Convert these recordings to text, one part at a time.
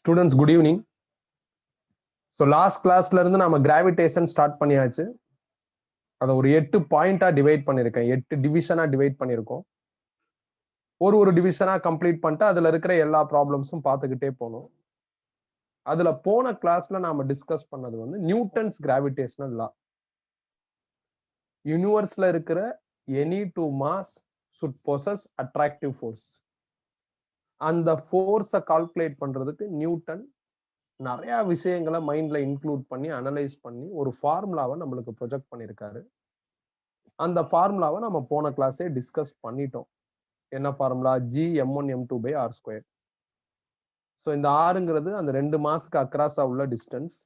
Students, good evening. So last class ல இருந்து நாம கிராவிடேஷன் ஸ்டார்ட் பண்ணியாச்சு. அதை ஒரு 8 பாயிண்டா டிவைட் பண்ணிருக்கேன். 8 டிவிஷனா டிவைட் பண்ணிருக்கோம். ஒரு டிவிஷனா கம்ப்ளீட் பண்ணிட்டு அதுல இருக்கிற எல்லா ப்ராப்ளம்ஸும் பார்த்துக்கிட்டே போகணும். அதுல போன கிளாஸ்ல நாம டிஸ்கஸ் பண்ணது வந்து நியூட்டன்ஸ் கிராவிடேஷனல் லா. யூனிவர்ஸ்ல இருக்கிற any two mass should possess attractive force. அந்த ஃபோர்ஸை கால்குலேட் பண்றதுக்கு நியூட்டன் நிறைய விஷயங்களை மைண்ட்ல இன்க்ளூட் பண்ணி அனலைஸ் பண்ணி ஒரு ஃபார்முலாவை நம்மளுக்கு ப்ரொஜெக்ட் பண்ணியிருக்காரு. அந்த ஃபார்முலாவை நம்ம போன கிளாஸே டிஸ்கஸ் பண்ணிட்டோம். என்ன ஃபார்முலா? G m1m2/r². ஸோ இந்த ஆறுங்கிறது அந்த 2 மாஸ்க்கு அக்ராஸா உள்ள டிஸ்டன்ஸ்.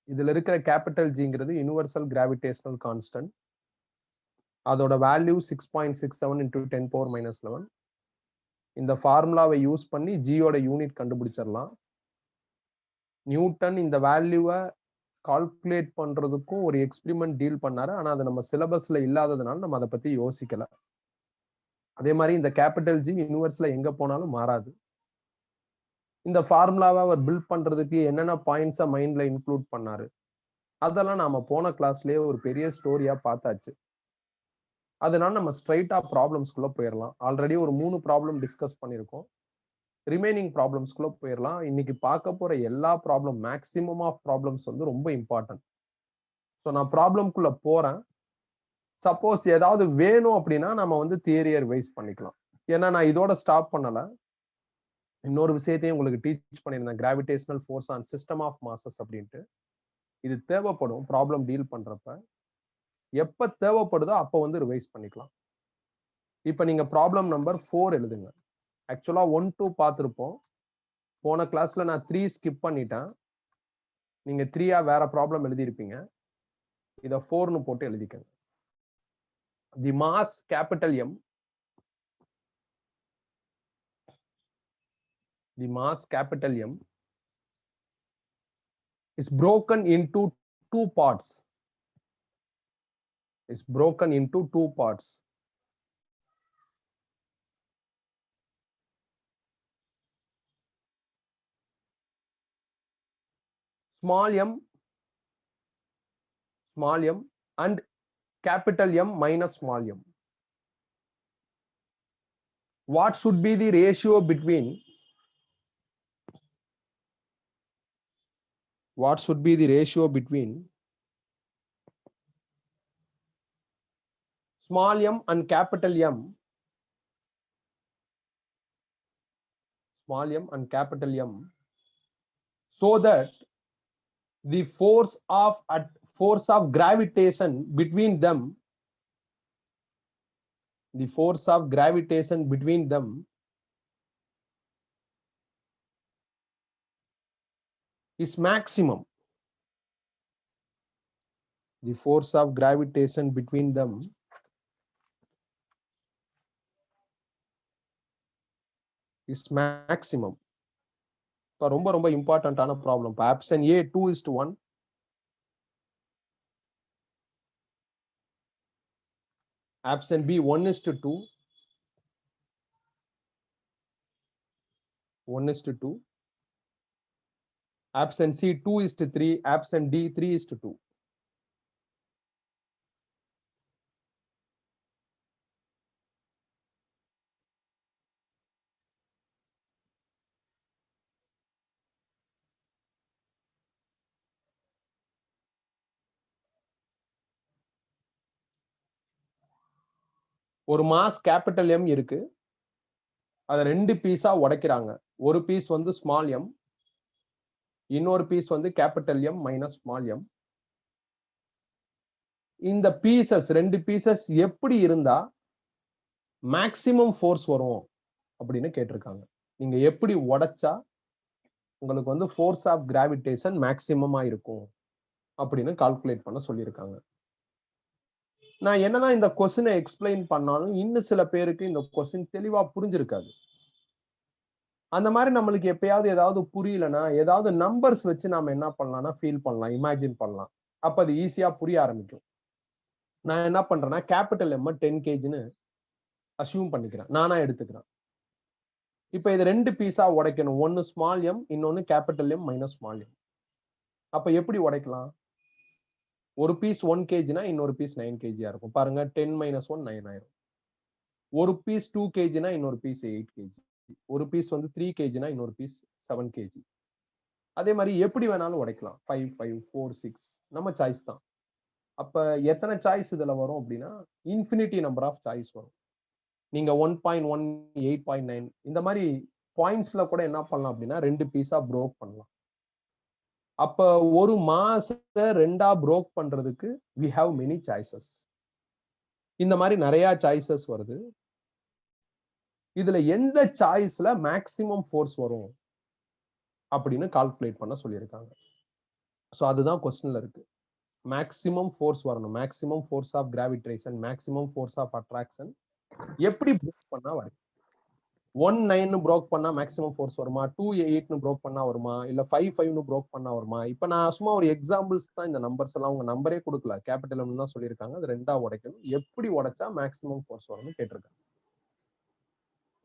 இதுல இருக்கிற கேபிட்டல் ஜிங்கிறது யூனிவர்சல் கிராவிடேஷனல் கான்ஸ்டன்ட். அதோட வேல்யூ 6.67 × 10⁻⁻11. இந்த ஃபார்முலாவை யூஸ் பண்ணி ஜியோட யூனிட் கண்டுபிடிச்சிடலாம். நியூட்டன் இந்த வேல்யூவை கால்குலேட் பண்றதுக்கும் ஒரு எக்ஸ்பிரிமெண்ட் டீல் பண்ணாரு. ஆனா அது நம்ம சிலபஸ்ல இல்லாததுனால நம்ம அதை பத்தி யோசிக்கல. அதே மாதிரி இந்த கேபிட்டல் ஜி யூனிவர்ஸ்ல எங்க போனாலும் மாறாது. இந்த ஃபார்முலாவை அவர் பில்ட் பண்றதுக்கு என்னென்ன பாயிண்ட்ஸை மைண்ட்ல இன்க்ளூட் பண்ணாரு அதெல்லாம் நாம போன கிளாஸ்லயே ஒரு பெரிய ஸ்டோரியா பார்த்தாச்சு. அதனால நம்ம ஸ்ட்ரைட்டா ப்ராப்ளம்ஸ்குள்ள போயிடலாம். ஆல்ரெடி ஒரு 3 ப்ராப்ளம் டிஸ்கஸ் பண்ணியிருக்கோம். ரிமைனிங் ப்ராப்ளம்ஸ்குள்ள போயிடலாம். இன்னைக்கு பார்க்க போற எல்லா ப்ராப்ளம், மேக்சிமம் ஆஃப் ப்ராப்ளம்ஸ் வந்து ரொம்ப இம்பார்ட்டன்ட். ஸோ நான் ப்ராப்ளம்குள்ள போறேன். சப்போஸ் ஏதாவது வேணும் அப்படின்னா நம்ம வந்து தியரியை ரிவைஸ் பண்ணிக்கலாம். ஏன்னா நான் இதோட ஸ்டாப் பண்ணல. இன்னொரு விஷயத்தையும் உங்களுக்கு டீச் பண்ணியிருந்தேன், gravitational force on system of masses அப்படின்ட்டு. இது தேவைப்படும் ப்ராப்ளம் டீல் பண்றப்ப. எப்ப தேவைப்படுதோ அப்போ வந்து ரிவைஸ் பண்ணிக்கலாம். இப்ப நீங்க ப்ராப்ளம் நம்பர் 4 எழுதுங்க. ஆக்சுவலா 1, 2 பார்த்திருப்போம். போன கிளாஸ்ல நான் 3 ஸ்கிப் பண்ணிட்டேன். நீங்க 3ஆ வேற ப்ராப்ளம் எழுதியிருப்பீங்க. இத 4ன்னு போட்டு எழுதிக்கங்க. The mass capital M, the mass capital M is broken into two parts. Is broken into two parts. Small m and capital M minus small m. What should be the ratio between small m and capital M? Small m and capital M, so that the force of gravitation between them, is maximum. The force of gravitation between them is maximum. ரொம்ப இம்பார்ட்டன்டான problem. Option A 2:1, option B 1:2, 1:2, option C 2:3, option D 3:2. ஒரு mass capital M இருக்கு. அதை 2 பீஸா உடைக்கிறாங்க. ஒரு piece வந்து small m, இன்னொரு piece வந்து capital M minus small m. இந்த பீசஸ் 2 பீசஸ் எப்படி இருந்தா மேக்சிமம் ஃபோர்ஸ் வரும் அப்படின்னு கேட்டிருக்காங்க. நீங்க எப்படி உடைச்சா உங்களுக்கு வந்து ஃபோர்ஸ் ஆஃப் கிராவிடேஷன் மேக்சிமமா இருக்கும் அப்படின்னு கால்குலேட் பண்ண சொல்லியிருக்காங்க. நான் என்னதான் இந்த கொஸ்டினை எக்ஸ்பிளைன் பண்ணாலும் இன்னும் சில பேருக்கு இந்த கொஸ்டின் தெளிவா புரிஞ்சிருக்காது. அந்த மாதிரி நம்மளுக்கு எப்பயாவது ஏதாவது புரியலன்னா ஏதாவது நம்பர்ஸ் வச்சு நாம என்ன பண்ணலாம்னா ஃபீல் பண்ணலாம், இமேஜின் பண்ணலாம். அப்ப அது ஈஸியா புரிய ஆரம்பிக்கும். நான் என்ன பண்றேன்னா கேபிட்டல் M 10 kgன்னு அசியூம் பண்ணிக்கிறேன், நானா எடுத்துக்கிறேன். இப்ப இது 2 பீஸா உடைக்கணும். ஒன்னு ஸ்மால் எம், இன்னொன்னு capital M minus small M. அப்ப எப்படி உடைக்கலாம்? ஒரு பீஸ் 1 kgனா இன்னொரு பீஸ் 9 kgயா இருக்கும். பாருங்க 10 - 1 9 ஆயிரும். ஒரு பீஸ் 2 kgனா இன்னொரு பீஸ் 8 kg. ஒரு பீஸ் வந்து 3 kgனா இன்னொரு பீஸ் 7 kg. அதே மாதிரி எப்படி வேணாலும் உடைக்கலாம். 5 5 4 6 நம்ம சாய்ஸ் தான். அப்ப எத்தனை சாய்ஸ் இதுல வரும் அப்படின்னா இன்ஃபினிட்டி நம்பர் ஆஃப் சாய்ஸ் வரும். நீங்க 1.1 8.9 இந்த மாதிரி பாயிண்ட்ஸ்ல கூட என்ன பண்ணலாம் அப்படின்னா 2 பீஸா ப்ரோக் பண்ணலாம். அப்ப ஒரு மாசத்தை 2ஆ ப்ரோக் பண்றதுக்கு we have many choices. இந்த மாதிரி நிறைய சாய்ஸஸ் வருது. இதுல எந்த சாய்ஸ்ல மேக்ஸிமம் ஃபோர்ஸ் வரும் அப்படின்னு கால்குலேட் பண்ண சொல்லியிருக்காங்க. சோ அதுதான் கொஸ்டின்ல இருக்கு. மேக்ஸிமம் ஃபோர்ஸ் வரணும். Maximum force of gravitation, maximum force of attraction எப்படி ப்ரோக் பண்ணா வரும்? 1.9 ப்ரோக் பண்ணா மேக்ஸிமம் ஃபோர்ஸ் வருமா? 2.8 ப்ரோக் பண்ணா வருமா? இல்ல 5.5 ப்ரோக் பண்ணா வருமா? இப்ப நான் சும்மா ஒரு எக்ஸாம்பிள்ஸ் தான் இந்த நம்பர்ஸ் எல்லாம் உங்க நம்பரே கொடுக்கல. கேபிட்டல் எம் தான் சொல்லியிருக்காங்க. அது 2ஆ உடைக்கணும். எப்படி உடைச்சா மேக்ஸிமம் ஃபோர்ஸ் வரும்னு கேட்டிருக்காங்க.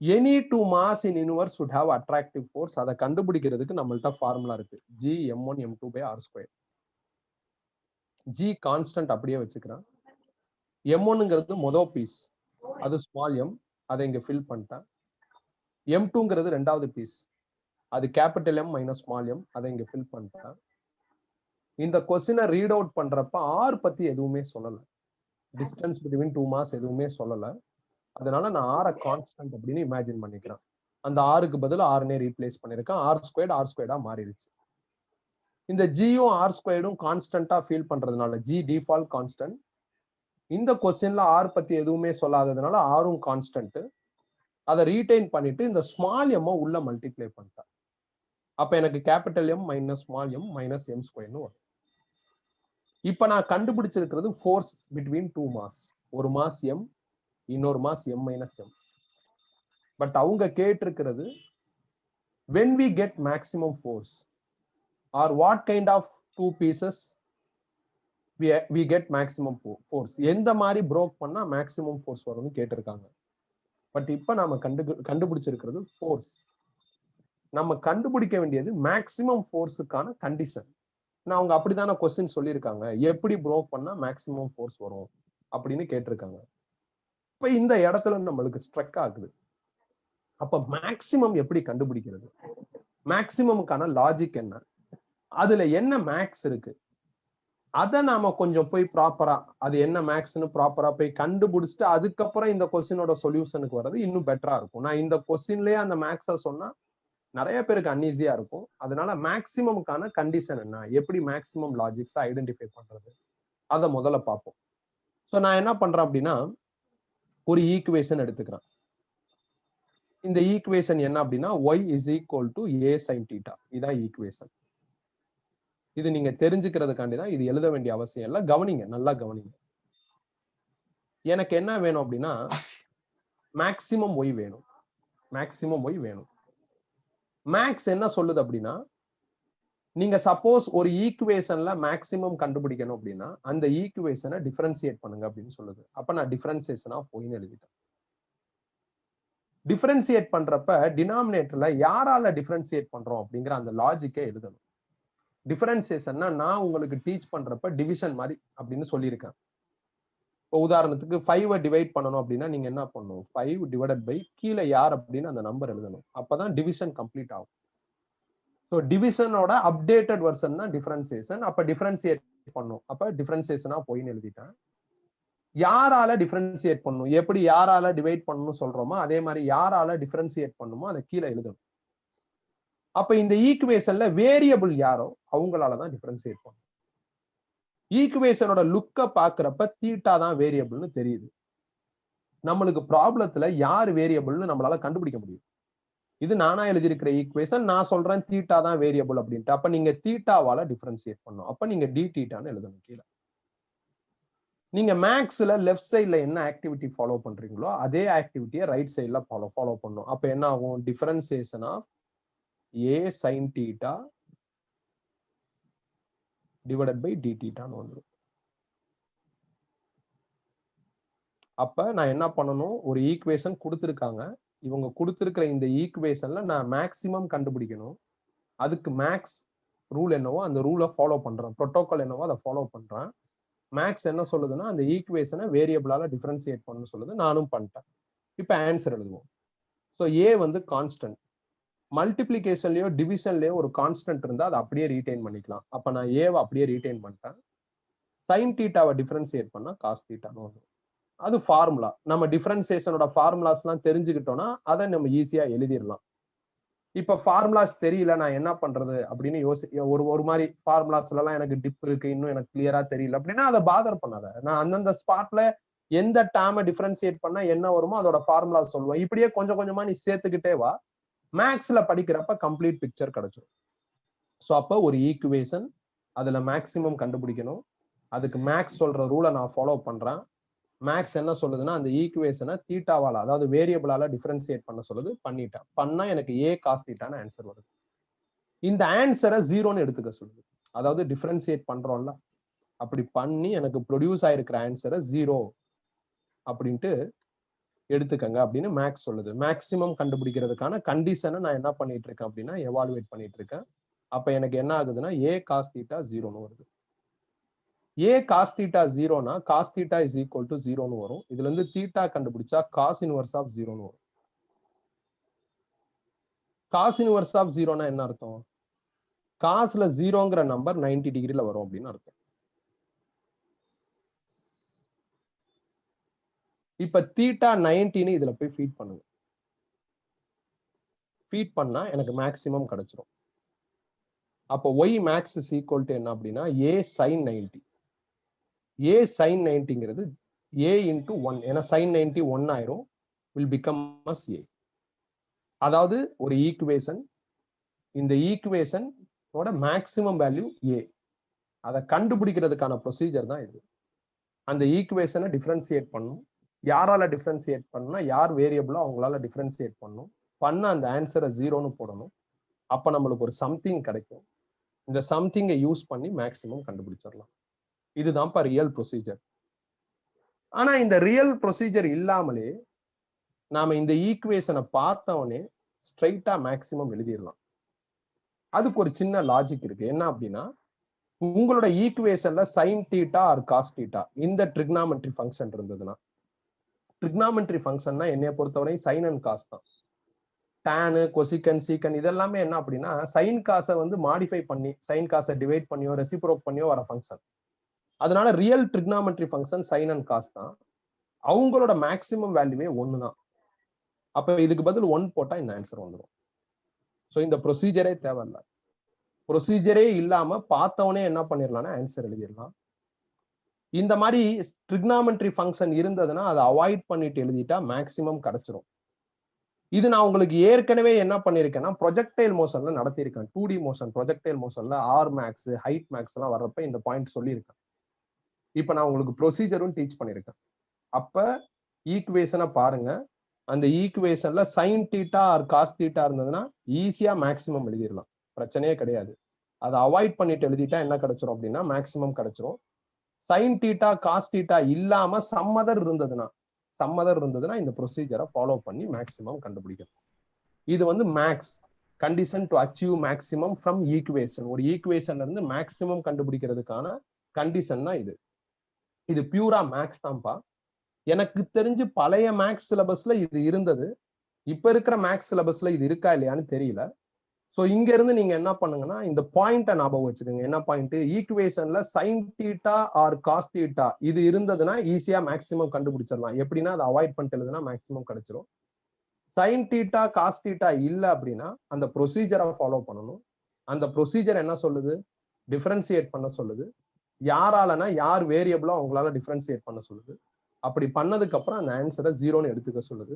Any two mass in universe would have attractive force. அதை கண்டுபிடிக்கிறதுக்கு நம்மள்ட்ட ஃபார்முலா இருக்கு. G m1 m2 r square. G constant அப்படியே வச்சுக்கிறேன். m1ங்கிறது மொதல் பீஸ், அது ஸ்மால் எம், அதை இங்க ஃபில் பண்ணிட்டேன். m2ங்கிறது ரெண்டாவது பீஸ், அது capital M minus small M, அதை இங்க ஃபில் பண்ணிட்டேன். இந்த கொஸ்டினை ரீட் அவுட் பண்றப்ப ஆர் பத்தி எதுவுமே சொல்லல. டிஸ்டன்ஸ் பிட்வீன் டூ மாஸ் எதுவுமே சொல்லல. அதனால நான் ஆரை கான்ஸ்டன்ட் அப்படின்னு இமேஜின் பண்ணிக்கிறேன். அந்த ஆருக்கு பதில் ஆர்னே ரீப்ளேஸ் பண்ணிருக்கேன். ஆர் ஸ்கொயர்டா மாறிடுச்சு. இந்த ஜியும் ஆர் ஸ்கொயர்டும் கான்ஸ்டன்டா ஃபீல் பண்றதுனால ஜி டிஃபால்ட் கான்ஸ்டன்ட். இந்த கொஸ்டின்ல ஆர் பத்தி எதுவுமே சொல்லாததுனால ஆரும் கான்ஸ்டன்ட். அதை ரீடைன் பண்ணிட்டு இந்த ஸ்மால் எம் உள்ள மல்டிப்ளை பண்ணிட்டேன். அப்ப எனக்கு capital M minus small M minus M ஸ்கொயர்னு வரும். இப்ப நான் கண்டுபிடிச்சிருக்கிறது ஃபோர்ஸ் பிட்வீன் டூ மாஸ். ஒரு மாஸ் எம், இன்னொரு mass M minus M. But அவங்க கேட்டிருக்கிறது when we get maximum force or what kind of two pieces we get maximum force, எந்த மாதிரி ப்ரோக் பண்ணா மேக்ஸிமம் ஃபோர்ஸ் வரும்னு கேட்டிருக்காங்க. பட் இப்ப நாம கண்டுபிடிச்சிருக்கிறது ஃபோர்ஸ். நம்ம கண்டுபிடிக்க வேண்டியது மேக்ஸிமம் ஃபோர்ஸுக்கான கண்டிஷன். நான் அவங்க அப்படித்தான கொஸ்டின் சொல்லியிருக்காங்க. எப்படி ப்ரோக் பண்ணா மேக்ஸிமம் ஃபோர்ஸ் வரும் அப்படின்னு கேட்டிருக்காங்க. இப்ப இந்த இடத்துல நம்மளுக்கு ஸ்ட்ரக் ஆகுது. அப்ப மேக்ஸிமம் எப்படி கண்டுபிடிக்கிறது? மேக்ஸிமமுக்கான லாஜிக் என்ன? அதுல என்ன மேக்ஸ் இருக்கு? அதை நாம கொஞ்சம் போய் ப்ராப்பரா அது என்ன மேக்ஸ்னு ப்ராப்பரா போய் கண்டுபிடிச்சிட்டு அதுக்கப்புறம் இந்த கொஸ்டினோட சொல்யூஷனுக்கு வர்றது இன்னும் பெட்டரா இருக்கும். நான் இந்த கொஸ்டின்லயே அந்த மேக்ஸ சொன்னா நிறைய பேருக்கு அன்ஈஸியா இருக்கும். அதனால மேக்ஸிமமுக்கான கண்டிஷன் என்ன, எப்படி மேக்ஸிமம் லாஜிக்ஸை ஐடென்டிஃபை பண்றது, அதை முதல்ல பார்ப்போம். ஸோ நான் என்ன பண்றேன் அப்படின்னா ஒரு ஈக்குவேஷன் எடுத்துக்கிறேன். இந்த ஈக்குவேஷன் என்ன அப்படின்னா y is equal to a sin theta. இதான் ஈக்குவேஷன். இது நீங்க தெரிஞ்சுக்கிறதுக்காண்டி தான், இது எழுத வேண்டிய அவசியம் இல்லை. கவனிங்க, நல்லா கவனிங்க. எனக்கு என்ன வேணும் அப்படின்னா மேக்ஸிமம் y வேணும். மேக்ஸிமம் y வேணும். மேக்ஸ் என்ன சொல்லுது அப்படின்னா நீங்க சப்போஸ் ஒரு ஈக்குவேஷன்ல மேக்ஸிமம் கண்டுபிடிக்கணும் அப்படின்னா அந்த ஈக்குவேஷனை டிஃபரன்சியேட் பண்ணுங்க அப்படின்னு சொல்லுது. அப்ப நான் டிஃபரன்சியேஷன் ஆஃப் ஒய்ன்னு எழுதிட்டேன். டிஃபரன்சியேட் பண்றப்ப டினாமினேட்டர்ல யாரால டிஃபரன்சியேட் பண்றோம் அப்படிங்கிற அந்த லாஜிக்கே எழுதணும். டிஃபரன்சியேஷன்னா நான் உங்களுக்கு டீச் பண்றப்ப டிவிஷன் மாதிரி அப்படின்னு சொல்லியிருக்கேன். இப்போ உதாரணத்துக்கு 5 டிவைட் பண்ணணும் அப்படின்னா நீங்க என்ன பண்ணணும்? 5 டிவைடட் பை கீழே யார் அப்படின்னு அந்த நம்பர் எழுதணும். அப்பதான் டிவிஷன் கம்ப்ளீட் ஆகும். ஸோ டிவிஷனோட அப்டேட்டட் வெர்ஷன் தான் டிஃபரன்சியேஷன். அப்ப டிஃபரன்சியேட் பண்ணும். அப்ப டிஃபரன்சியேஷனா போயின்னு எழுதிட்டேன். யாரால டிஃபரன்சியேட் பண்ணணும், எப்படி யாரால டிவைட் பண்ணணும்னு சொல்றோமோ அதே மாதிரி யாரால டிஃபரன்சியேட் பண்ணுமோ அதை கீழே எழுதணும். அப்ப இந்த ஈக்குவேஷன்ல வேரியபிள் யாரோ அவங்களாலதான் டிஃபரன்சியேட் பண்ணணும். ஈக்குவேஷனோட லுக்க பாக்குறப்ப தீட்டா தான் வேரியபிள்னு தெரியுது. நம்மளுக்கு ப்ராப்ளத்துல யார் வேரியபிள்னு நம்மளால கண்டுபிடிக்க முடியும். இது நானா எழுதியிருக்கிற ஈக்குவேஷன். நான் சொல்றேன் தீட்டா தான் வேரியபிள் அப்படின்ட்டு. அப்ப நீங்க தீட்டாவால டிஃபரன்சியேட் பண்ணணும். அப்ப நீங்க டி தீட்டான்னு எழுதணும் கீழே. நீங்க மேக்ஸ்ல லெஃப்ட் சைட்ல என்ன ஆக்டிவிட்டி ஃபாலோ பண்றீங்களோ அதே ஆக்டிவிட்டியை ரைட் சைட்ல ஃபாலோ பண்ணணும். அப்ப என்ன ஆகும்? Differentiation of a sin theta divided by d thetaன்னு வந்துடும். அப்ப நான் என்ன பண்ணணும்? ஒரு ஈக்குவேஷன் கொடுத்திருக்காங்க. இவங்க கொடுத்திருக்கிற இந்த ஈக்குவேஷன்ல நான் மேக்சிமம் கண்டுபிடிக்கணும். அதுக்கு மேக்ஸ் ரூல் என்னவோ அந்த ரூலை ஃபாலோ பண்றேன். புரோட்டோகால் என்னவோ அதை ஃபாலோ பண்றேன். மேக்ஸ் என்ன சொல்லுதுன்னா அந்த ஈக்குவேஷனை வேரியபிளால டிஃபரன்சியேட் பண்ண சொல்லுது. நானும் பண்ணிட்டேன். இப்ப ஆன்சர் எழுதுவோம். ஸோ ஏ வந்து கான்ஸ்டன்ட். மல்டிபிளிகேஷன்லயோ டிவிஷன்லயோ ஒரு கான்ஸ்டன்ட் இருந்தா அதை அப்படியே ரீடைன் பண்ணிக்கலாம். அப்ப நான் ஏவை அப்படியே ரீடைன் பண்ணிட்டேன். சைன் தீட்டாவை டிஃபரன்சியேட் பண்ணா காஸ் தீட்டான்னு வரும். அது ஃபார்முலா. நம்ம டிஃபரன்சியேஷனோட ஃபார்முலாஸ் எல்லாம் தெரிஞ்சுக்கிட்டோம்னா அதை நம்ம ஈஸியா எழுதிடலாம். இப்ப ஃபார்முலாஸ் தெரியல, நான் என்ன பண்றது அப்படின்னு ஒரு மாதிரி ஃபார்முலாஸ்ல எல்லாம் எனக்கு டிப் இருக்கு, இன்னும் எனக்கு கிளியரா தெரியல அப்படின்னா அதை பாதர் பண்ணாத. நான் அந்தந்த ஸ்பாட்ல எந்த டேர்மை டிஃபரன்சியேட் பண்ணா என்ன வருமோ அதோட ஃபார்முலா சொல்லுவேன். இப்படியே கொஞ்சம் கொஞ்சமா நீ சேர்த்துக்கிட்டே வா. மேக்ஸ்ல படிக்கிறப்ப கம்ப்ளீட் பிக்சர் கிடைச்சிடும். ஸோ அப்போ ஒரு ஈக்குவேஷன் அதுல மேக்சிமம் கண்டுபிடிக்கணும். அதுக்கு மேக்ஸ் சொல்ற ரூலை நான் ஃபாலோ பண்றேன். மேக்ஸ் என்ன சொல்லுதுன்னா அந்த ஈக்குவேஷனை தீட்டாவால அதாவது வேரியபிளால டிஃபரன்சியேட் பண்ண சொல்லுது. பண்ணிட்டேன். பண்ணா எனக்கு ஏ காஸ் தீட்டான ஆன்சர் வருது. இந்த ஆன்சரை ஜீரோன்னு எடுத்துக்க சொல்லுது. அதாவது டிஃபரன்சியேட் பண்றோம்ல, அப்படி பண்ணி எனக்கு ப்ரொடியூஸ் ஆயிருக்கிற ஆன்சரை ஜீரோ அப்படின்ட்டு எடுத்துக்கங்க அப்படின்னு மேக்ஸ் சொல்லுது. மேக்சிமம் கண்டுபிடிக்கிறதுக்கான கண்டிஷனை நான் என்ன பண்ணிட்டு இருக்கேன் அப்படின்னா எவாலுவேட் பண்ணிட்டு இருக்கேன். அப்ப எனக்கு என்ன ஆகுதுன்னா ஏ காஸ் தீட்டா ஜீரோன்னு வருது. ஏ காஸ் தீட்டா ஜீரோனா cos theta is equal to ஜீரோன்னு வரும். இதுல இருந்து தீட்டா கண்டுபிடிச்சா காஸ் இன்வர்ஸ் ஆஃப் ஜீரோன்னு வரும். காஸ் இன்வர்ஸ் ஆஃப் ஜீரோனா என்ன அர்த்தம்? காஸ்ல ஜீரோங்கிற நம்பர் 90 டிகிரில வரும் அப்படின்னு அர்த்தம். இப்ப தீட்டா 90ன்னு இதுல போய் ஃபீட் பண்ணுங்க. ஃபீட் பண்ணா எனக்கு மேக்சிமம் கிடைச்சிரும். அப்போ Y max is equal to என்ன அப்படின்னா ஏ சைன் 90. ஏ சைன் 90ங்கிறது ஏ இன்டு 1. ஏன்னா சைன் 90 1 ஆயிரும். Will become as A. அதாவது ஒரு ஈக்குவேஷன், இந்த ஈக்குவேஷனோட மேக்சிமம் வேல்யூ ஏ. அதை கண்டுபிடிக்கிறதுக்கான ப்ரொசீஜர் தான் இது. அந்த ஈக்குவேஷனை டிஃபரன்சியேட் பண்ணும். யாரால டிஃபரன்சியேட் பண்ணா யார் வேரியபிளோ அவங்களால டிஃபரன்சியேட் பண்ணும். பண்ண அந்த ஆன்சரை ஜீரோன்னு போடணும். அப்ப நம்மளுக்கு ஒரு சம்திங் கிடைக்கும். இந்த சம்திங்கை யூஸ் பண்ணி மேக்சிமம் கண்டுபிடிச்சிடலாம். இதுதான்ப்பா ரியல் ப்ரொசீஜர். ஆனா இந்த ரியல் ப்ரொசீஜர் இல்லாமலே நாம இந்த ஈக்குவேஷனை பார்த்தவனே ஸ்ட்ரைட்டா மேக்சிமம் எழுதிடலாம். அதுக்கு ஒரு சின்ன லாஜிக் இருக்கு. என்ன அப்படின்னா உங்களோட ஈக்குவேஷன்ல sine theta or cos theta இந்த ட்ரிக்னாமெட்ரி ஃபங்க்ஷன் இருந்ததுன்னா, ட்ரிக்னாமெட்ரி ஃபங்க்ஷன்னா என்னைய பொறுத்தவரை சைன் அண்ட் காஸ் தான். டேனு கொசிகன் சீக்கன் இதெல்லாமே என்ன அப்படின்னா சைன் காசை வந்து மாடிஃபை பண்ணி சைன் காசை டிவைட் பண்ணியோ ரெசிப்ரோக் பண்ணியோ வர ஃபங்க்ஷன். அதனால real trigonometry function sine and cos தான். அவங்களோட மேக்சிமம் வேல்யூவே 1 தான். அப்ப இதுக்கு பதில் 1 போட்டா இந்த ஆன்சர் வந்துடும். ஸோ இந்த ப்ரொசீஜரே தேவையில்லை. ப்ரொசீஜரே இல்லாம பார்த்தவனே என்ன பண்ணிடலாம்னா ஆன்சர் எழுதிடலாம். இந்த மாதிரி ட்ரிக்னாமெட்ரி ஃபங்க்ஷன் இருந்ததுன்னா அதை அவாய்ட் பண்ணிட்டு எழுதிட்டா மேக்சிமம் கிடைச்சிரும். இது நான் உங்களுக்கு ஏற்கனவே என்ன பண்ணிருக்கேன்னா ப்ரொஜெக்டைல் மோஷன்ல நடத்தியிருக்கேன். 2D மோஷன் ப்ரொஜெக்டைல் மோஷன்ல ஆர் மேக்ஸ் ஹைட் மேக்ஸ் எல்லாம் வர்றப்ப இந்த பாயிண்ட் சொல்லியிருக்கேன். இப்ப நான் உங்களுக்கு ப்ரொசீஜரும் டீச் பண்ணிருக்கேன். அப்ப ஈக்குவேஷனை பாருங்க. அந்த ஈக்குவேஷன்ல sine theta or cos theta இருந்ததுன்னா ஈஸியா மேக்சிமம் எழுதிடலாம். பிரச்சனையே கிடையாது. அதை அவாய்ட் பண்ணிட்டு எழுதிட்டா என்ன கிடைச்சிரும் அப்படின்னா மேக்சிமம் கிடைச்சிரும். சைன் தீட்டா காஸ் தீட்டா இல்லாம சம்மதர் இருந்ததுன்னா இந்த ப்ரொசீஜரை ஃபாலோ பண்ணி மேக்சிமம் கண்டுபிடிக்கணும். இது வந்து max condition to achieve maximum from equation. ஒரு ஈக்குவேஷன்ல இருந்து மேக்சிமம் கண்டுபிடிக்கிறதுக்கான கண்டிஷன் தான் இது. இது பியூரா மேக்ஸ் தான்ப்பா. எனக்கு தெரிஞ்சு பழைய மேக்ஸ் சிலபஸ்ல இது இருந்தது. இப்ப இருக்கிற மேக்ஸ் சிலபஸ்ல இது இருக்கா இல்லையான்னு தெரியல. சோ இங்க இருந்து நீங்க என்ன பண்ணுங்கன்னா இந்த பாயிண்ட ஞாபகம் வச்சுக்கோங்க. என்ன பாயிண்ட்? ஈக்குவேஷன்ல sine theta or cos theta இது இருந்ததுன்னா ஈஸியா மேக்சிமம் கண்டுபிடிச்சிடலாம். எப்படின்னா அதை அவாய்ட் பண்ணிட்டு எழுதுனா மேக்சிமம் கிடைச்சிரும். சைன் தீட்டா காஸ் தீட்டா இல்ல அப்படின்னா அந்த ப்ரொசீஜரை ஃபாலோ பண்ணணும். அந்த ப்ரொசீஜர் என்ன சொல்லுது? டிஃபரன்சியேட் பண்ண சொல்லுது. யாராலனா யார் வேரியபிளோ அவங்களால டிஃபரன்சியேட் பண்ண சொல்லுது. அப்படி பண்ணதுக்கு அப்புறம் அந்த ஆன்சரை ஜீரோன்னு எடுத்துக்க சொல்லுது.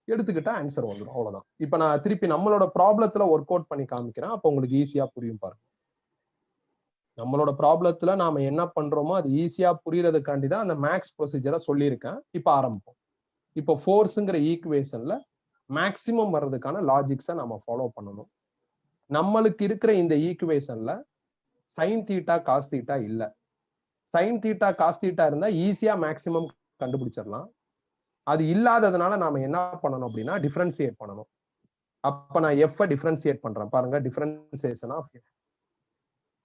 எடுத்துக்கிட்டா ஆன்சர் வந்துடும். அவ்வளவுதான். இப்ப நான் திருப்பி நம்மளோட ப்ராப்ளத்துல ஒர்க் அவுட் பண்ணி காமிக்கிறேன். அப்ப உங்களுக்கு ஈஸியா புரியும் பாருங்க. நம்மளோட ப்ராப்ளத்துல நாம என்ன பண்றோமோ அது ஈஸியா புரியறதுக்காண்டி தான் அந்த மேக்ஸ் ப்ரொசீஜரை சொல்லியிருக்கேன். இப்ப ஆரம்பிப்போம். இப்போ ஃபோர்ஸ்ங்கிற ஈக்குவேஷன்ல மேக்சிமம் வர்றதுக்கான லாஜிக்ஸை நம்ம ஃபாலோ பண்ணணும். நம்மளுக்கு இருக்கிற இந்த ஈக்குவேஷன்ல சைன் தீட்டா காஸ் தீட்டா இல்ல. சைன் தீட்டா காஸ் தீட்டா இருந்தா ஈஸியா மேக்சிமம் கண்டுபிடிச்சிடலாம். அது இல்லாததுனால நாம என்ன பண்ணணும் அப்படின்னா டிஃபரன்சியேட் பண்ணணும். அப்ப நான் எஃப் டிஃபரன்சியேட் பண்றேன் பாருங்க. டிஃபரன்சியேஷன் ஆஃப்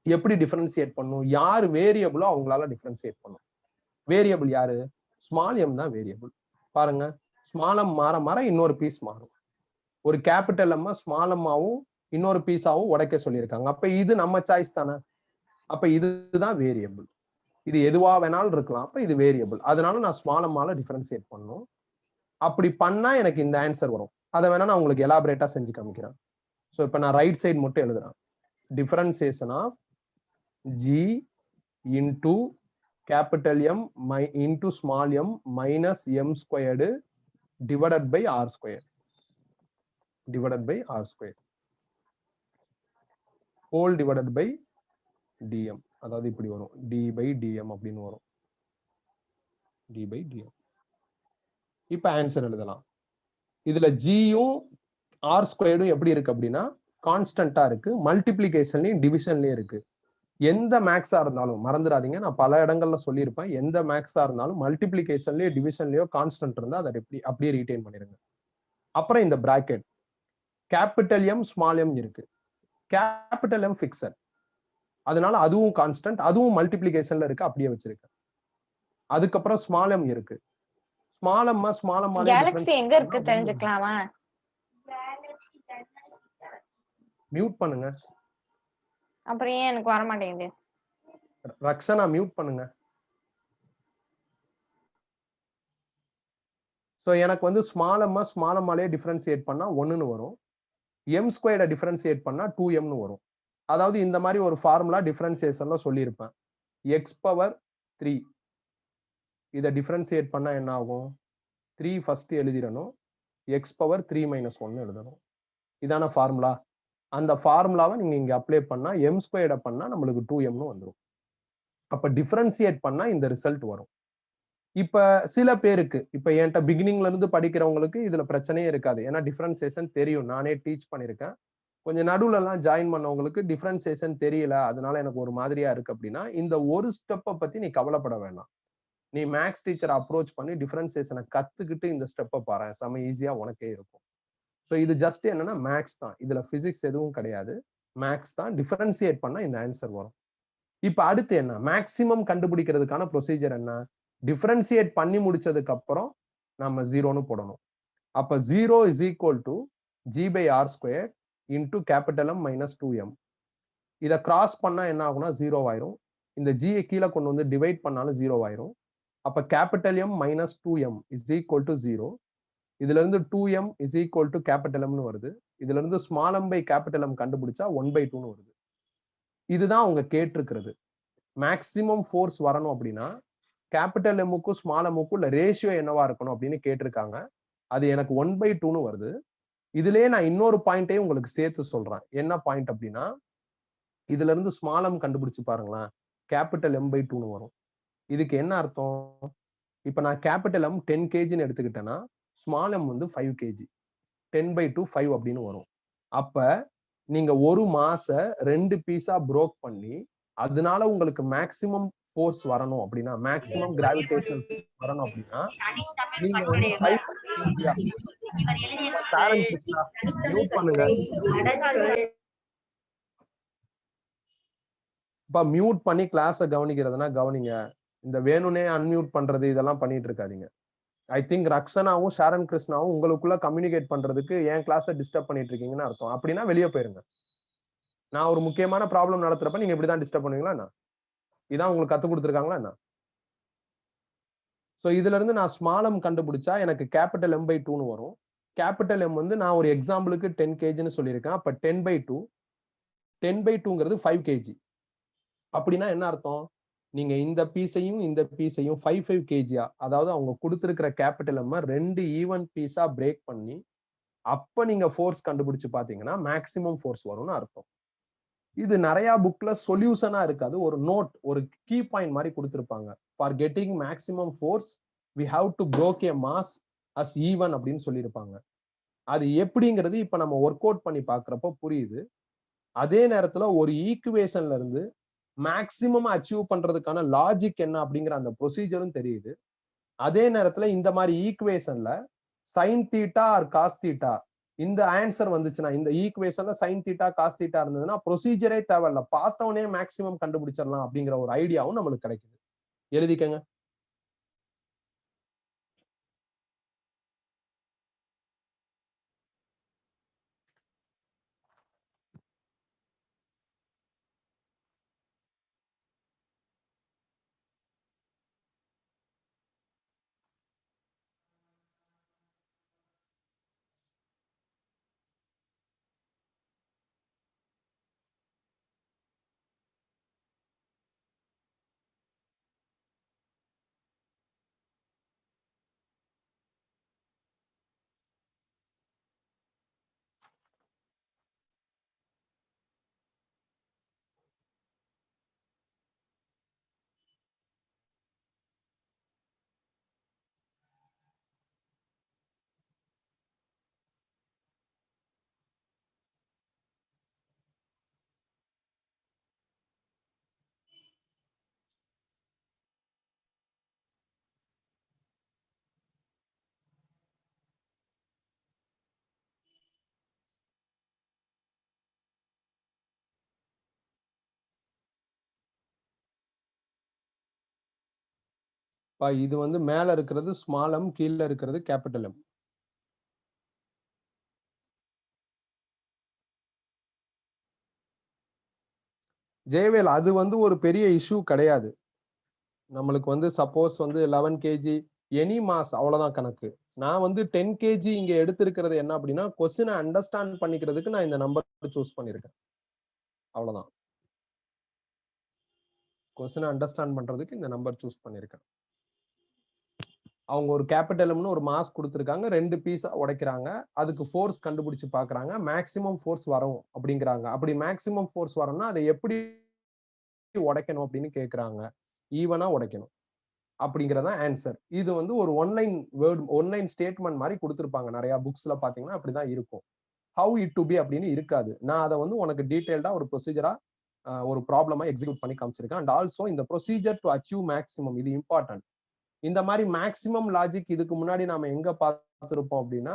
எப்படி டிஃபரன்சியேட் பண்ணும்? யார் வேரியபிளோ அவங்களால டிஃபரன்சியேட் பண்ணும். வேரியபிள் யாரு? ஸ்மால் எம் தான் வேரியபிள். பாருங்க, ஸ்மால் எம் மாற மாற இன்னொரு பீஸ் மாறும். ஒரு கேபிட்டல் எம் ஸ்மால் எம்மாவும் இன்னொரு பீஸாவும் உடைக்க சொல்லியிருக்காங்க. அப்ப இது நம்ம சாய்ஸ் தானே. அப்ப இதுதான் வேரியபிள். இது எதுவா வேணாலும் இருக்கலாம். அப்ப இது வேரியபிள். அதனால நான் ஸ்மால் எம்மால டிஃபரன்சியேட் பண்ணணும். அப்படி பண்ணா எனக்கு இந்த ஆன்சர் வரும். அதை வேணா நான் உங்களுக்கு எலாபரேட்டா செஞ்சு காமிக்கிறேன். ஸோ இப்ப நான் ரைட் சைடு மட்டும் எழுதுறேன். Differentiation of G into capital M into small m minus m squared divided by r square whole divided by dm. அதாவது இப்படி வரும், d by dm அப்படின்னு வரும், d by dm. இப்ப ஆன்சர் எழுதலாம். இதுல ஜியும் ஆர் ஸ்கொயர்டும் எப்படி இருக்கு அப்படின்னா கான்ஸ்டன்டா இருக்கு, மல்டிபிளிகேஷன்லயும் டிவிஷன்லயும் இருக்கு. எந்த மேக்ஸா இருந்தாலும் மறந்துடாதீங்க, நான் பல இடங்கள்ல சொல்லியிருப்பேன், எந்த மேக்ஸா இருந்தாலும் மல்டிபிளிகேஷன்லயோ டிவிஷன்லயோ கான்ஸ்டன்ட் இருந்தா அதை அப்படியே ரீடைன் பண்ணிருங்க. அப்புறம் இந்த bracket capital M small M இருக்கு. கேபிட்டல் எம் பிக்சட், அதனால அதுவும் கான்ஸ்டன்ட், அதுவும் மல்டிபிளிகேஷன்ல இருக்கு, அப்படியே வச்சிருக்கேன். அதுக்கப்புறம் ஸ்மால் எம் இருக்கு. ஸ்மால் எம் கேலக்ஸி எங்க இருக்கு தெரிஞ்சுக்கலாமா? மியூட் பண்ணுங்க. அப்புறம் ஏன் எனக்கு வர மாட்டேங்குது? ரக்ஷனா மியூட் பண்ணுங்க. சோ எனக்கு வந்து ஸ்மால் எம்மாலே டிஃபரன்சியேட் பண்ணா 1ன்னு வரும். m ஸ்கொயர்ட டிஃபரன்சியேட் பண்ணா 2mன்னு வரும். அதாவது இந்த மாதிரி ஒரு ஃபார்முலா டிஃபரன்சியேஷன்ல சொல்லியிருப்பேன். x பவர் 3 இத டிஃபரன்சியேட் பண்ணா என்ன ஆகும்? 3 ஃபர்ஸ்ட் எழுதிடணும், x பவர் 3 - 1 எழுதணும். இதான ஃபார்முலா. அந்த ஃபார்முலாவை நீங்க இங்க அப்ளை பண்ணா m ஸ்கொயர்ட பண்ணா நம்மளுக்கு 2mன்னு வந்துரும். அப்ப டிஃபரன்சியேட் பண்ணா இந்த ரிசல்ட் வரும். இப்ப சில பேருக்கு, இப்ப என்கிட்ட பிகினிங்ல இருந்து படிக்கிறவங்களுக்கு இதுல பிரச்சனையே இருக்காது. ஏன்னா டிஃபரன்சியேஷன் தெரியும், நானே டீச் பண்ணிருக்கேன். கொஞ்சம் நடுவுல எல்லாம் ஜாயின் பண்ணவங்களுக்கு டிஃபரன்சியேஷன் தெரியல, அதனால எனக்கு ஒரு மாதிரியா இருக்கு அப்படின்னா இந்த ஒரு ஸ்டெப்பை பத்தி நீ கவலைப்பட வேண்டாம். நீ மேக்ஸ் டீச்சர் அப்ரோச் பண்ணி டிஃபரன்சியேஷனை கத்துக்கிட்டு இந்த ஸ்டெப்பை பாரு, செம ஈஸியா உனக்கே இருக்கும். ஸோ இது ஜஸ்ட் என்னன்னா மேக்ஸ் தான், இதுல பிசிக்ஸ் எதுவும் கிடையாது, மேக்ஸ் தான். டிஃபரன்சியேட் பண்ணா இந்த ஆன்சர் வரும். இப்ப அடுத்து என்ன? மேக்சிமம் கண்டுபிடிக்கிறதுக்கான ப்ரொசீஜர் என்ன? டிஃபரன்சியேட் பண்ணி முடிச்சதுக்கு அப்புறம் நம்ம 0ன்னு போடணும். அப்ப 0 is equal to G by R square into capital M minus 2m. இதை கிராஸ் பண்ணா என்ன ஆகும்னா 0 ஆயிரும். இந்த ஜியை கீழே கொண்டு வந்து டிவைட் பண்ணாலும் 0 ஆயிரும். அப்ப capital M minus 2m is equal to 0. இதுல இருந்து 2m is equal to capital எம்னு வருது. இதுல இருந்து small M by capital M கண்டுபிடிச்சா 1/2ன்னு வருது. இதுதான் அவங்க கேட்டிருக்கிறது. மேக்சிமம் ஃபோர்ஸ் வரணும் அப்படின்னா கேபிட்டல் எம்முக்கும் ஸ்மால் எம்முக்கும் உள்ள ரேஷியோ என்னவா இருக்கணும் அப்படின்னு கேட்டிருக்காங்க. அது எனக்கு 1/2ன்னு வருது. இதுலயே நான் இன்னொரு பாயிண்டையும் உங்களுக்கு சேர்த்து சொல்றேன். என்ன பாயிண்ட் அப்படின்னா, இதுல இருந்து ஸ்மால் எம் கண்டுபிடிச்சு பாருங்களேன், கேபிட்டல் m/2ன்னு வரும். இதுக்கு என்ன அர்த்தம்? இப்ப நான் கேபிட்டல் எம் 10 kgன்னு எடுத்துக்கிட்டேன்னா ஸ்மால் எம் வந்து 5 kg, 10/2 5 அப்படின்னு வரும். அப்ப நீங்க ஒரு மாச 2 பீஸா புரோக் பண்ணி அதனால உங்களுக்கு மேக்சிமம் ஃபோர்ஸ் வரணும் அப்படின்னா, மேக்சிமம் கிராவிடேஷனல் வரணும் அப்படின்னா நீங்க வந்து 5 kg சாரன் கிருஷ்ணா மியூட் பண்ணுங்க. இப்ப மியூட் பண்ணி கிளாஸ கவனிக்கிறதுனா கவனிங்க. இந்த வேணுனே அன்மியூட் பண்றது இதெல்லாம் பண்ணிட்டு இருக்காதீங்க. ஐ திங்க் ரக்ஷனாவும் ஷாரன் கிருஷ்ணாவும் உங்களுக்குள்ள கம்யூனிகேட் பண்றதுக்கு என் கிளாஸை டிஸ்டர்ப் பண்ணிட்டு இருக்கீங்கன்னு அர்த்தம். அப்படின்னா வெளியே போயிருங்க. நான் ஒரு முக்கியமான ப்ராப்ளம் நடத்துறப்ப நீங்க இப்படிதான் டிஸ்டர்ப் பண்ணுவீங்களா என்ன? இதான் உங்களுக்கு கத்து கொடுத்துருக்காங்களா என்ன? ஸோ இதுல இருந்து நான் ஸ்மால் எம் கண்டுபிடிச்சா எனக்கு கேபிட்டல் m/2ன்னு வரும். கேபிட்டல் எம் வந்து நான் ஒரு எக்ஸாம்பிளுக்கு 10 kgன்னு சொல்லியிருக்கேன். அப்ப 10/2ங்கிறது 5 kg. அப்படின்னா என்ன அர்த்தம்? நீங்க இந்த பீஸையும் இந்த பீஸையும் 5 kg, அதாவது அவங்க கொடுத்திருக்கிற கேபிட்டல் எம் 2 ஈவன் பீஸா பிரேக் பண்ணி அப்ப நீங்க ஃபோர்ஸ் கண்டுபிடிச்சு பாத்தீங்கன்னா மேக்சிமம் ஃபோர்ஸ் வரும்னு அர்த்தம். இது நிறைய புக்ல சொல்யூஷனா இருக்காது, ஒரு நோட், ஒரு கீ பாயிண்ட் மாதிரி கொடுத்திருப்பாங்க. For getting maximum force we have to break a mass as even அப்படின்னு சொல்லியிருப்பாங்க. அது எப்படிங்கிறது இப்ப நம்ம ஒர்க் அவுட் பண்ணி பாக்குறப்ப புரியுது. அதே நேரத்துல ஒரு ஈக்குவேஷன்ல இருந்து மேக்சிமம் அச்சீவ் பண்றதுக்கான லாஜிக் என்ன அப்படிங்கிற அந்த ப்ரொசீஜரும் தெரியுது. அதே நேரத்துல இந்த மாதிரி ஈக்குவேஷன்ல sine theta or cos theta இந்த ஆன்சர் வந்துச்சுன்னா, இந்த ஈக்குவேஷன்ல சைன் தீட்டா காஸ் தீட்டா இருந்ததுன்னா ப்ரொசீஜரே தேவையில்ல, பார்த்தவனே மேக்சிமம் கண்டுபிடிச்சிடலாம் அப்படிங்கிற ஒரு ஐடியாவும் நம்மளுக்கு கிடைக்குது. எழுதிக்கங்க. இது வந்து மேல இருக்கிறது ஸ்மால் எம், கீழ இருக்கிறது கேபிட்டல் எம். ஜெயவேல், அது வந்து ஒரு பெரிய இஷ்யூ கிடையாது. நம்மளுக்கு வந்து சப்போஸ் வந்து 11 கேஜி எனி மாஸ் அவ்வளவுதான் கணக்கு. நான் வந்து 10 கேஜி இங்க எடுத்திருக்கிறது என்ன அப்படின்னா, கொஸ்டினை அண்டர்ஸ்டாண்ட் பண்ணிக்கிறதுக்கு நான் இந்த நம்பர் சூஸ் பண்ணிருக்கேன். அவ்வளவுதான். கொஸ்டினை அண்டர்ஸ்டாண்ட் பண்றதுக்கு இந்த நம்பர் சூஸ் பண்ணிருக்கேன். அவங்க ஒரு கேபிட்டல்னு ஒரு மாஸ் கொடுத்திருக்காங்க, 2 பீஸா உடைக்கிறாங்க, அதுக்கு ஃபோர்ஸ் கண்டுபிடிச்சு பாக்குறாங்க, மேக்ஸிமம் ஃபோர்ஸ் வரும் அப்படிங்கிறாங்க. அப்படி மேக்ஸிமம் ஃபோர்ஸ் வரும்னா அதை எப்படி உடைக்கணும் அப்படின்னு கேக்குறாங்க. ஈவனா உடைக்கணும் அப்படிங்கறதான் ஆன்சர். இது வந்து ஒரு ஒன்லைன் வேர்ட், ஒன்லைன் ஸ்டேட்மெண்ட் மாதிரி கொடுத்திருப்பாங்க. நிறைய புக்ஸ்ல பாத்தீங்கன்னா அப்படிதான் இருக்கும். ஹவு இட் டு பி அப்படின்னு இருக்காது. நான் அதை வந்து உனக்கு டீடைல்டா ஒரு ப்ரொசீஜரா ஒரு ப்ராப்ளமா எக்ஸிக்யூட் பண்ணி காமிச்சிருக்கேன். அண்ட் ஆல்சோ இந்த ப்ரொசீஜர் டு அச்சீவ் மேக்ஸிமம், இது இம்பார்ட்டன்ட். இந்த மாதிரி மேக்ஸிமம் லாஜிக் இதுக்கு முன்னாடி நாம எங்க பார்த்திருப்போம் அப்படின்னா,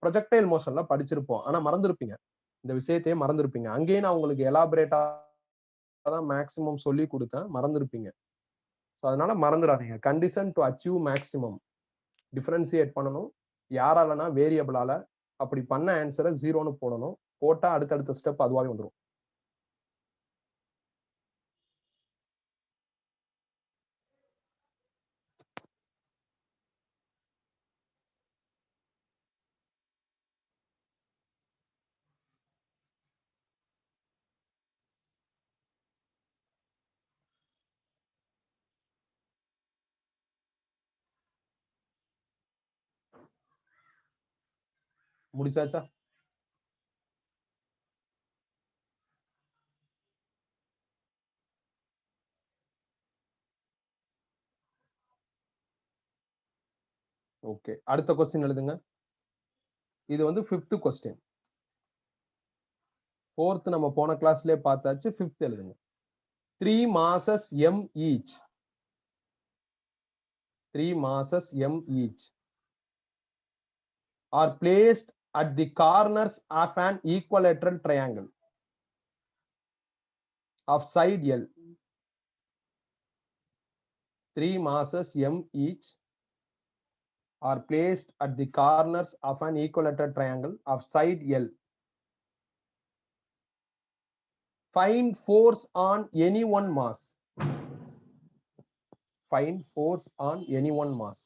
ப்ரொஜெக்டைல் மோஷன்ல படிச்சிருப்போம். ஆனா மறந்துருப்பீங்க, இந்த விஷயத்தையே மறந்துருப்பீங்க. அங்கேயே நான் உங்களுக்கு எலாபரேட்டா தான் மேக்ஸிமம் சொல்லி கொடுத்தேன், மறந்துருப்பீங்க. அதனால மறந்துடாதீங்க. Condition to achieve maximum differentiate பண்ணணும். யாராலனா வேரியபிளால. அப்படி பண்ண ஆன்சரை 0ன்னு போடணும். போட்டா அடுத்தடுத்த ஸ்டெப் அதுவாவே வந்துடும். முடிச்சாச்சா? ஓகே, அடுத்த கொஸ்டின் எழுதுங்க. இது வந்து 5th கொஸ்டின். 4th நம்ம போன கிளாஸ்லயே பார்த்தாச்சு. 5th எழுதுங்க. 3 masses m each. 3 masses m each are placed at the corners of an equilateral triangle of side L. 3 masses m each are placed at the corners of an equilateral triangle of side L. Find force on any one mass. Find force on any one mass.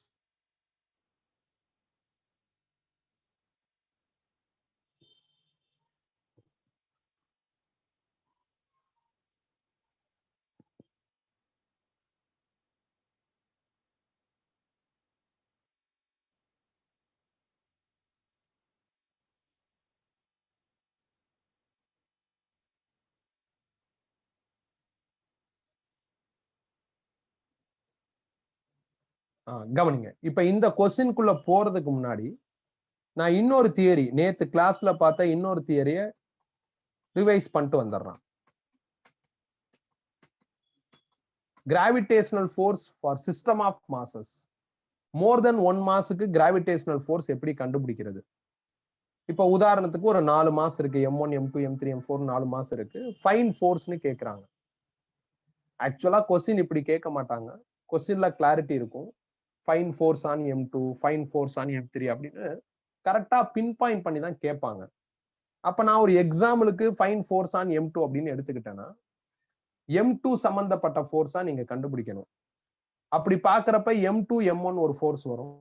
கவனிங்க. இப்ப இந்த கொஸ்டின்குள்ள போறதுக்கு முன்னாடி நான் இன்னொரு theory, நேத்து கிளாஸ்ல பார்த்த இன்னொரு தியரிய ரிவைஸ் பண்ணிட்டு வந்துடுறேன். Gravitational force for system of masses. More than 1 மாஸுக்கு கிராவிடேஷனல் ஃபோர்ஸ் எப்படி கண்டுபிடிக்கிறது? இப்ப உதாரணத்துக்கு ஒரு 4 மாஸ் இருக்கு, M1 M2 M3 M4 4 mass இருக்கு. ஃபைன் ஃபோர்ஸ்னு கேக்குறாங்க. ஆக்சுவலா கொஸ்டின் இப்படி கேட்க மாட்டாங்க. கொஸ்டின்ல கிளாரிட்டி இருக்கும். Fine force on M2, fine force on M3 அப்படின்னு கரெக்டா பின் பாயிண்ட் பண்ணி தான் கேட்பாங்க. அப்ப நான் ஒரு எக்ஸாம்பிளுக்கு ஃபைன் ஃபோர்ஸ் ஆன் M2 அப்படின்னு எடுத்துக்கிட்டேன்னா M2 சம்பந்தப்பட்ட ஃபோர்ஸா நீங்க கண்டுபிடிக்கணும். அப்படி பாக்குறப்ப M2 M1 ஒரு ஃபோர்ஸ் வரும்,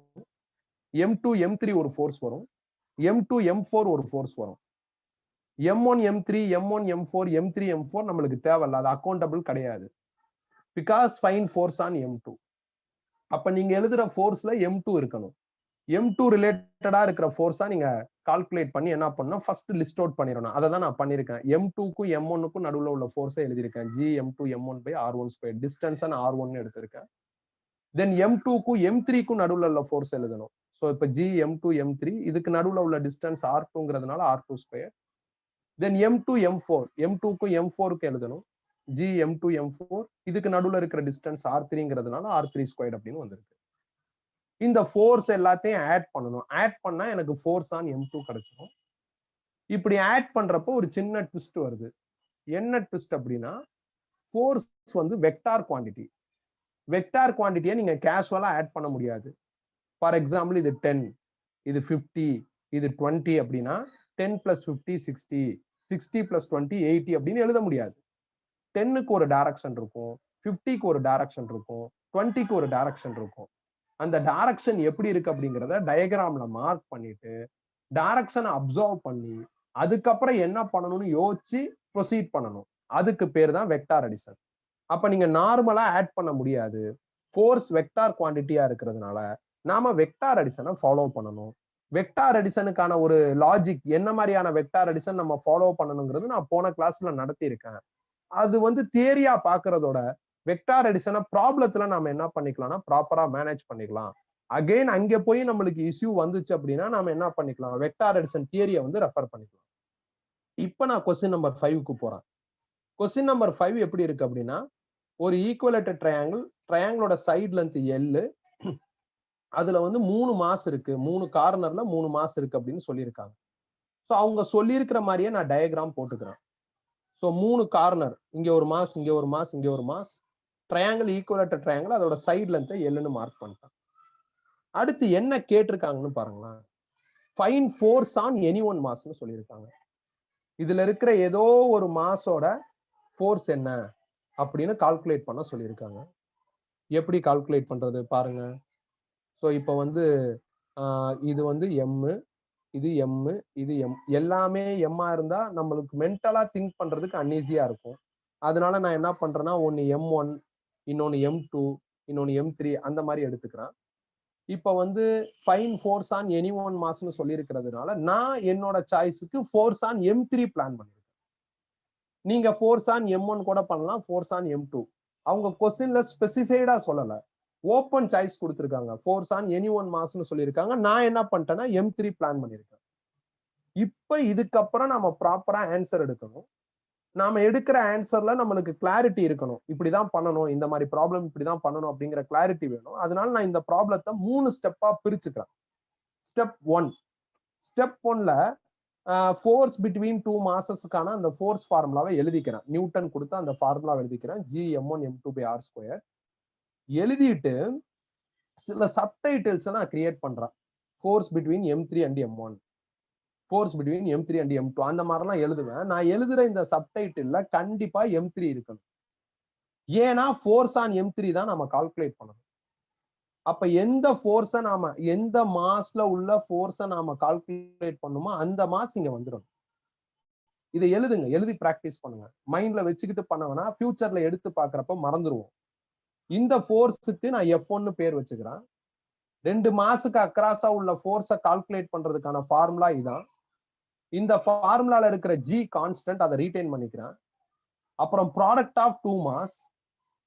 M2 M3 ஒரு ஃபோர்ஸ் வரும், M2 M4 ஒரு ஃபோர்ஸ் வரும். M1 M3 M1 M4 M3 M4 நம்மளுக்கு தேவையில்ல, அது அக்கௌண்டபிள் கிடையாது. Because fine force on M2. அப்ப நீங்க எழுதுற ஃபோர்ஸ்ல M2 இருக்கணும். M2 ரிலேட்டடா இருக்கிற ஃபோர்ஸா நீங்க கால்குலேட் பண்ணி என்ன பண்ணணும், ஃபர்ஸ்ட் லிஸ்ட் அவுட் பண்ணிடணும். அதை தான் நான் பண்ணிருக்கேன். M2க்கும் M1க்கும் நடுவுல உள்ள ஃபோர்ஸை எழுதியிருக்கேன். G M2 M1 by R1 square. Distance R1 எடுத்திருக்கேன். தென் M2க்கும் M3க்கும் நடுவுல உள்ள ஃபோர்ஸ் எழுதணும். ஸோ இப்போ G M2 M3 இதுக்கு நடுவுல உள்ள டிஸ்டன்ஸ் R2ங்கிறதுனால R2 ஸ்கொயர். தென் M2 M4 M2க்கும் M4க்கும் எழுதணும். G M2 M4 இதுக்கு நடுவுல இருக்கிற டிஸ்டன்ஸ் R3ங்கிறதுனால R3 ஸ்கொயர் அப்படின்னு வந்திருக்கு. இந்த ஃபோர்ஸ் எல்லாத்தையும் ஆட் பண்ணணும். ஆட் பண்ணா எனக்கு ஃபோர்ஸ் ஆன் M2 கிடைச்சிடும். இப்படி ஆட் பண்றப்போ ஒரு சின்ன ட்விஸ்ட் வருது. என்ன ட்விஸ்ட் அப்படின்னா, ஃபோர்ஸ் வந்து வெக்டார் குவாண்டிட்டி. வெக்டார் குவாண்டிட்டியை நீங்க கேஷுவலா ஆட் பண்ண முடியாது. ஃபார் எக்ஸாம்பிள் இது 10, இது 50, இது 20 அப்படின்னா 10 + 50 60, 60 + 20 80 அப்படின்னு எழுத முடியாது. 10க்கு ஒரு டைரக்ஷன் இருக்கும், 50க்கு ஒரு டைரக்ஷன் இருக்கும், 20க்கு ஒரு டைரக்ஷன் இருக்கும். அந்த டைரக்ஷன் எப்படி இருக்கு அப்படிங்கிறத டயகிராம்ல மார்க் பண்ணிட்டு டைரக்ஷனை அப்சர்வ் பண்ணி அதுக்கப்புறம் என்ன பண்ணணும்னு யோசிச்சு ப்ரொசீட் பண்ணணும். அதுக்கு பேர் தான் வெக்டார் அடிஷன். அப்ப நீங்க நார்மலா ஆட் பண்ண முடியாது. ஃபோர்ஸ் வெக்டார் குவாண்டிட்டியா இருக்கிறதுனால நாம வெக்டார் அடிஷனை ஃபாலோ பண்ணணும். வெக்டார் அடிஷனுக்கான ஒரு லாஜிக், என்ன மாதிரியான வெக்டார் அடிஷன் நம்ம ஃபாலோ பண்ணணுங்கிறது நான் போன கிளாஸ்ல நடத்தியிருக்கேன். அது வந்து தியரியா பாக்குறதோட வெக்டார் அடிஷனை ப்ராப்ளத்துல நாம என்ன பண்ணிக்கலாம்னா ப்ராப்பரா மேனேஜ் பண்ணிக்கலாம். அகைன் அங்க போய் நம்மளுக்கு இஷ்யூ வந்துச்சு அப்படின்னா நாம என்ன பண்ணிக்கலாம், வெக்டார் அடிஷன் தியரியை வந்து ரெஃபர் பண்ணிக்கலாம். இப்ப நான் கொஸ்டின் நம்பர் 5க்கு போறேன். கொஸ்டின் நம்பர் 5 எப்படி இருக்கு அப்படின்னா, ஒரு ஈக்குவலேட்டர் ட்ரையாங்கிள், ட்ரையாங்கிளோட சைடு லென்த் L, அதுல வந்து 3 மாஸ் இருக்கு, 3 கார்னர்ல 3 மாஸ் இருக்கு அப்படின்னு சொல்லியிருக்காங்க. ஸோ அவங்க சொல்லியிருக்கிற மாதிரியே நான் டயக்ராம் போட்டுக்கிறேன். ஸோ 3 கார்னர், இங்க ஒரு மாஸ், இங்க ஒரு மாஸ், இங்க ஒரு மாஸ், ட்ரையாங்கிள் ஈக்குவலேட்டர் ட்ரையாங்கிள், அதோட சைடு லென்த்தை Lன்னு மார்க் பண்ணிட்டேன். அடுத்து என்ன கேட்டிருக்காங்கன்னு பாருங்களேன். Find force on any one மாஸ்ன்னு சொல்லியிருக்காங்க. இதுல இருக்கிற ஏதோ ஒரு மாஸோட ஃபோர்ஸ் என்ன அப்படின்னு கால்குலேட் பண்ண சொல்லியிருக்காங்க. எப்படி கால்குலேட் பண்றது பாருங்க. ஸோ இப்போ வந்து இது வந்து M, இது M, இது M, எல்லாமே M-ஆ இருந்தா நம்மளுக்கு மென்டலா திங்க் பண்றதுக்கு அன்ஈஸியா இருக்கும். அதனால நான் என்ன பண்றேன்னா, ஒன்னு M1, இன்னொன்னு M2, இன்னொன்னு M3 அந்த மாதிரி எடுத்துக்கிறேன். இப்ப வந்து find force on any one மாஸ்ன்னு சொல்லியிருக்கிறதுனால நான் என்னோட சாய்ஸுக்கு ஃபோர்ஸ் ஆன் M3 பிளான் பண்ணிருக்கேன். நீங்க ஃபோர்ஸ் ஆன் M1 கூட பண்ணலாம், ஃபோர்ஸ் ஆன் M2. அவங்க கொஸ்டின்ல ஸ்பெசிஃபைடா சொல்லல, ஓப்பன் சாய்ஸ் கொடுத்திருக்காங்க. ஃபோர்ஸ் ஆன் எனி ஒன் மாஸ்ன்னு சொல்லியிருக்காங்க. நான் என்ன பண்ணிட்டேன்னா M3 பிளான் பண்ணிருக்கேன். இப்ப இதுக்கப்புறம் நாம ப்ராப்பரா ஆன்சர் எடுக்கணும். நாம எடுக்கிற ஆன்சர்ல நம்மளுக்கு கிளாரிட்டி இருக்கணும். இப்படிதான் பண்ணணும், இந்த மாதிரி ப்ராப்ளம் இப்படிதான் பண்ணணும் அப்படிங்கிற கிளாரிட்டி வேணும். அதனால நான் இந்த ப்ராப்ளத்தை 3 ஸ்டெப்பா பிரிச்சுக்கிறேன். ஸ்டெப் 1. ஸ்டெப் 1ல ஃபோர்ஸ் பிட்வீன் 2 மாசஸ்க்கான அந்த ஃபோர்ஸ் ஃபார்முலாவை எழுதிக்கிறேன். நியூட்டன் கொடுத்து அந்த ஃபார்முலா எழுதிக்கிறேன். G M1 M2 by R². எழுதிட்டு சில சப்டைட்டில்ஸ் நான் கிரியேட் பண்றேன். Force between M3 and M1, force between M3 and M2, அந்த மாதிரிலாம் எழுதுவேன். நான் எழுதுற இந்த சப்டைட்டில்ல கண்டிப்பா M3 இருக்கணும். ஏன்னா ஃபோர்ஸ் ஆன் M3 தான் நம்ம கால்குலேட் பண்ணணும். அப்ப எந்த ஃபோர்ஸை நாம, எந்த மாஸ்ல உள்ள ஃபோர்ஸை நாம கால்குலேட் பண்ணுமோ அந்த மாஸ் இங்க வந்துடும். இதை எழுதுங்க, எழுதி பிராக்டிஸ் பண்ணுங்க. மைண்ட்ல வச்சுக்கிட்டு பண்ணவனா ஃபியூச்சர்ல எடுத்து பாக்குறப்ப மறந்துடுவோம். இந்த ஃபோர்ஸுக்கு நான் F1 பேர் வச்சுக்கிறேன். 2 மாஸுக்கு அக்ராஸா உள்ள ஃபோர்ஸை கால்குலேட் பண்றதுக்கான ஃபார்முலா இதான். இந்த ஃபார்முலால இருக்கிற G கான்ஸ்டன்ட், அதை ரீடைன் பண்ணிக்கிறேன். அப்புறம் ப்ராடக்ட் ஆஃப் 2 மாஸ்,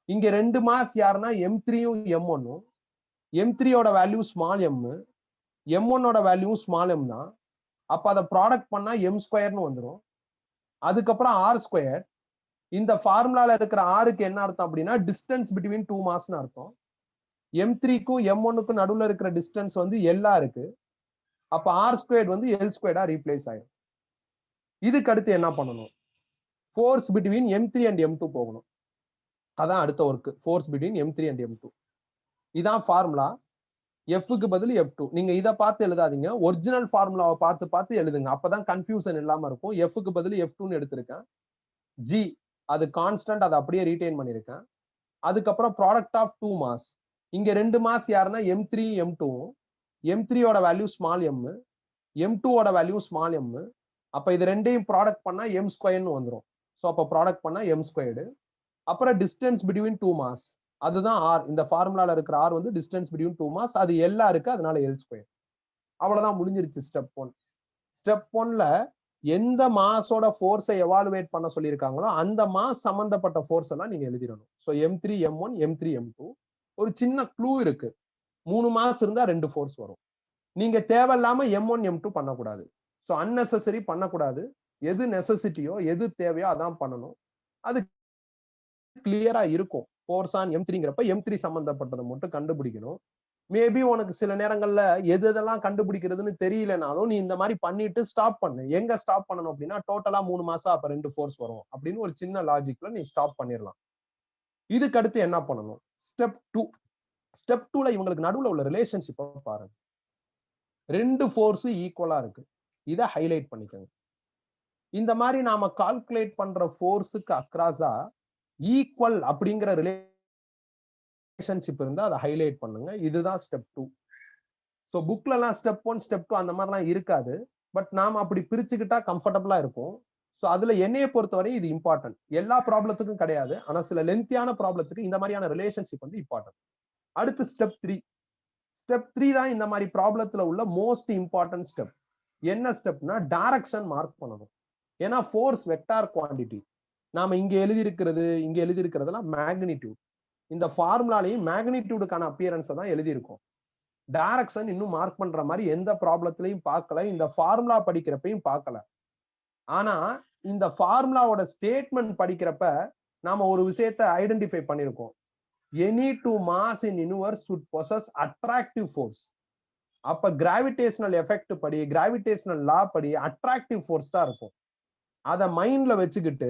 இங்க 2 மாஸ் யாருன்னா M3யும் M1ம். M3யோட வேல்யூ ஸ்மால் m, M1ஓட வேல்யூ ஸ்மால் m தான். அப்ப அதை ப்ராடக்ட் பண்ணா M² வந்துடும். அதுக்கப்புறம் R², இந்த ஃபார்முலால இருக்கிற ஆருக்கு என்ன அர்த்தம் அப்படின்னா டிஸ்டன்ஸ் பிட்வீன் டூ மாஸ்ன்னு அர்த்தம். M3க்கும் M1க்கும் நடுவுல இருக்கிற டிஸ்டன்ஸ் வந்து எல்லா இருக்கு. அப்ப ஆர் ஸ்கொயர்ட் வந்து எல் ஸ்கொயர்டா ரீப்ளேஸ் ஆயிடும். இதுக்கு அடுத்து என்ன பண்ணணும்? Force between M3 and M2 போகணும். அதான் அடுத்த work. Force between M3 and M2. இதான் ஃபார்முலா. எஃப்க்கு பதில் F2. நீங்க இதை பார்த்து எழுதாதீங்க, ஒரிஜினல் ஃபார்முலாவை பார்த்து பார்த்து எழுதுங்க. அப்பதான் கன்ஃபியூசன் இல்லாம இருக்கும். எஃப்க்கு பதில் F2ன்னு எடுத்திருக்கேன். ஜி அது கான்ஸ்டன்ட், அதை அப்படியே ரீடைன் பண்ணிருக்கேன். அதுக்கப்புறம் ப்ராடக்ட் ஆஃப் டூ மாஸ். இங்க ரெண்டு மாஸ் யாருன்னா M3 M2. M3யோட வேல்யூ ஸ்மால் எம், M2ஓட வேல்யூ ஸ்மால் எம். அப்ப இது ரெண்டையும் ப்ராடக்ட் பண்ணா M ஸ்கொயர்னு வந்துடும். ஸோ அப்ப ப்ராடக்ட் பண்ணா M ஸ்கொயர்டு. அப்புறம் டிஸ்டன்ஸ் பிட்வீன் டூ மாஸ், அதுதான் ஆர். இந்த ஃபார்முலால இருக்கிற ஆர் வந்து டிஸ்டன்ஸ் பிட்வீன் டூ மாஸ். அது எல்லா இருக்கு, அதனால எல் ஸ்கொயர். அவ்வளவுதான், முடிஞ்சிருச்சு ஸ்டெப் 1. ஸ்டெப் 1ல எந்த மாஸோட ஃபோர்ஸை எவாலுவேட் பண்ண சொல்லியிருக்காங்களோ அந்த மாஸ் சம்பந்தப்பட்ட ஃபோர்ஸ் எல்லாம் நீங்க எழுதிடணும். So M3 M1 M3 M2. ஒரு சின்ன க்ளூ இருக்கு, 3 மாஸ் இருந்தா 2 ஃபோர்ஸ் வரும். நீங்க தேவையில்லாம M1 M2 பண்ணக்கூடாது. ஸோ அன்னெசரி பண்ணக்கூடாது. எது நெசசிட்டியோ எது தேவையோ அதான் பண்ணணும். அது கிளியரா இருக்கும். ஃபோர்ஸ் ஆன் M3ங்கிறப்ப M3 சம்பந்தப்பட்டதை மட்டும் கண்டுபிடிக்கணும். மேபி உனக்கு சில நேரங்கள்ல எது எதெல்லாம் கண்டுபிடிக்கிறதுன்னு தெரியலனாலும் நீ இந்த மாதிரி பண்ணிட்டு ஸ்டாப் பண்ணு. எங்க ஸ்டாப் பண்ணணும் அப்படின்னா, டோட்டலா 3 மாசம் அப்ப 2 ஃபோர்ஸ் வரும் அப்படின்னு ஒரு சின்ன லாஜிக்ல நீ ஸ்டாப் பண்ணிடலாம். இதுக்கு அடுத்து என்ன பண்ணணும்? ஸ்டெப் 2. ஸ்டெப் 2ல இவங்களுக்கு நடுவுல உள்ள ரிலேஷன்ஷிப் பாருங்க. 2 ஃபோர்ஸ் ஈக்குவலா இருக்கு. இதை ஹைலைட் பண்ணிக்கோங்க. இந்த மாதிரி நாம கால்குலேட் பண்ற ஃபோர்ஸுக்கு அக்ராஸா ஈக்குவல் அப்படிங்கிற ரிலேஷன்ஷிப் இருந்தா அதை ஹைலைட் பண்ணுங்க. இதுதான் ஸ்டெப் 2. ஸோ புக்ல எல்லாம் ஸ்டெப் 1 ஸ்டெப் 2 அந்த மாதிரிலாம் இருக்காது. பட் நாம அப்படி பிரிச்சுக்கிட்டா கம்ஃபர்டபுளா இருக்கும். ஸோ அதுல என்னைய பொறுத்தவரை இது இம்பார்ட்டன்ட். எல்லா ப்ராப்ளத்துக்கும் கிடையாது, ஆனா சில லென்த்தியான ப்ராப்ளத்துக்கு இந்த மாதிரியான ரிலேஷன்ஷிப் வந்து இம்பார்ட்டன்ட். அடுத்து ஸ்டெப் 3. ஸ்டெப் 3 தான் இந்த மாதிரி ப்ராப்ளத்துல உள்ள மோஸ்ட் இம்பார்ட்டன்ட் ஸ்டெப். என்ன ஸ்டெப்னா, டைரக்ஷன் மார்க் பண்ணணும். ஏன்னா ஃபோர்ஸ் வெக்டார் குவாண்டிட்டி. நாம இங்க எழுதியிருக்கிறதெல்லாம் மேக்னிடியூட். இந்த ஃபார்முலாலையும் மேக்னிடியூடுக்கான அப்பியரன்ஸை தான் எழுதியிருக்கோம். டைரக்ஷன் இன்னும் மார்க் பண்ற மாதிரி எந்த ப்ராப்ளத்திலையும் பார்க்கல, இந்த ஃபார்முலா படிக்கிறப்பையும் பார்க்கல. ஆனா இந்த ஃபார்முலாவோட ஸ்டேட்மெண்ட் படிக்கிறப்ப நாம ஒரு விஷயத்தை ஐடென்டிஃபை பண்ணிருக்கோம். Any two mass in universe should possess attractive force. அப்ப கிராவிடேஷனல் எஃபெக்ட் படி, கிராவிடேஷனல் லா படி அட்ராக்டிவ் ஃபோர்ஸ் தான் இருக்கும். அதை மைண்ட்ல வச்சுக்கிட்டு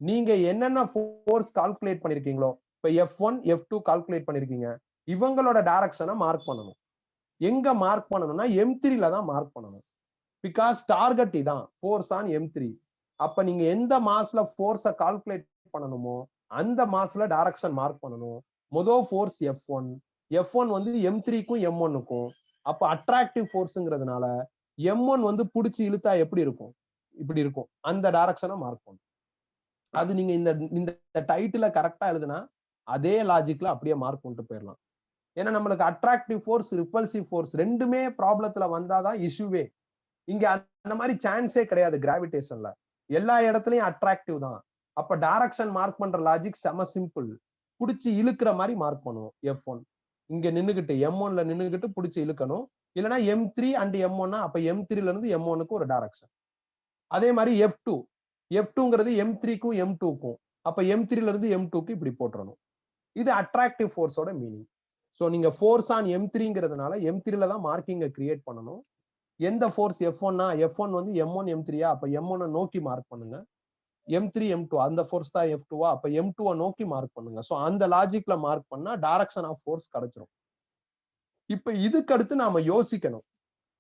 நீங்க என்னென்ன ஃபோர்ஸ் கால்குலேட் பண்ணிருக்கீங்களோ, இப்ப F1 F2 கால்குலேட் பண்ணிருக்கீங்க, இவங்களோட டைரக்ஷனை மார்க் பண்ணணும். எங்க மார்க் பண்ணணும்னா M3ல தான் மார்க் பண்ணணும். பிகாஸ் டார்கெட் இதான், ஃபோர்ஸ் ஆன் M3. அப்ப நீங்க எந்த மாஸ்ல ஃபோர்ஸை கால்குலேட் பண்ணணுமோ அந்த மாஸ்ல டைரக்ஷன் மார்க் பண்ணணும். முதல் ஃபோர்ஸ் F1. F1 வந்து M3க்கும் M1க்கும். அப்ப அட்ராக்டிவ் ஃபோர்ஸ்ங்கிறதுனால M1 வந்து புடிச்சு இழுத்தா எப்படி இருக்கும்? இப்படி இருக்கும். அந்த டைரக்ஷனை மார்க் பண்ணும். அது நீங்க இந்த டைட்டில கரெக்டா எழுதுனா அதே லாஜிக்ல அப்படியே மார்க் பண்ணிட்டு போயிடலாம். ஏன்னா நம்மளுக்கு அட்ராக்டிவ் ஃபோர்ஸ், ரிப்பல்சிவ் ஃபோர்ஸ் ரெண்டுமே ப்ராப்ளத்துல வந்தாதான் இஷ்யூவே. இங்க அந்த மாதிரி சான்ஸே கிடையாது. கிராவிடேஷன்ல எல்லா இடத்துலயும் அட்ராக்டிவ் தான். அப்ப டைரக்ஷன் மார்க் பண்ற லாஜிக் செம சிம்பிள். புடிச்சு இழுக்கிற மாதிரி மார்க் பண்ணுவோம். F1 இங்க நின்னுகிட்டு M1ல நின்னுகிட்டு புடிச்சு இழுக்கணும். இல்லைன்னா M3 அண்ட் M1, அப்ப M3ல இருந்து M1க்கு ஒரு டைரக்ஷன். அதே மாதிரி F2ங்கிறது M3க்கும் M2க்கும். அப்ப M3ல இருந்து M2க்கு இப்படி போட்டுறணும். இது அட்ராக்டிவ் ஃபோர்ஸோட மீனிங். ஸோ நீங்க ஃபோர்ஸ் ஆன் M3ங்கிறதுனால M3ல தான் மார்க்கிங்கை கிரியேட் பண்ணணும். எந்த ஃபோர்ஸ் F1னா, F1 வந்து M1 M3யா, அப்ப M1 நோக்கி மார்க் பண்ணுங்க. M3 M2 அந்த ஃபோர்ஸ் தான் F2வா, அப்ப M2 நோக்கி மார்க் பண்ணுங்க. ஸோ அந்த லாஜிக்ல மார்க் பண்ணா டைரக்ஷன் ஆஃப் ஃபோர்ஸ் கிடைச்சிரும். இப்ப இதுக்கு அடுத்து நாம யோசிக்கணும்.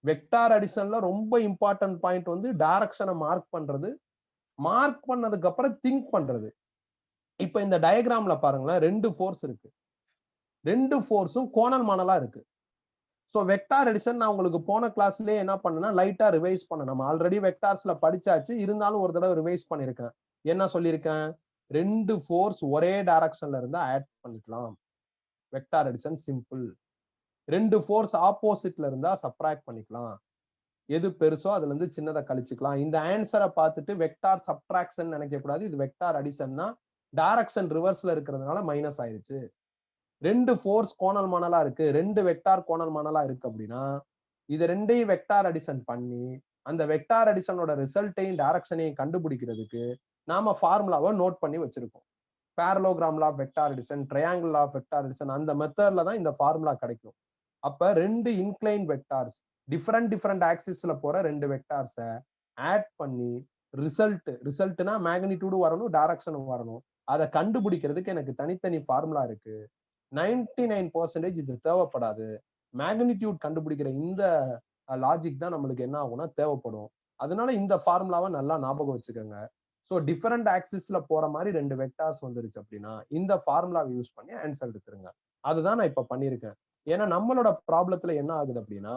வெக்டார் அடிஷன்ல ரொம்ப இம்பார்ட்டன்ட் பாயிண்ட் வந்து டைரக்ஷனை மார்க் பண்றது. மார்க் பண்ணதுக்கு அப்புறம் திங்க் பண்றது. இப்ப இந்த டயக்ராம்ல பாருங்களேன், 2 ஃபோர்ஸ் இருக்கு. 2 ஃபோர்ஸும் கோணல் மாணலா இருக்கு. சோ வெக்டார் அடிஷன் நான் உங்களுக்கு போன கிளாஸ்லயே என்ன பண்ணேன்னா லைட்டா ரிவைஸ் பண்ண. நம்ம ஆல்ரெடி வெக்டார்ஸ்ல படிச்சாச்சு, இருந்தாலும் ஒரு தடவை ரிவைஸ் பண்ணிருக்கேன். என்ன சொல்லியிருக்கேன்? 2 ஃபோர்ஸ் ஒரே டைரக்ஷன்ல இருந்தா ஆட் பண்ணிக்கலாம். Vector addition simple. 2 ஃபோர்ஸ் ஆப்போசிட்ல இருந்தா சப்ட்ராக்ட் பண்ணிக்கலாம். எது பெருசோ அதுல இருந்து சின்னதை கழிச்சுக்கலாம். இந்த ஆன்சரை பார்த்துட்டு வெக்டார் சப்ட்ராக்ஷன் நினைக்க கூடாது. இது வெக்டார் அடிஷன்னா டைரக்ஷன் ரிவர்ஸ்ல இருக்கிறதுனால மைனஸ் ஆயிருச்சு. 2 ஃபோர்ஸ் கோணல் மாணலா இருக்கு, 2 வெக்டார் கோணல் மாணலா இருக்கு அப்படின்னா இது ரெண்டையும் வெக்டார் அடிஷன் பண்ணி அந்த வெக்டார் அடிஷனோட ரிசல்ட்டையும் டைரக்ஷனையும் கண்டுபிடிக்கிறதுக்கு நாம ஃபார்முலாவை நோட் பண்ணி வச்சிருக்கோம். Parallelogram law of vector addition, triangle law of vector addition, அந்த மெத்தட்ல தான் இந்த ஃபார்முலா கிடைக்கும். அப்ப ரெண்டு இன்க்ளைன் வெக்டார்ஸ், டிஃபரெண்ட் ஆக்சிஸ்ல போற ரெண்டு வெக்டார்ஸை ஆட் பண்ணி ரிசல்ட்னா மேக்னிடியூடு வரணும், டைரக்ஷனும் வரணும். அதை கண்டுபிடிக்கிறதுக்கு எனக்கு தனித்தனி ஃபார்முலா இருக்கு. 99% இது தேவைப்படாது. மேக்னிடியூட் கண்டுபிடிக்கிற இந்த லாஜிக் தான் நம்மளுக்கு என்ன ஆகும்னா தேவைப்படும். அதனால இந்த ஃபார்முலாவை நல்லா ஞாபகம் வச்சுக்கோங்க. ஸோ டிஃபரெண்ட் ஆக்சிஸ்ல போற மாதிரி ரெண்டு வெக்டார்ஸ் வந்துருச்சு அப்படின்னா இந்த ஃபார்முலாவை யூஸ் பண்ணி ஆன்சர் எடுத்துருங்க. அதுதான் நான் இப்ப பண்ணியிருக்கேன். ஏன்னா நம்மளோட ப்ராப்ளத்துல என்ன ஆகுது அப்படின்னா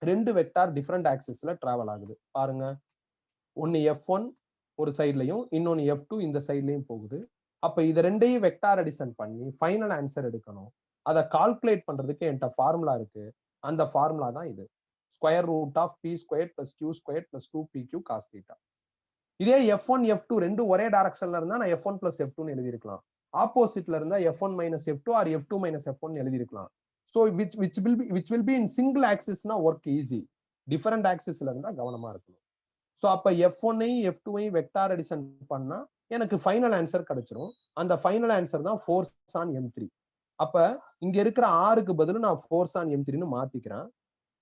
ரெண்டு வெக்டார் டிஃபரெண்ட் ஆக்சிஸ்ல டிராவல் ஆகுது. பாருங்க, ஒன்னு F1 ஒரு சைட்லயும் இன்னொன்னு F2 இந்த சைட்லயும் போகுது. அப்ப இது ரெண்டையும் வெக்டார் அடிஷன் பண்ணி ஃபைனல் ஆன்சர் எடுக்கணும். அதை கால்குலேட் பண்றதுக்கு என்கிட்ட ஃபார்முலா இருக்கு. அந்த ஃபார்முலா தான் இது. Square root of p square plus q square plus 2pq cos θ. இதே F1 F2 ரெண்டும் ஒரே டைரக்ஷன்ல இருந்தா நான் F1 பிளஸ் F2 எழுதிருக்கலாம். ஆப்போசிட்ல இருந்தா F1 minus F2 or F2 minus F1 எழுதிருக்கலாம். So which will be in single axisனா ஒர்க் ஈஸி. டிஃபரெண்ட் ஆக்சிஸ்ல இருந்தா கவனமா இருக்கணும். ஸோ அப்ப F1ஐயும் F2ஐயும் வெக்டார் அடிஷன் பண்ணா எனக்கு ஃபைனல் ஆன்சர் கிடைச்சிரும். அந்த ஃபைனல் ஆன்சர் தான் ஃபோர்ஸ் ஆன் M3. அப்ப இங்க இருக்கிற ஆருக்கு பதில் நான் ஃபோர்ஸ் ஆன் M3ன்னு மாத்திக்கிறேன்.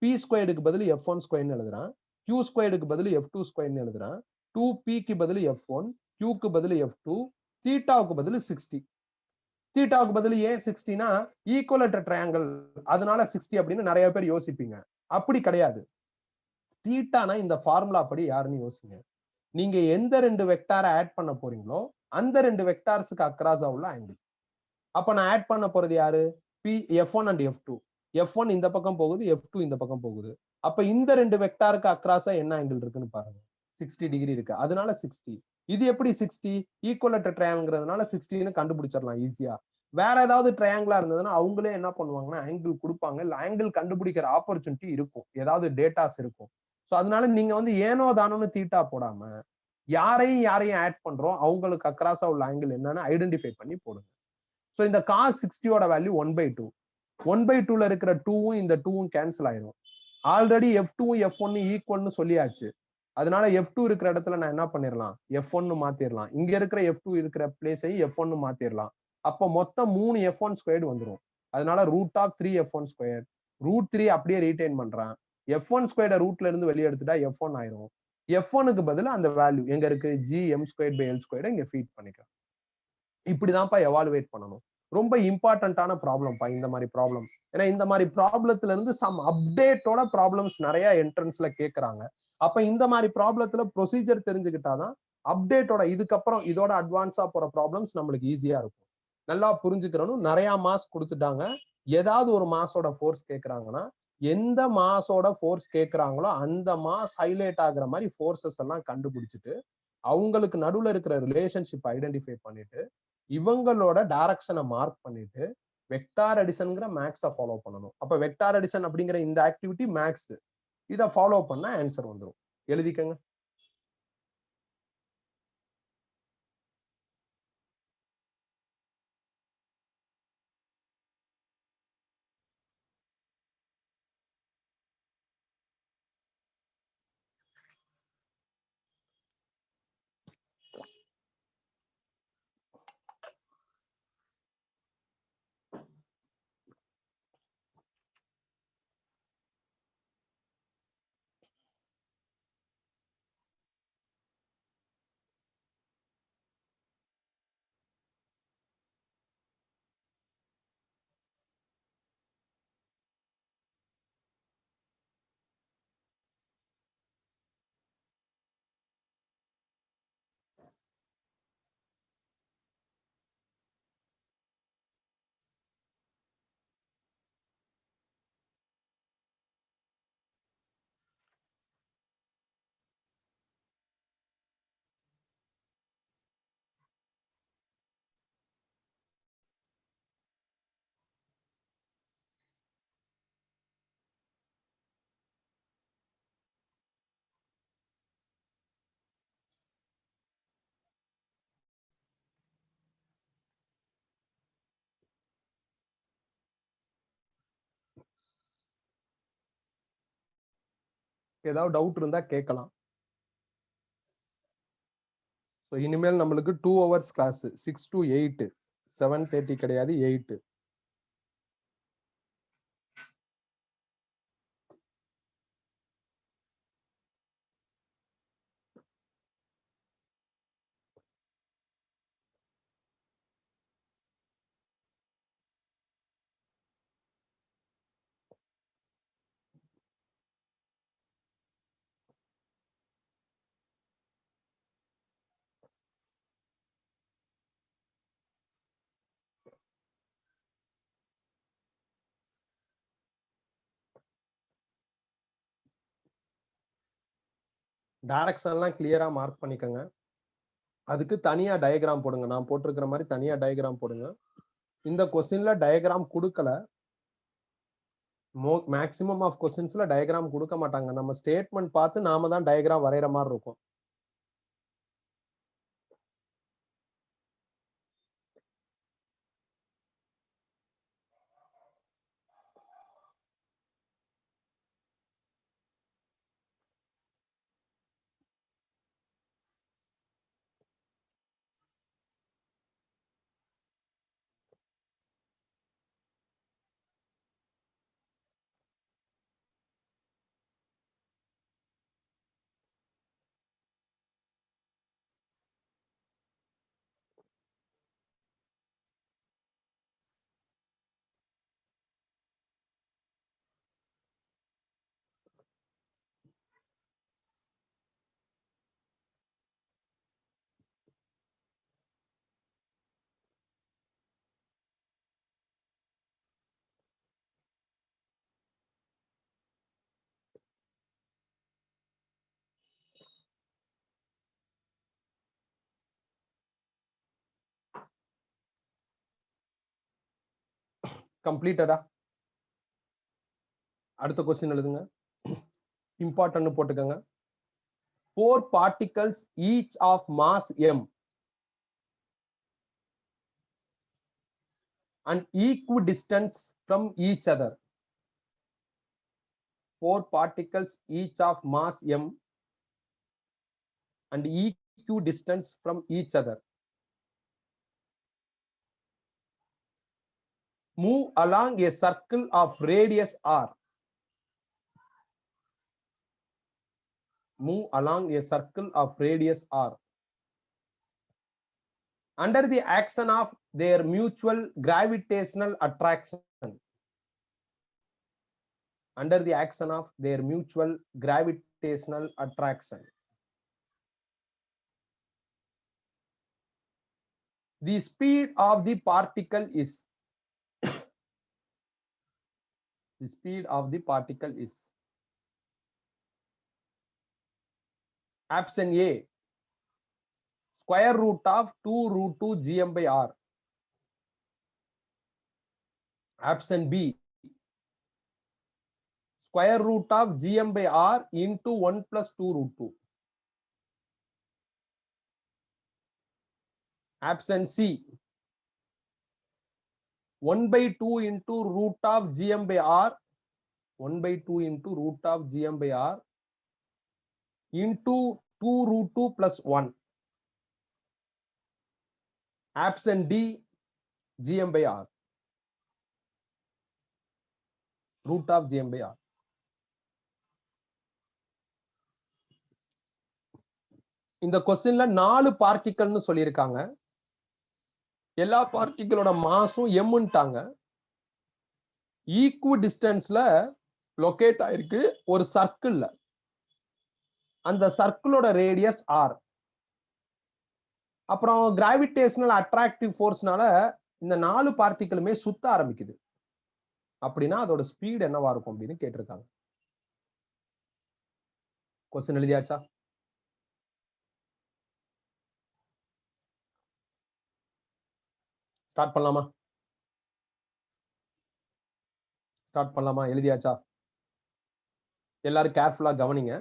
p ஸ்கொயர்டுக்கு பதில் F1 ஸ்கொயர்னு எழுதுறேன். q ஸ்கொயர்டுக்கு பதில் F2 ஸ்கொயர்னு எழுதுறேன். 2pக்கு பதில் F1, qக்கு பதில் F2, தீட்டாவுக்கு பதில் 60. தீட்டாவுக்கு பதில் ஏன் 60னா ஈக்குவலட்டர் ட்ரையாங்கிள், அதனால 60 அப்படின்னு நிறைய பேர் யோசிப்பீங்க. அப்படி கிடையாது. தீட்டானா இந்த ஃபார்முலா படி யாருன்னு யோசிங்க. நீங்க எந்த ரெண்டு வெக்டாரை ஆட் பண்ண போறீங்களோ அந்த ரெண்டு வெக்டார்ஸுக்கு அக்ராஸா உள்ள ஆங்கிள். அப்ப நான் ஆட் பண்ண போறது யாரு? F1 and F2. F1 இந்த பக்கம் போகுது, F2 இந்த பக்கம் போகுது. அப்ப இந்த ரெண்டு வெக்டாருக்கு அக்ராஸா என்ன ஆங்கிள் இருக்குன்னு பாருங்க. 60 டிகிரி இருக்கு. அதனால 60. இது எப்படி 60? ஈக்குவலட்டர் ட்ரையாங்கிள்ங்கிறதுனால 60ன்னு கண்டுபிடிச்சிடலாம் ஈஸியா. வேற ஏதாவது ட்ரையாங்கிளா இருந்ததுன்னா அவங்களே என்ன பண்ணுவாங்கன்னா ஆங்கிள் கொடுப்பாங்க. இல்ல ஆங்கிள் கண்டுபிடிக்கிற ஆப்பர்ச்சுனிட்டி இருக்கும், ஏதாவது டேட்டாஸ் இருக்கும். ஸோ அதனால நீங்க வந்து ஏனோ தானோன்னு தீட்டா போடாம யாரையும் ஆட் பண்றோம் அவங்களுக்கு அக்ராஸா உள்ள ஆங்கிள் என்னன்னு ஐடென்டிஃபை பண்ணி போடுங்க. ஸோ இந்த cos 60யோட வேல்யூ 1/2. 1/2ல இருக்கிற 2வும் இந்த 2வும் கேன்சல் ஆயிரும். ஆல்ரெடி F2வும் F1 ஈக்குவல்னு சொல்லியாச்சு. அதனால F2 இருக்கிற இடத்துல நான் என்ன பண்ணிடலாம், F1 மாத்திரலாம். இங்க இருக்கிற F2 இருக்கிற பிளேஸை F1 மாத்திரலாம். அப்போ மொத்தம் 3 F1 ஸ்கொயர்டு வந்துடும். அதனால ரூட் ஆஃப் 3 F1 ஸ்கொயர், √3 அப்படியே ரீடைன் பண்றேன். F1 ஸ்கொயர்ட ரூட்ல இருந்து வெளியே எடுத்துட்டா F1 ஆயிரும். F1க்கு பதில் அந்த வேல்யூ எங்க இருக்கு, gm²/l² இங்க ஃபீட் பண்ணிக்கலாம். இப்படிதான்ப்பா எவாலுவேட் பண்ணணும். ரொம்ப இம்பார்ட்டன்டான ப்ராப்ளம்ப்பா இந்த மாதிரி ப்ராப்ளம். ஏன்னா இந்த மாதிரி ப்ராப்ளத்துல இருந்து சம் அப்டேட்டோட ப்ராப்ளம்ஸ் நிறைய என்ட்ரன்ஸ்ல கேட்கறாங்க. அப்ப இந்த மாதிரி ப்ராப்ளத்துல ப்ரொசீஜர் தெரிஞ்சுக்கிட்டாதான் அப்டேட்டோட இதுக்கப்புறம் இதோட அட்வான்ஸா போற ப்ராப்ளம்ஸ் நம்மளுக்கு ஈஸியா இருக்கும். நல்லா புரிஞ்சுக்கிறணும். நிறைய மாஸ் கொடுத்துட்டாங்க. ஏதாவது ஒரு மாஸோட ஃபோர்ஸ் கேட்கறாங்கன்னா எந்த மாஸோட ஃபோர்ஸ் கேட்கறாங்களோ அந்த மாஸ் ஹைலைட் ஆகுற மாதிரி ஃபோர்ஸஸ் எல்லாம் கண்டுபிடிச்சிட்டு அவங்களுக்கு நடுவுல இருக்கிற ரிலேஷன்ஷிப் ஐடென்டிஃபை பண்ணிட்டு இவங்களோட டைரக்ஷனை மார்க் பண்ணிட்டு வெக்டார் அடிஷன்ங்கிற மேக்ஸை ஃபாலோ பண்ணணும். அப்ப வெக்டார் அடிஷன் அப்படிங்கிற இந்த ஆக்டிவிட்டி மேக்ஸ். இதை ஃபாலோ பண்ணா ஆன்சர் வந்துடும். எழுதிக்கங்க. ஏதாவது டவுட் இருந்தா கேட்கலாம். ஸோ இனிமேல் நம்மளுக்கு 2 hours கிளாஸ் 6 to 8 7:30 கிடையாது 8. டைரக்ஷன்லாம் கிளியரா மார்க் பண்ணிக்கோங்க. அதுக்கு தனியா டயக்ராம் போடுங்க. நான் போட்டிருக்கிற மாதிரி தனியா டயக்ராம் போடுங்க. இந்த கொஸ்டின்ல டயக்ராம் கொடுக்கல. மேக்ஸிமம் ஆஃப் கொஸ்டின்ஸ்ல டயக்ராம் கொடுக்க மாட்டாங்க. நம்ம ஸ்டேட்மெண்ட் பார்த்து நாம தான் டயக்ராம் வரைகிற மாதிரி இருக்கும். கம்ப்ளீட்டடா? அடுத்த கொஸ்டின் எழுதுங்க. இம்பார்ட்டன்ட் போட்டுக்கோங்க. 4 particles each of mass m and equidistant from each other. 4 particles each of mass m and equidistant from each other move along a circle of radius r. Move along a circle of radius r under the action of their mutual gravitational attraction. Under the action of their mutual gravitational attraction. The speed of the particle is the speed of the particle is option A square root of 2 root 2 gm by r. Option B square root of gm by r into 1 plus 2 root 2. Option C 1 by 2 into root of gm by r 1 by 2 into root of gm by r into 2 root 2 plus 1. Option D gm by r root of gm by r. இந்த क्वेश्चनல 4 பார்ட்டிகல்னு சொல்லிருக்காங்க. எல்லா பார்ட்டிகளோட மாஸும் m ன்ட்டாங்க. Equi டிஸ்டன்ஸ்ல locate ஆயிருக்கு ஒரு சர்க்கிள்ல. அந்த சர்க்கிளோட radius r. அப்புறம் gravitational attractive ஃபோர்ஸ்னால இந்த 4 பார்ட்டிகளுமே சுத்த ஆரம்பிக்குது. அப்படினா அதோட ஸ்பீட் என்னவா இருக்கும் அப்படினு கேட்டிருக்காங்க. क्वेश्चन எழுதியாச்சா? ஸ்டார்ட் பண்ணலாமா? ஸ்டார்ட் பண்ணலாமா? எழுதியாச்சா? எல்லாரும் கேர்ஃபுல்லா கவனிங்க.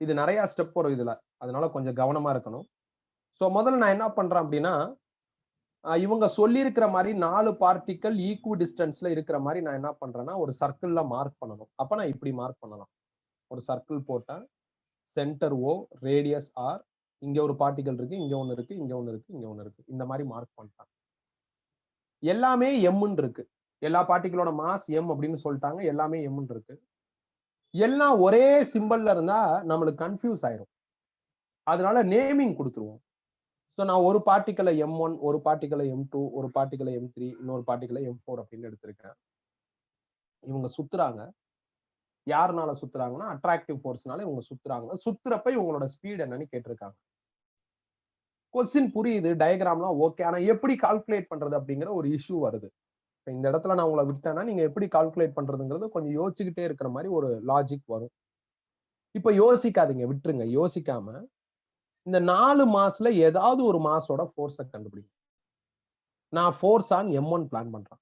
இது நிறைய ஸ்டெப் வரும் இதுல. அதனால கொஞ்சம் கவனமா இருக்கணும். சோ முதல்ல நான் என்ன பண்றேன் அப்படினா இவங்க சொல்லி இருக்கிற மாதிரி 4 பார்ட்டிகல் ஈக்வி டிஸ்டன்ஸ்ல இருக்கிற மாதிரி நான் என்ன பண்றேன்னா ஒரு சர்க்கிள்ல மார்க் பண்ணணும். அப்ப நான் இப்படி மார்க் பண்ணலாம். ஒரு சர்க்கிள் போட்டேன். சென்டர் O, ரேடியஸ் R, இங்க ஒரு பார்ட்டிகல் இருக்கு, இங்க ஒண்ணு இருக்கு, இங்க ஒண்ணு இருக்கு, இங்க ஒண்ணு இருக்கு. இந்த மாதிரி மார்க் பண்ணிட்டாங்க. எல்லாமே எம்ன்னு இருக்கு. எல்லா பார்ட்டிகளோட மாஸ் எம் அப்படின்னு சொல்லிட்டாங்க. எல்லாமே எம்ன்னு இருக்கு. எல்லாம் ஒரே சிம்பிள்ல இருந்தா நம்மளுக்கு கன்ஃபியூஸ் ஆயிரும். அதனால நேமிங் கொடுத்துருவோம். ஸோ நான் ஒரு பார்ட்டிகலை M1, ஒரு பார்ட்டிகலை M2, ஒரு பார்ட்டிகலை M3, இன்னொரு பார்ட்டிகலை M4 அப்படின்னு எடுத்திருக்கேன். இவங்க சுத்துறாங்க. யாருனால சுத்துறாங்கன்னா அட்ராக்டிவ் ஃபோர்ஸ்னால இவங்க சுத்துறாங்க. சுத்துறப்ப இவங்களோட ஸ்பீட் என்னன்னு கேட்டிருக்காங்க. கொஸ்டின் புரியுது, டயக்ராம்லாம் ஓகே. ஆனா எப்படி கால்குலேட் பண்றது அப்படிங்கிற ஒரு இஷ்யூ வருது. இந்த இடத்துல நான் உங்களை விட்டேன்னா நீங்க எப்படி கால்குலேட் பண்றதுங்கிறது கொஞ்சம் யோசிச்சுக்கிட்டே இருக்கிற மாதிரி ஒரு லாஜிக் வரும். இப்ப யோசிக்காதீங்க, விட்டுருங்க. யோசிக்காம இந்த 4 மாஸ்ல ஏதாவது ஒரு மாஸோட ஃபோர்ஸை கண்டுபிடிங்க. நான் ஃபோர்ஸ் ஆன் M1 பிளான் பண்றேன்.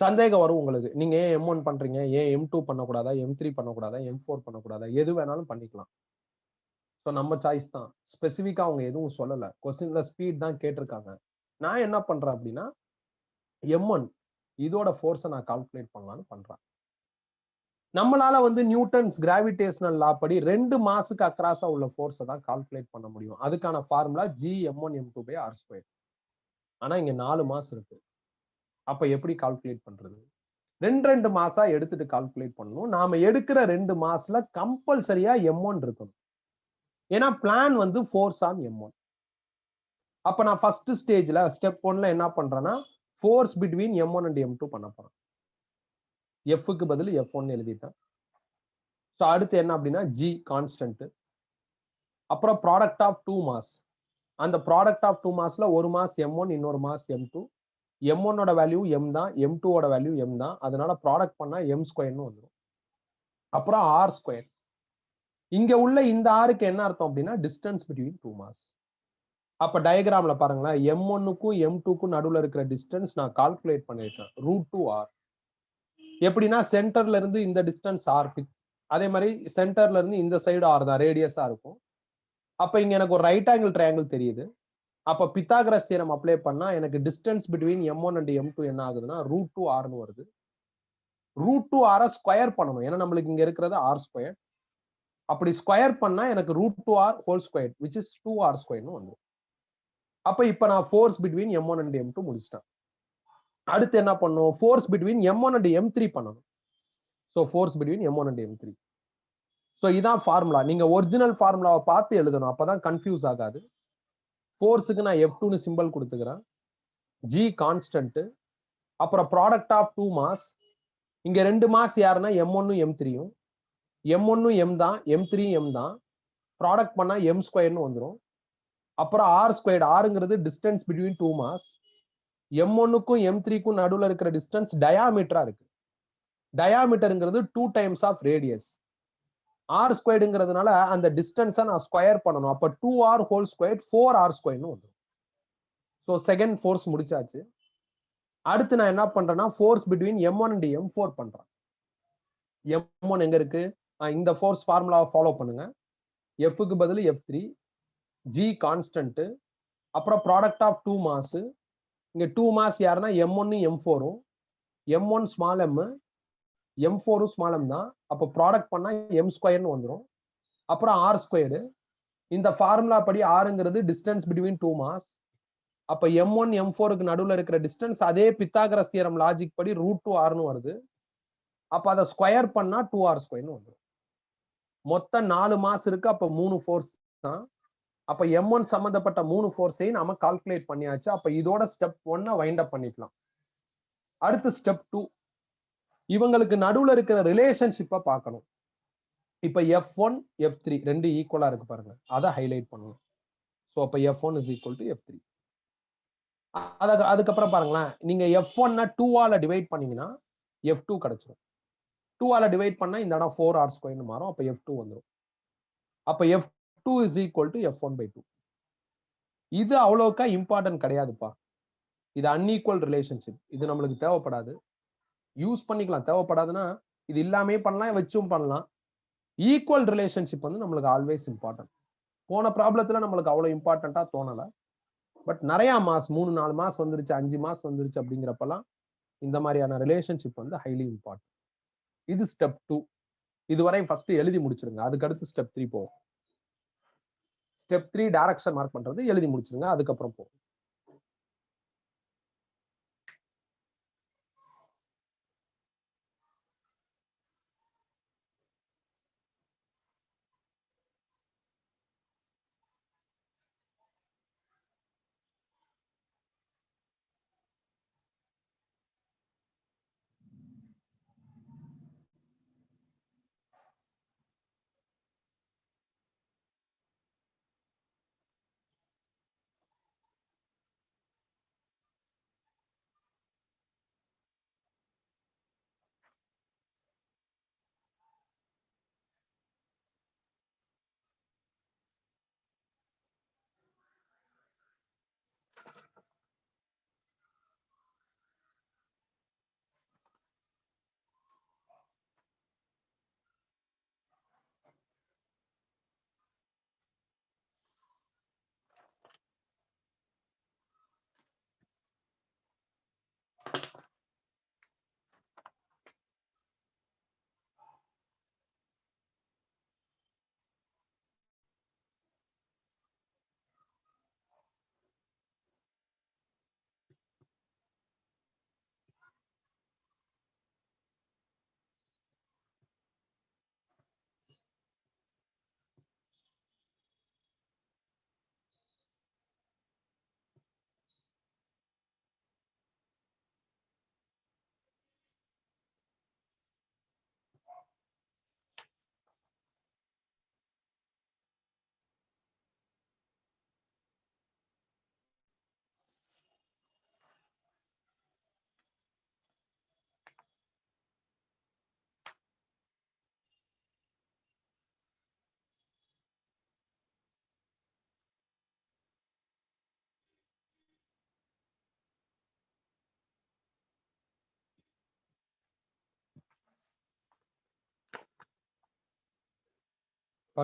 சந்தேகம் வரும் உங்களுக்கு. நீங்க ஏன் M1 பண்றீங்க, ஏன் M2 பண்ணக்கூடாதா, M3 பண்ணக்கூடாதா, M4 பண்ணக்கூடாதா? எது வேணாலும் பண்ணிக்கலாம். ஸோ நம்ம சாய்ஸ் தான். ஸ்பெசிஃபிக்கா அவங்க எதுவும் சொல்லல. கொஸ்டின்ல ஸ்பீட் தான் கேட்டிருக்காங்க. நான் என்ன பண்றேன் அப்படின்னா M1 இதோட ஃபோர்ஸை நான் கால்குலேட் பண்ணலாம்னு பண்றேன். நம்மளால வந்து நியூட்டன்ஸ் கிராவிடேஷனல் லா படி 2 மாஸுக்கு அக்ராஸா உள்ள ஃபோர்ஸை தான் கால்குலேட் பண்ண முடியும். அதுக்கான ஃபார்முலா Gm1m2/r². ஆனா இங்க 4 மாஸ் இருக்கு. அப்ப எப்படி கால்குலேட் பண்றது? 2 மாஸா எடுத்துட்டு கால்குலேட் பண்ணணும். நாம எடுக்கிற 2 மாஸ்ல கம்பல்சரியா M1 இருக்கணும். ஏன்னா பிளான் வந்து ஃபோர்ஸ் ஆன் M1. அப்ப நான் ஃபர்ஸ்ட் ஸ்டேஜ்ல ஸ்டெப் 1ல என்ன பண்றேன்னா force between M1 and M2 பண்ண போறேன். Fக்கு பதில் F1 எழுதிட்டேன். ஸோ அடுத்து என்ன அப்படின்னா G கான்ஸ்டன்ட். அப்புறம் ப்ராடக்ட் ஆஃப் 2 மாஸ். அந்த ப்ராடக்ட் ஆஃப் 2 மாஸ்ல ஒரு மாஸ் M1, இன்னொரு மாஸ் M2. M1ஓட வேல்யூ M தான், M2ஓட வேல்யூ M தான். அதனால ப்ராடக்ட் பண்ணா M² வந்துடும். அப்புறம் R². இங்க உள்ள இந்த ஆருக்கு என்ன அர்த்தம் அப்படின்னா டிஸ்டன்ஸ் பிட்வீன் 2 மாஸ். அப்ப டயக்ராம்ல பாருங்களேன், M1க்கும் M2க்கும் நடுவுல இருக்கிற டிஸ்டன்ஸ் நான் கால்குலேட் பண்ணிருக்கேன். √2R. எப்படின்னா சென்டர்ல இருந்து இந்த டிஸ்டன்ஸ் R. அதே மாதிரி சென்டர்ல இருந்து இந்த சைடு R தான், ரேடியஸா இருக்கும். அப்ப இங்க எனக்கு ஒரு ரைட் ஆங்கிள் ட்ரையாங்கிள் தெரியுது. அப்ப பித்தாகரஸ் தியரம் அப்ளை பண்ணா எனக்கு distance between M1 and M2 என்ன ஆகுதுன்னா √2Rன்னு வருது. √2R ஸ்கொயர் பண்ணணும். ஏன்னா நம்மளுக்கு இங்க இருக்கிறது R². அப்படி ஸ்கொயர் பண்ணா எனக்கு √2R² which is 2R²ன்னு வந்துடும். அப்ப இப்ப நான் force between M1 and M2 முடிச்சிட்டேன். அடுத்து என்ன பண்ணும்? Force between M1 and M3 பண்ணணும். So force between M1 and M3. So இதான் ஃபார்முலா. நீங்க ஒரிஜினல் ஃபார்முலாவை பார்த்து எழுதணும். அப்பதான் கன்ஃபியூஸ் ஆகாது. ஃபோர்ஸுக்கு நான் F2ன்னு சிம்பிள் கொடுத்துக்கிறேன். G constant. அப்புறம் ப்ராடக்ட் ஆஃப் 2 மாஸ். இங்க 2 மாஸ் யாருன்னா M1ம் M3யும். M1ம் M தான், M3யும் M தான். ப்ராடக்ட் பண்ணா M²ன்னு வந்துடும். அப்புறம் R². ஆருங்கிறது டிஸ்டன்ஸ் பிட்வீன் 2 மாஸ். M1க்கும் M3க்கும் நடுவுல இருக்கிற டிஸ்டன்ஸ் டயாமீட்டரா இருக்கு. டயாமீட்டருங்கிறது 2 டைம்ஸ் ஆஃப் ரேடியஸ். R²ங்கிறதுனால அந்த டிஸ்டன்ஸை நான் ஸ்கொயர் பண்ணணும். அப்ப 2R² 4R²ன்னு வந்துடும். ஸோ செகண்ட் ஃபோர்ஸ் முடிச்சாச்சு. அடுத்து நான் என்ன பண்றேன்னா force between M1 and M4 பண்றேன். M1 எங்க இருக்கு? இந்த ஃபோர்ஸ் ஃபார்முலாவை ஃபாலோ பண்ணுங்க. Fக்கு பதில் F3. G constant. அப்புறம் ப்ராடக்ட் ஆஃப் 2 மாஸ். இங்க 2 மாஸ் யாருன்னா M1ம் M4ம். M1 ஸ்மால் m, M4ம் ஸ்மால் m தான். அப்ப ப்ராடக்ட் பண்ணா M²ன்னு வந்துடும். அப்புறம் R². இந்த ஃபார்முலா படி ஆருங்கிறது டிஸ்டன்ஸ் பிட்வீன் 2 மாஸ். அப்ப M1 M4க்கு நடுவுல இருக்கிற டிஸ்டன்ஸ் அதே பித்தாகரஸ் தியரம் லாஜிக் படி √2Rன்னு வருது. அப்ப அதை ஸ்கொயர் பண்ணா 2R²ன்னு வந்துடும். மொத்தம் 4 மாஸ் இருக்கு. அப்ப 3 ஃபோர்ஸ் தான். அப்ப M1 சம்பந்தப்பட்ட 3 ஃபோர்ஸையும் நாம கால்குலேட் பண்ணியாச்சு. அப்ப இதோட ஸ்டெப் 1 வைண்ட் அப் பண்ணிக்கலாம். அடுத்து ஸ்டெப் 2. இவங்களுக்கு நடுவுல இருக்கிற ரிலேஷன்ஷிப்பை பார்க்கணும். இப்ப F1, F3 ரெண்டு ஈக்குவலா இருக்கு பாருங்க. அதை ஹைலைட் பண்ணணும். ஸோ அப்ப F1 is equal to F3. அதுக்கப்புறம் பாருங்களேன், நீங்க F1 2ஆல டிவைட் பண்ணீங்கன்னா F2 கிடைச்சிடும். 2ஆல டிவைட் பண்ணா இந்த இடம் 4R² மாறும். அப்ப F2 வந்துடும். அப்ப F2 is equal to F1/2. இது அவ்வளவுக்கா இம்பார்ட்டன்ட் கிடையாதுப்பா. இது அன்ஈக்குவல் ரிலேஷன்ஷிப். இது நம்மளுக்கு தேவைப்படாது. யூஸ் பண்ணிக்கலாம். தேவைப்படாதுன்னா இது இல்லாமே பண்ணலாம், வச்சும் பண்ணலாம். ஈக்குவல் ரிலேஷன்ஷிப் வந்து நம்மளுக்கு ஆல்வேஸ் இம்பார்ட்டன்ட். போன ப்ராப்ளத்துல நம்மளுக்கு அவ்வளவு இம்பார்ட்டன்டா தோணல. பட் நிறைய மாஸ் 3-4 மாஸ் வந்துருச்சு, 5 மாஸ் வந்துருச்சு அப்படிங்கிறப்பெல்லாம் இந்த மாதிரியான ரிலேஷன்ஷிப் வந்து ஹைலி இம்பார்ட்டன்ட். இது ஸ்டெப் 2. இதுவரை ஃபர்ஸ்ட் எழுதி முடிச்சிருங்க. அதுக்கு அடுத்து ஸ்டெப் 3 போவோம். ஸ்டெப் 3 டைரக்ஷன் மார்க் பண்றது எழுதி முடிச்சிருங்க. அதுக்கப்புறம் போகும்.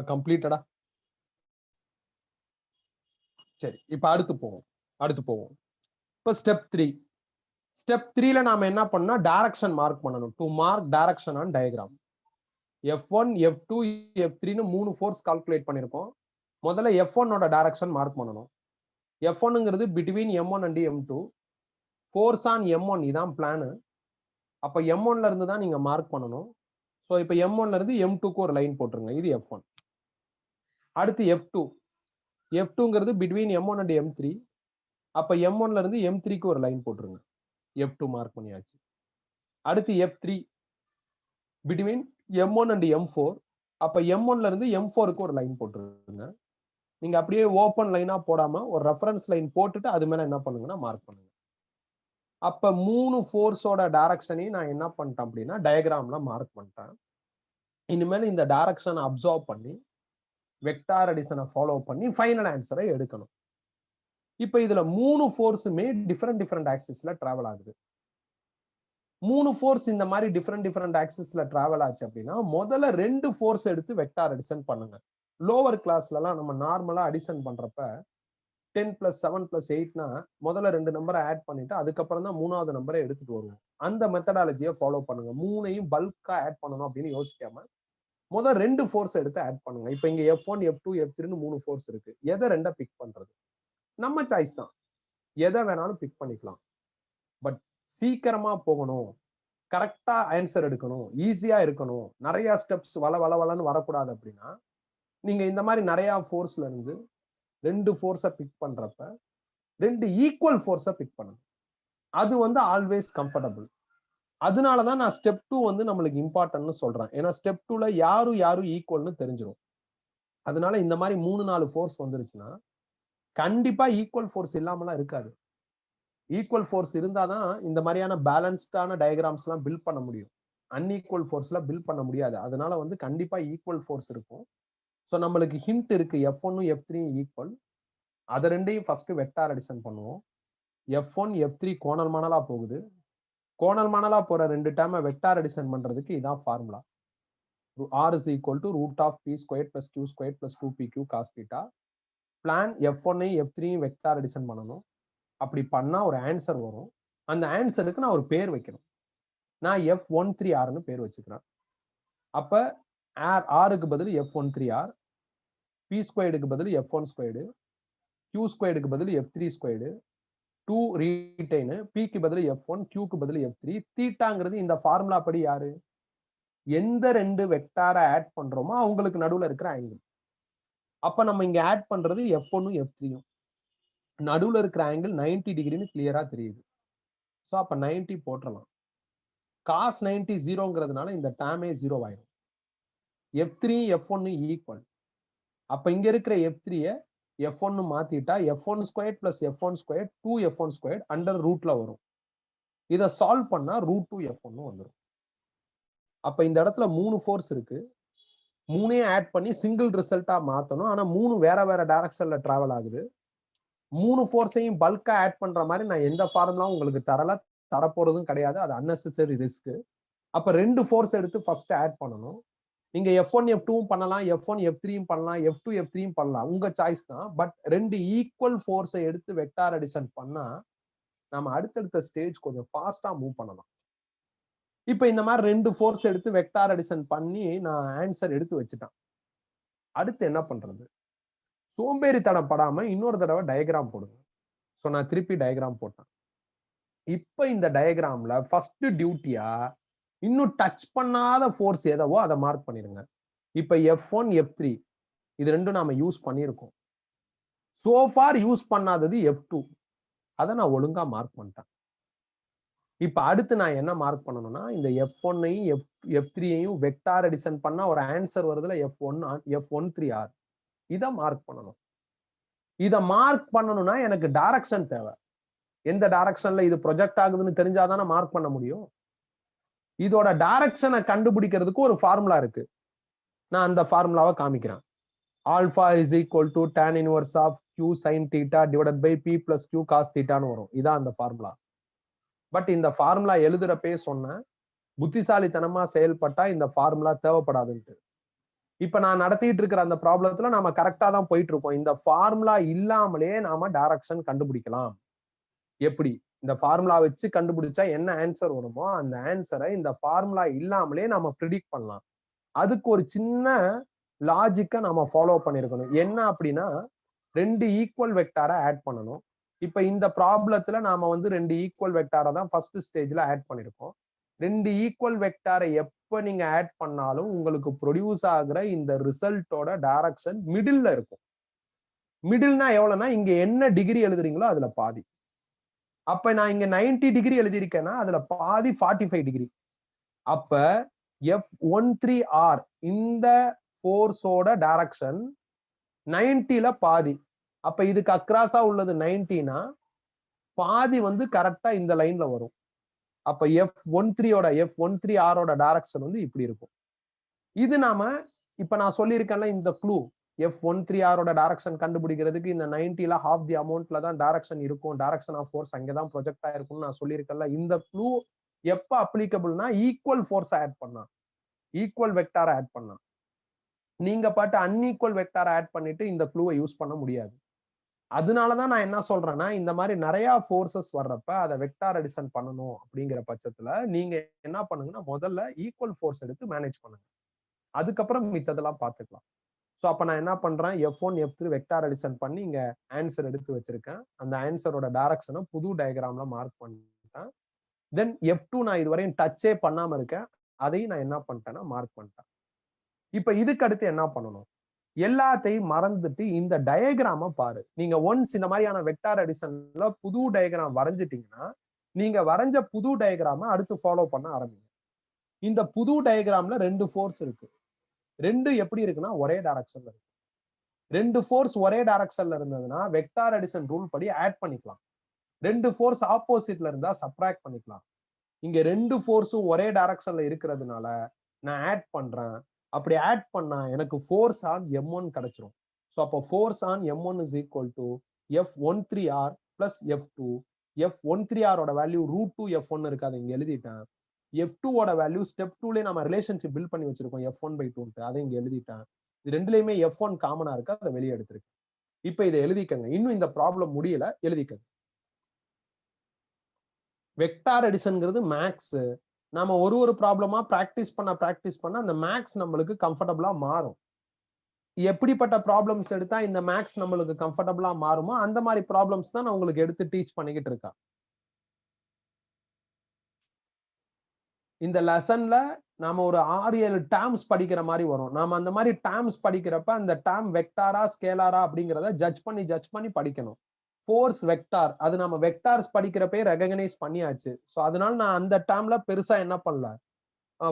கம்ப்ளீட்டடா. சரி, இப்ப அடுத்து போவோம். இப்ப ஸ்டெப் 3. ஸ்டெப் 3ல நாம என்ன பண்ணோம்? டைரக்ஷன் மார்க் பண்ணணும். To mark direction on diagram. F1, F2, F3ன்னு 3 ஃபோர்ஸ் கால்குலேட் பண்ணிருக்கோம். முதல்ல F1 ஓட டைரக்ஷன் மார்க் பண்ணணும். F1ங்கிறது between M1 and M2. Force on M1 இதான் பிளான். அப்ப M1ல இருந்து தான் நீங்க மார்க் பண்ணணும். சோ இப்ப M1ல இருந்து M2க்கு ஒரு லைன் போட்டுருங்க. இது F1. அடுத்து F2. F2ங்கிறது பிட்வீன் M1 and M3. அப்ப M1ல இருந்து M3க்கு ஒரு லைன் போட்டுருங்க. F2 மார்க் பண்ணியாச்சு. அடுத்து F3 between M1 and M4. அப்ப M1ல இருந்து M4க்கு ஒரு லைன் போட்டுருங்க. நீங்க அப்படியே ஓபன் லைனா போடாம ஒரு ரெஃபரன்ஸ் லைன் போட்டுட்டு அது மேல என்ன பண்ணுங்கன்னா மார்க் பண்ணுங்க. அப்ப 3 ஃபோர்ஸோட டைரக்ஷனையும் நான் என்ன பண்ணிட்டேன் அப்படின்னா டயகிராம்ல மார்க் பண்ணிட்டேன். இனிமேல் இந்த டைரக்ஷனை அப்சர்வ் பண்ணி வெக்டார் அடிஷனை ஃபாலோ பண்ணி ஃபைனல் ஆன்சரை எடுக்கணும். இப்ப இதுல 3 ஃபோர்ஸுமே டிஃபரெண்ட் ஆக்சிஸ்ல டிராவல் ஆகுது. 3 ஃபோர்ஸ் இந்த மாதிரி டிஃபரெண்ட் ஆக்சிஸ்ல டிராவல் ஆச்சு அப்படின்னா முதல்ல 2 ஃபோர்ஸ் எடுத்து வெக்டார் அடிஷன் பண்ணுங்க. லோவர் கிளாஸ்ல எல்லாம் நம்ம நார்மலா அடிஷன் பண்றப்ப 10 + 7 + 8னா முதல்ல 2 நம்பரை ஆட் பண்ணிட்டு அதுக்கப்புறம் தான் 3வது நம்பரை எடுத்துட்டு வருவோம். அந்த மெத்தடாலஜியை ஃபாலோ பண்ணுங்க. 3ஐயும் பல்கா ஆட் பண்ணணும் அப்படின்னு யோசிக்காம முதல் 2 ஃபோர்ஸ் எடுத்து ஆட் பண்ணுங்க. இப்ப இங்க F1, F2, F3ன்னு 3 ஃபோர்ஸ் இருக்கு. எதை 2 பிக் பண்றது? நம்ம சாய்ஸ் தான். எதை வேணாலும் பிக் பண்ணிக்கலாம். பட் சீக்கிரமா போகணும், கரெக்டா ஆன்சர் எடுக்கணும், ஈஸியா இருக்கணும், நிறைய ஸ்டெப்ஸ் வளன்னு வரக்கூடாது அப்படின்னா நீங்க இந்த மாதிரி நிறைய ஃபோர்ஸ்ல இருந்து 2 ஃபோர்ஸை பிக் பண்றப்ப 2 ஈக்குவல் ஃபோர்ஸை பிக் பண்ணணும். அது வந்து ஆல்வேஸ் கம்ஃபர்டபிள். அதனாலதான் நான் ஸ்டெப் 2 வந்து நம்மளுக்கு இம்பார்ட்டன்ட்னு சொல்றேன். ஏன்னா ஸ்டெப் 2ல யாரும் ஈக்குவல்னு தெரிஞ்சிடும். அதனால இந்த மாதிரி 3-4 ஃபோர்ஸ் வந்துருச்சுன்னா கண்டிப்பா ஈக்குவல் ஃபோர்ஸ் இல்லாமலாம் இருக்காது. ஈக்குவல் ஃபோர்ஸ் இருந்தாதான் இந்த மாதிரியான பேலன்ஸ்டான டயகிராம்ஸ் எல்லாம் பில்ட் பண்ண முடியும். அன்ஈக்குவல் ஃபோர்ஸ்ல பில்ட் பண்ண முடியாது. அதனால வந்து கண்டிப்பா ஈக்குவல் ஃபோர்ஸ் இருக்கும். ஸோ நம்மளுக்கு ஹிண்ட் இருக்கு. F1, F3 equal. அதை 2ஐயும் ஃபர்ஸ்ட் வெக்டார் அடிஷன் பண்ணுவோம். F1, F3 கோணல் மணலா போகுது. கோணல் மணலா போற 2 டேர்மை வெக்டார் அடிஷன் பண்றதுக்கு இதான் formula. R is equal to √P² + Q² + 2PQ cos θ. Plan F1ஐயும் F3யும் வெக்டார் அடிஷன் பண்ணணும். அப்படி பண்ணா ஒரு ஆன்சர் வரும். அந்த ஆன்சருக்கு நான் ஒரு பேர் வைக்கணும். நான் F13R பேர் வச்சுக்கிறேன். அப்ப ஆருக்கு பதில் F13R. பி ஸ்கொயர்டுக்கு பதில் f1 ஸ்கொயர்டு, q ஸ்கொயர்டுக்கு பதில் f3 ஸ்கொயர்டு, 2 ரீடைன், பிக்கு பதில் f1, qக்கு பதில் f3. தீட்டாங்கிறது இந்த ஃபார்முலா படி யாரு? எந்த ரெண்டு வெக்டாரை ஆட் பண்றோமோ அவங்களுக்கு நடுவுல இருக்கிற ஆங்கிள். அப்ப நம்ம இங்க ஆட் பண்றது f1ம் f3யும். நடுவுல இருக்கிற ஆங்கிள் 90 டிகிரின்னு கிளியரா தெரியுது. ஸோ அப்ப 90 போட்டுறலாம். cos 90 0ங்கிறதுனால இந்த டேமே 0 ஆயிடும். f3 f1 equal. அப்ப இங்க இருக்கிற f3ய f1 மாத்திட்டா f1 square plus f1 square 2f1 square under ரூட்ல வரும். இதை சால்வ் பண்ணா √2 f1 வந்துடும். அப்ப இந்த இடத்துல 3 ஃபோர்ஸ் இருக்கு. 3ஐயும் ஆட் பண்ணி சிங்கிள் ரிசல்ட்டா மாத்தணும். ஆனா 3 வேற வேற டைரக்ஷன்ல டிராவல் ஆகுது. 3 ஃபோர்ஸையும் பல்கா ஆட் பண்ற மாதிரி நான் எந்த ஃபார்முலாவும் உங்களுக்கு தரப்போறதும் கிடையாது. அது அன்னெசரி ரிஸ்க். அப்ப 2 ஃபோர்ஸ் எடுத்து ஃபர்ஸ்ட் ஆட் பண்ணணும். நீங்க f1 f2வும் பண்ணலாம், f1 f3யும் பண்ணலாம், f2 f3யும் பண்ணலாம். உங்க சாய்ஸ் தான். பட் 2 ஈக்குவல் ஃபோர்ஸை எடுத்து வெக்டார் அடிஷன் பண்ணா நம்ம அடுத்தடுத்த ஸ்டேஜ் கொஞ்சம் ஃபாஸ்டா மூவ் பண்ணலாம். இப்ப இந்த மாதிரி 2 ஃபோர்ஸ் எடுத்து வெக்டார் அடிஷன் பண்ணி நான் ஆன்சர் எடுத்து வச்சுட்டேன். அடுத்து என்ன பண்றது? சோம்பேறித்தனம் படாம இன்னொரு தடவை டயக்ராம் போடுங்க. ஸோ நான் திருப்பி டயக்ராம் போட்டேன். இப்ப இந்த டயக்ராம்ல ஃபர்ஸ்ட் டியூட்டியா இன்னும் டச் பண்ணாத ஃபோர்ஸ் எதவோ அதை மார்க் பண்ணிருங்க. இப்ப f1 f3 இது ரெண்டும் நாம யூஸ் பண்ணியிருக்கோம். சோஃபார் யூஸ் பண்ணாதது f2. அதை நான் ஒழுங்கா மார்க் பண்ணிட்டேன். இப்ப அடுத்து நான் என்ன மார்க் பண்ணணும்னா இந்த f1ஐயும் f3ஐயும் வெக்டார் அடிஷன் பண்ணா ஒரு ஆன்சர் வருதுல f13r. இதை மார்க் பண்ணணும். இதை மார்க் பண்ணணும்னா எனக்கு டைரக்ஷன் தேவை. எந்த டைரக்ஷன்ல இது ப்ரொஜெக்ட் ஆகுதுன்னு தெரிஞ்சாதானே மார்க் பண்ண முடியும். இதோட டைரக்ஷனை கண்டுபிடிக்கிறதுக்கு ஒரு ஃபார்முலா இருக்கு. நான் அந்த ஃபார்முலாவை காமிக்கிறேன். Alpha is equal to tan inverse of q sin θ divided by p plus q cos θன்னு வரும். இதான் அந்த ஃபார்முலா. பட் இந்த ஃபார்முலா எழுதுறப்பே சொன்ன புத்திசாலித்தனமா செயல்பட்டா இந்த ஃபார்முலா தேவைப்படாதுன்ட்டு. இப்ப நான் நடத்திட்டு இருக்கிற அந்த ப்ராப்ளத்துல நாம கரெக்டா தான் போயிட்டு இருக்கோம். இந்த ஃபார்முலா இல்லாமலே நாம டைரக்ஷன் கண்டுபிடிக்கலாம். எப்படி? இந்த ஃபார்முலா வச்சு கண்டுபிடிச்சா என்ன ஆன்சர் வருமோ அந்த ஆன்சரை இந்த ஃபார்முலா இல்லாமலே நாம ப்ரிடிக்ட் பண்ணலாம். அதுக்கு ஒரு சின்ன லாஜிக்கை நாம ஃபாலோ பண்ணிருக்கணும். என்ன அப்படின்னா 2 ஈக்குவல் வெக்டாரை ஆட் பண்ணணும். இப்ப இந்த ப்ராப்ளத்துல நாம 2 ஈக்குவல் வெக்டாரை தான் ஃபர்ஸ்ட் ஸ்டேஜ்ல ஆட் பண்ணிருக்கோம். 2 ஈக்குவல் வெக்டாரை எப்ப நீங்க ஆட் பண்ணாலும் உங்களுக்கு ப்ரொடியூஸ் ஆகுற இந்த ரிசல்ட்டோட டைரக்ஷன் மிடில்ல இருக்கும். மிடில்னா எவ்வளவுனா இங்க என்ன டிகிரி எழுதுறீங்களோ அதுல பாதி. அப்ப நான் இங்க 90 டிகிரி எழுதியிருக்கேன்னா அதுல பாதி 45 டிகிரி. அப்ப f13r இந்த ஃபோர்ஸோட டைரக்ஷன் 90ல பாதி. அப்ப இதுக்கு அக்ராஸா உள்ளது 90னா பாதி கரெக்டா இந்த லைன்ல வரும். அப்ப f13r டைரக்ஷன் இப்படி இருக்கும். இது நாம இப்ப நான் சொல்லியிருக்கேன்ல இந்த க்ளூ f13r டைரக்ஷன் கண்டுபிடிக்கிறதுக்கு இந்த 90ல half தி அமௌண்ட்ல தான் டைரக்ஷன் இருக்கும். டைரக்ஷன் ஆஃப் ஃபோர்ஸ் அங்கதான் ப்ரொஜெக்ட் ஆயிருக்கும்னு நான் சொல்லியிருக்கேன்ல. இந்த க்ளூ எப்ப அப்ளிகபிள்னா ஈக்குவல் ஃபோர்ஸ் ஆட் பண்ணா, ஈக்குவல் வெக்டார் ஆட் பண்ணா. நீங்க பாட்டு அன்ஈக்குவல் வெக்டார் ஆட் பண்ணிட்டு இந்த க்ளூவை யூஸ் பண்ண முடியாது. அதனாலதான் நான் என்ன சொல்றேன்னா இந்த மாதிரி நிறைய ஃபோர்ஸஸ் வர்றப்ப அதை வெக்டார் அடிஷன் பண்ணணும் அப்படிங்கிற பட்சத்துல நீங்க என்ன பண்ணுங்கன்னா முதல்ல ஈக்குவல் ஃபோர்ஸ் எடுத்து மேனேஜ் பண்ணுங்க. அதுக்கப்புறம் மித்ததெல்லாம் பார்த்துக்கலாம். ஸோ அப்ப நான் என்ன பண்றேன் f1 f3 வெக்டார் அடிஷன் பண்ணி இங்க ஆன்சர் எடுத்து வச்சிருக்கேன். அந்த ஆன்சரோட டைரக்ஷனை புது டயக்ராம்ல மார்க் பண்ணிட்டேன். தென் f2 நான் இதுவரையும் டச்சே பண்ணாம இருக்கேன். அதையும் நான் என்ன பண்ணிட்டேன்னா மார்க் பண்ணிட்டேன். இப்ப இதுக்கு அடுத்து என்ன பண்ணணும்? எல்லாத்தையும் மறந்துட்டு இந்த டயக்ராம பாரு. நீங்க ஒன்ஸ் இந்த மாதிரியான வெக்டார் அடிஷன்ல புது டயக்ராம் வரைஞ்சிட்டீங்கன்னா நீங்க வரைஞ்ச புது டயக்ராம அடுத்து ஃபாலோ பண்ண ஆரம்பிங்க. இந்த புது டயக்ராம்ல 2 ஃபோர்ஸ் இருக்கு. 2 எப்படி இருக்குன்னா ஒரே டைரக்ஷன்ல இருக்கு. 2 ஃபோர்ஸ் ஒரே டைரக்ஷன்ல இருந்ததுன்னா வெக்டார் அடிஷன் ரூல் படி ஆட் பண்ணிக்கலாம். 2 ஃபோர்ஸ் ஆப்போசிட்ல இருந்தா சப்ட்ராக்ட் பண்ணிக்கலாம். இங்க 2 ஃபோர்ஸும் ஒரே டைரக்ஷன்ல இருக்கிறதுனால நான் ஆட் பண்றேன். அப்படி ஆட் பண்ணா எனக்கு ஃபோர்ஸ் ஆன் m1 கிடைச்சிரும். ஸோ அப்போ force on m1 is equal to f13r plus f2. f13r value √2 f1 இருக்கு, அதை இங்க எழுதிட்டேன். f2 வேல்யூ ஸ்டெப் 2லயே நம்ம ரிலேஷன்ஷிப் பில்ட் பண்ணி வச்சிருக்கோம் f1/2. அதை இங்க எழுதிட்டேன். இது ரெண்டுலயுமே f1 காமனா இருக்கு, அதை வெளியே எடுத்திருக்கேன். இப்ப இதை எழுதிக்கங்க. இன்னும் இந்த ப்ராப்ளம் முடியல, எழுதிக்கங்க. Vector அடிஷன்ங்கிறது maths. நாம ஒரு ப்ராப்ளமா பிராக்டிஸ் பண்ண அந்த மேக்ஸ் நம்மளுக்கு கம்ஃபர்டபுளா மாறும். எப்படிப்பட்ட ப்ராப்ளம்ஸ் எடுத்தா இந்த மேக்ஸ் நம்மளுக்கு கம்ஃபர்டபுளா மாறுமோ அந்த மாதிரி ப்ராப்ளம்ஸ் தான் நான் உங்களுக்கு எடுத்து டீச் பண்ணிக்கிட்டு இருக்கேன். இந்த லெசன்ல நாம ஒரு 6-7 டேர்ம்ஸ் படிக்கிற மாதிரி வரும். நாம அந்த மாதிரி டேர்ம்ஸ் படிக்கிறப்ப அந்த டேர்ம் வெக்டாரா ஸ்கேலாரா அப்படிங்கறத ஜட்ஜ் பண்ணி படிக்கணும். ஃபோர்ஸ் வெக்டார், அது நம்ம வெக்டார்ஸ் படிக்கிறப்பே ரெகக்னைஸ் பண்ணியாச்சு. சோ அதனால நான் அந்த டேர்ம்ல பெருசா என்ன பண்ணல,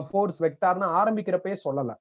ஃபோர்ஸ் வெக்டார்னு ஆரம்பிக்கிறப்பே சொல்லல.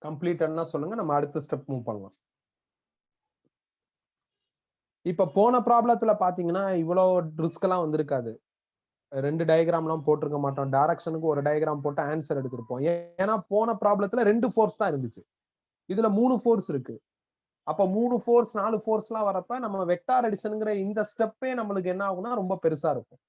கம்ப்ளீட்டட்னா சொல்லுங்க, நம்ம அடுத்த ஸ்டெப் மூவ் பண்ணலாம். இப்ப போன ப்ராப்ளத்துல பாத்தீங்கன்னா இவ்வளவு ரிஸ்க் எல்லாம் வந்திருக்காது. 2 டயகிராம்லாம் போட்டிருக்க மாட்டோம். டைரக்ஷனுக்கு ஒரு டயகிராம் போட்டு ஆன்சர் எடுத்திருப்போம். ஏன்னா போன ப்ராப்ளத்துல 2 ஃபோர்ஸ் தான் இருந்துச்சு. இதுல 3 ஃபோர்ஸ் இருக்கு. அப்ப 3 ஃபோர்ஸ் 4 ஃபோர்ஸ்லாம் வரப்ப நம்ம வெக்டார் அடிஷன்ங்கிற இந்த ஸ்டெப்பே நம்மளுக்கு என்ன ஆகும்னா ரொம்ப பெருசா இருக்கும்.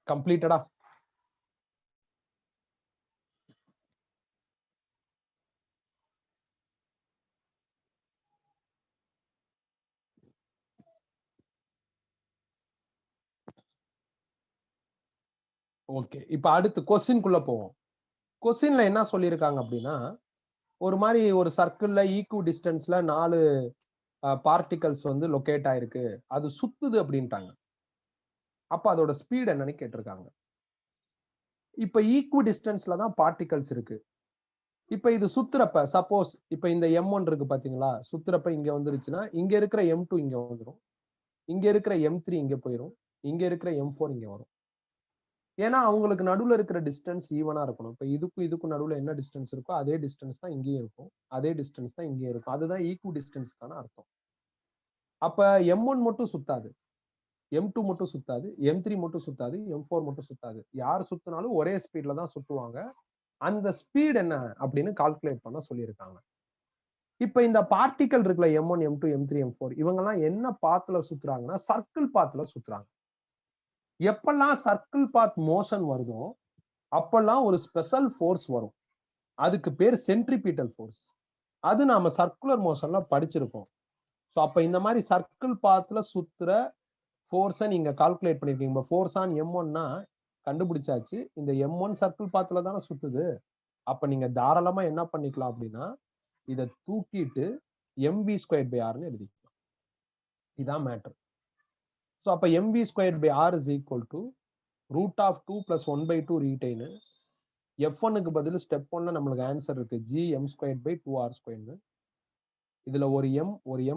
கம்ப்ளீட்டடா ஓகே. இப்ப அடுத்து கொஸ்டின்குள்ள போவோம். கொஸ்டின்ல என்ன சொல்லியிருக்காங்க அப்படின்னா, ஒரு மாதிரி ஒரு சர்க்கிள்ல ஈக்வி டிஸ்டன்ஸ்ல 4 பார்ட்டிகல்ஸ் வந்து லொகேட் ஆயிருக்கு, அது சுத்துது அப்படின்ட்டாங்க. அப்ப அதோட ஸ்பீட் என்னன்னு கேட்டிருக்காங்க. இப்ப ஈக்வி டிஸ்டன்ஸ்ல தான் பார்ட்டிகல்ஸ் இருக்கு. இப்ப இது சுத்துறப்ப சப்போஸ் இப்ப இந்த M1 இருக்கு பாத்தீங்களா, சுத்துறப்ப இங்க வந்துருச்சுன்னா இங்க இருக்கிற M2 இங்க வந்துரும், இங்க இருக்கிற M3 இங்க போயிரும், இங்க இருக்கிற M4 இங்க வரும். ஏன்னா அவங்களுக்கு நடுவுல இருக்கிற டிஸ்டன்ஸ் ஈவனா இருக்கணும். இப்ப இதுக்கும் நடுவுல என்ன டிஸ்டன்ஸ் இருக்கோ அதே டிஸ்டன்ஸ் தான் இங்கேயும் இருக்கும், அதே டிஸ்டன்ஸ் தான் இங்கேயும் இருக்கும். அதுதான் ஈக்வி டிஸ்டன்ஸ்க்கான அர்த்தம். அப்ப M1 மட்டும் சுத்தாது, M2 மட்டும் சுத்தாது, M3 மட்டும் சுத்தாது, M4 மட்டும் சுத்தாது. யார் சுத்தினாலும் ஒரே ஸ்பீட்ல தான் சுத்துவாங்க. அந்த ஸ்பீட் என்ன அப்படின்னு கால்குலேட் பண்ண சொல்லியிருக்காங்க. இப்ப இந்த பார்ட்டிகல் இருக்குல்ல M1 M2 M3 M4 இவங்க எல்லாம் என்ன பாத்ல சுத்துறாங்கன்னா சர்க்கிள் பாத்ல சுத்துறாங்க. எப்பெல்லாம் சர்க்கிள் பாத் மோஷன் வருதோ அப்பெல்லாம் ஒரு ஸ்பெஷல் ஃபோர்ஸ் வரும். அதுக்கு பேர் சென்ட்ரிபீட்டல் ஃபோர்ஸ். அது நாம சர்க்குலர் மோஷன்ல படிச்சிருக்கோம். சோ அப்ப இந்த மாதிரி சர்க்கிள் பாத்ல சுத்துற ஃபோர்ஸை நீங்க கால்குலேட் பண்ணிருக்கீங்க. ஃபோர்ஸ் ஆன் M1னா கண்டுபிடிச்சாச்சு. இந்த M1 சர்க்கிள் பாத்ல தானே சுத்துது. அப்ப நீங்க தாராளமா என்ன பண்ணிக்கலாம் அப்படின்னா இதை தூக்கிட்டு mv²/r எழுதிக்கலாம். இதான் மேட்டர். சோ அப்ப mv²/r is equal to √2 + 1/2 retain. F1க்கு பதில் ஸ்டெப் 1ல நம்மளுக்கு ஆன்சர் இருக்கு gm²/2r². இதுல ஒரு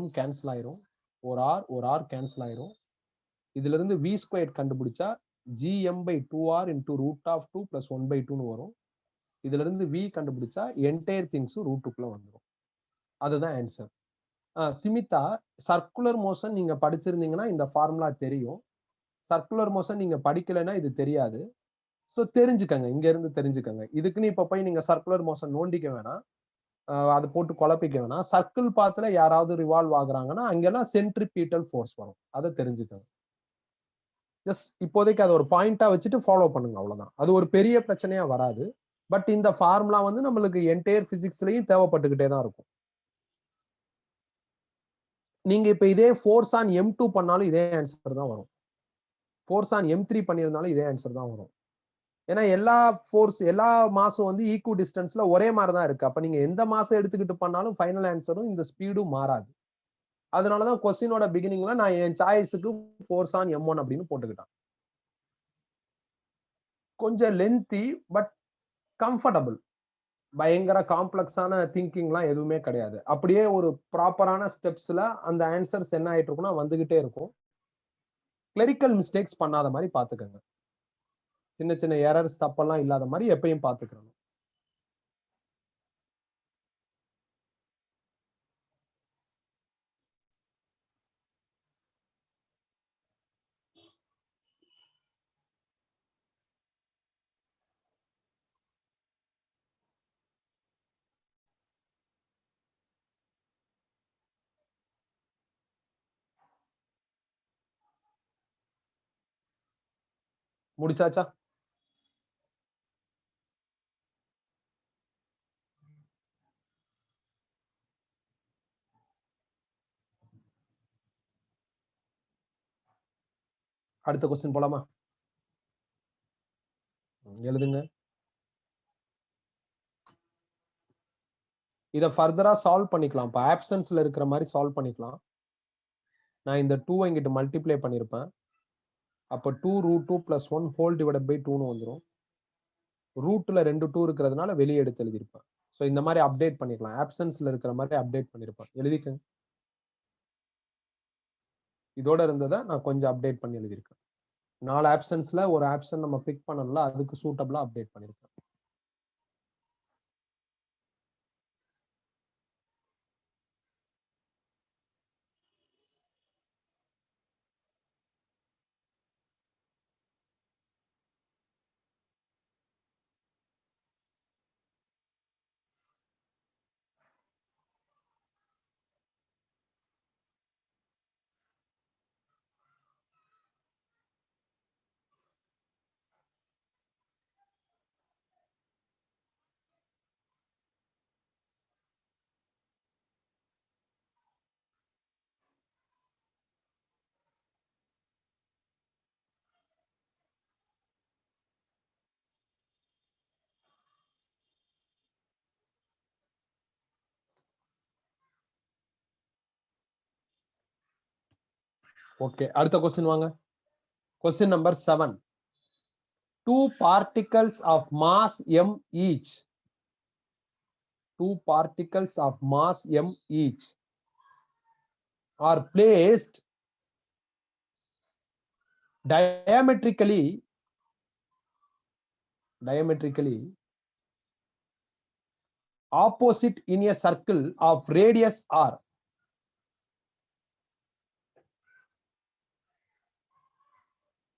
m கேன்சல் ஆயிரும், ஒரு r கேன்சல் ஆயிரும். இதுல இருந்து v² கண்டுபிடிச்சா gm/2r × √2 + 1/2 வரும். இதுல இருந்து v கண்டுபிடிச்சா என்டையர் திங்ஸ் ரூட்டுக்குள்ள வந்துடும். அதுதான் ஆன்சர். சிமிதா, சர்க்குலர் மோஷன் நீங்க படிச்சிருந்தீங்கன்னா இந்த ஃபார்முலா தெரியும். சர்க்குலர் மோஷன் நீங்க படிக்கலைன்னா இது தெரியாது. ஸோ தெரிஞ்சுக்கங்க, இங்க இருந்து தெரிஞ்சுக்கங்க. இதுக்குன்னு இப்ப போய் நீங்க சர்க்குலர் மோஷன் நோண்டிக்க வேணாம். அதை போட்டு குழப்பிக்க வேணாம். சர்க்கிள் பாத்துல யாராவது ரிவால்வ் ஆகுறாங்கன்னா அங்கெல்லாம் சென்ட்ரிபீட்டல் ஃபோர்ஸ் வரும். அதை தெரிஞ்சுக்கணும். ஜஸ்ட் இப்போதைக்கு அதை ஒரு பாயிண்டா வச்சுட்டு ஃபாலோ பண்ணுங்க, அவ்வளவுதான். அது ஒரு பெரிய பிரச்சனையா வராது. பட் இந்த ஃபார்முலா வந்து நம்மளுக்கு என்டையர் பிசிக்ஸ்லயும் தேவைப்பட்டுக்கிட்டே தான் இருக்கும். நீங்க இப்ப இதே ஃபோர்ஸ் ஆன் M2 பண்ணாலும் இதே ஆன்சர் தான் வரும். ஃபோர்ஸ் ஆன் M3 பண்ணியிருந்தாலும் இதே ஆன்சர் தான் வரும். ஏன்னா எல்லா மாசம் வந்து ஈக்குவ டிஸ்டன்ஸ்ல ஒரே மாதிரி தான் இருக்கு. அப்ப நீங்க எந்த மாசம் எடுத்துக்கிட்டு பண்ணாலும் ஃபைனல் ஆன்சரும் இந்த ஸ்பீடும் மாறாது. அதனாலதான் கொஸ்டினோட பிகினிங்ல நான் என் சாய்ஸுக்கு ஃபோர்ஸ் ஆன் M1 அப்படின்னு போட்டுக்கிட்டேன். கொஞ்சம் லென்த்தி பட் கம்ஃபர்டபுள். பயங்கர காம்ப்ளெக்ஸான திங்கிங்லாம் எதுவுமே கிடையாது. அப்படியே ஒரு ப்ராப்பரான ஸ்டெப்ஸ்ல அந்த ஆன்சர்ஸ் என்ன ஆயிட்டு இருக்குன்னா வந்துகிட்டே இருக்கும். கிளரிக்கல் மிஸ்டேக்ஸ் பண்ணாத மாதிரி பாத்துக்கோங்க. சின்ன சின்ன எரர்ஸ் தப்பெல்லாம் இல்லாத மாதிரி எப்பயும் பாத்துக்கணும். முடிச்சாச்சா? அடுத்த கொஸ்டின் போலாமா? எழுதுங்க. இத ஃபர்தரா சால்வ் பண்ணிக்கலாம். இப்ப ஆப்சன்ஸ்ல இருக்கிற மாதிரி சால்வ் பண்ணிக்கலாம். நான் இந்த 2 இங்கிட்டு மல்டிப்ளை பண்ணிருப்பேன். அப்ப 2√2 + 1 / 2ன்னு வந்துரும். ரூட்ல 2 2 இருக்கிறதுனால வெளியே எடுத்து எழுதிருப்பேன். சோ இந்த மாதிரி அப்டேட் பண்ணிக்கலாம். ஆப்சன்ஸ்ல இருக்கிற மாதிரி அப்டேட் பண்ணிருப்பேன். எழுதிக்கங்க. இதோட இருந்ததை நான் கொஞ்சம் அப்டேட் பண்ணி எழுதியிருக்கேன். 4 ஆப்சன்ஸ்ல ஒரு ஆப்ஷன் நம்ம பிக் பண்ணல, அதுக்கு சூட்டபிளா அப்டேட் பண்ணிருக்கேன். ஓகே, அடுத்த கொஸ்டின் வாங்க. Question number 7. 2 particles of mass m each. 2 particles of mass m each are placed diametrically opposite in a circle of radius r.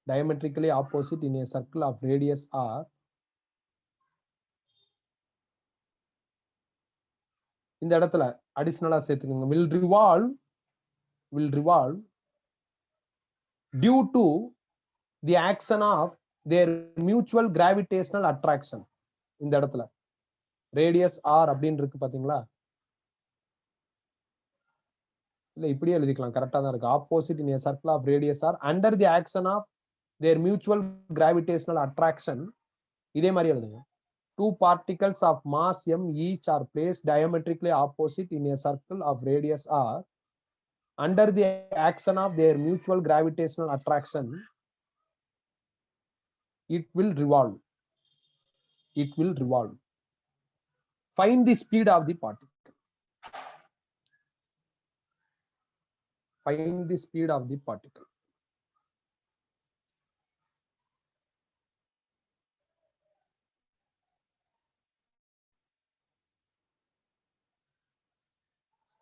Diametrically opposite in a circle of radius r. இந்த இடத்துல அடிஷனலா சேர்த்துக்கோங்க. will revolve due to the action of their mutual gravitational attraction. இந்த இடத்துல radius r அப்படின்னு இருக்கு பாத்தீங்களா? இல்ல இப்படியே எழுதிக்கலாம், கரெக்டா தான் இருக்கு. opposite in a circle of radius r under the action of their mutual gravitational attraction. இதே மாதிரி எழுதுங்க. 2 particles of mass m each are placed diametrically opposite in a circle of radius r under the action of their mutual gravitational attraction. It will revolve. Find the speed of the particle. Find the speed of the particle.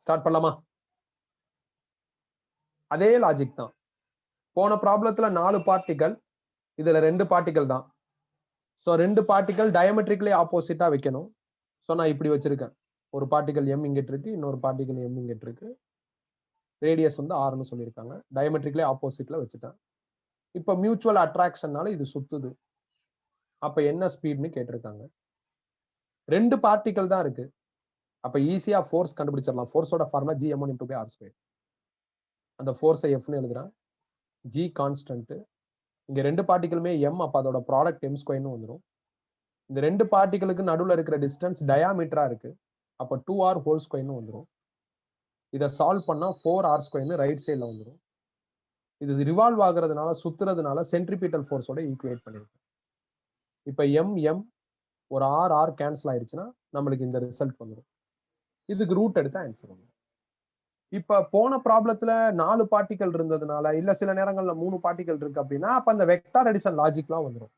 Start பண்ணலாமா? அதே logic தான். போன ப்ராப்ளத்துல 4 particle, இதுல 2 particle தான். So 2 particle diametrically ஆப்போசிட்டா வைக்கணும். So நான் இப்படி வச்சிருக்கேன். ஒரு பார்ட்டிகல் m இங்கிட்டு இருக்கு, இன்னொரு பார்ட்டிகல் m இங்கிட்டு இருக்கு. ரேடியஸ் வந்து r ன்னு சொல்லியிருக்காங்க. டயமெட்ரிக்கலி ஆப்போசிட்ல வச்சுட்டேன். இப்ப மியூச்சுவல் அட்ராக்ஷன்னால இது சுத்துது. அப்ப என்ன ஸ்பீட்னு கேட்டிருக்காங்க. ரெண்டு பார்ட்டிகல் தான் இருக்கு. அப்ப ஈஸியா ஃபோர்ஸ் கண்டுபிடிச்சிடலாம். ஃபோர்ஸோட ஃபார்முலா gm1 × r². அந்த ஃபோர்ஸை Fன்னு எழுதுறேன். g constant. இங்க ரெண்டு பார்ட்டிகளுமே m, அப்ப அதோட ப்ராடக்ட் m² ன்னு வந்துரும். இந்த ரெண்டு பார்ட்டிகளுக்கு நடுவுல இருக்கிற டிஸ்டன்ஸ் டயாமீட்டரா இருக்கு. அப்ப 2r² ன்னு வந்துரும். இத சால்வ் பண்ணா 4r² ன்னு ரைட் சைடுல வந்துரும். இது ரிவால்வ் ஆகுறதுனால, சுத்துறதுனால சென்ட்ரிபிட்டல் ஃபோர்ஸோட ஈக்குவேட் பண்ணிருக்கேன். இப்ப m ஒரு r கேன்சல் ஆயிருச்சுன்னா நம்மளுக்கு இந்த ரிசல்ட் வந்துரும். இதுக்கு ரூட் எடுத்து ஆன்சர் வந்துரும். இப்ப போன ப்ராப்ளத்துல 4 பார்ட்டிகல் இருந்ததுனால, இல்ல சில நேரங்கள்ல 3 பார்ட்டிகல் இருக்கு அப்படின்னா, அப்ப அந்த வெக்டார் அடிஷன் லாஜிக்லாம் வந்துரும்.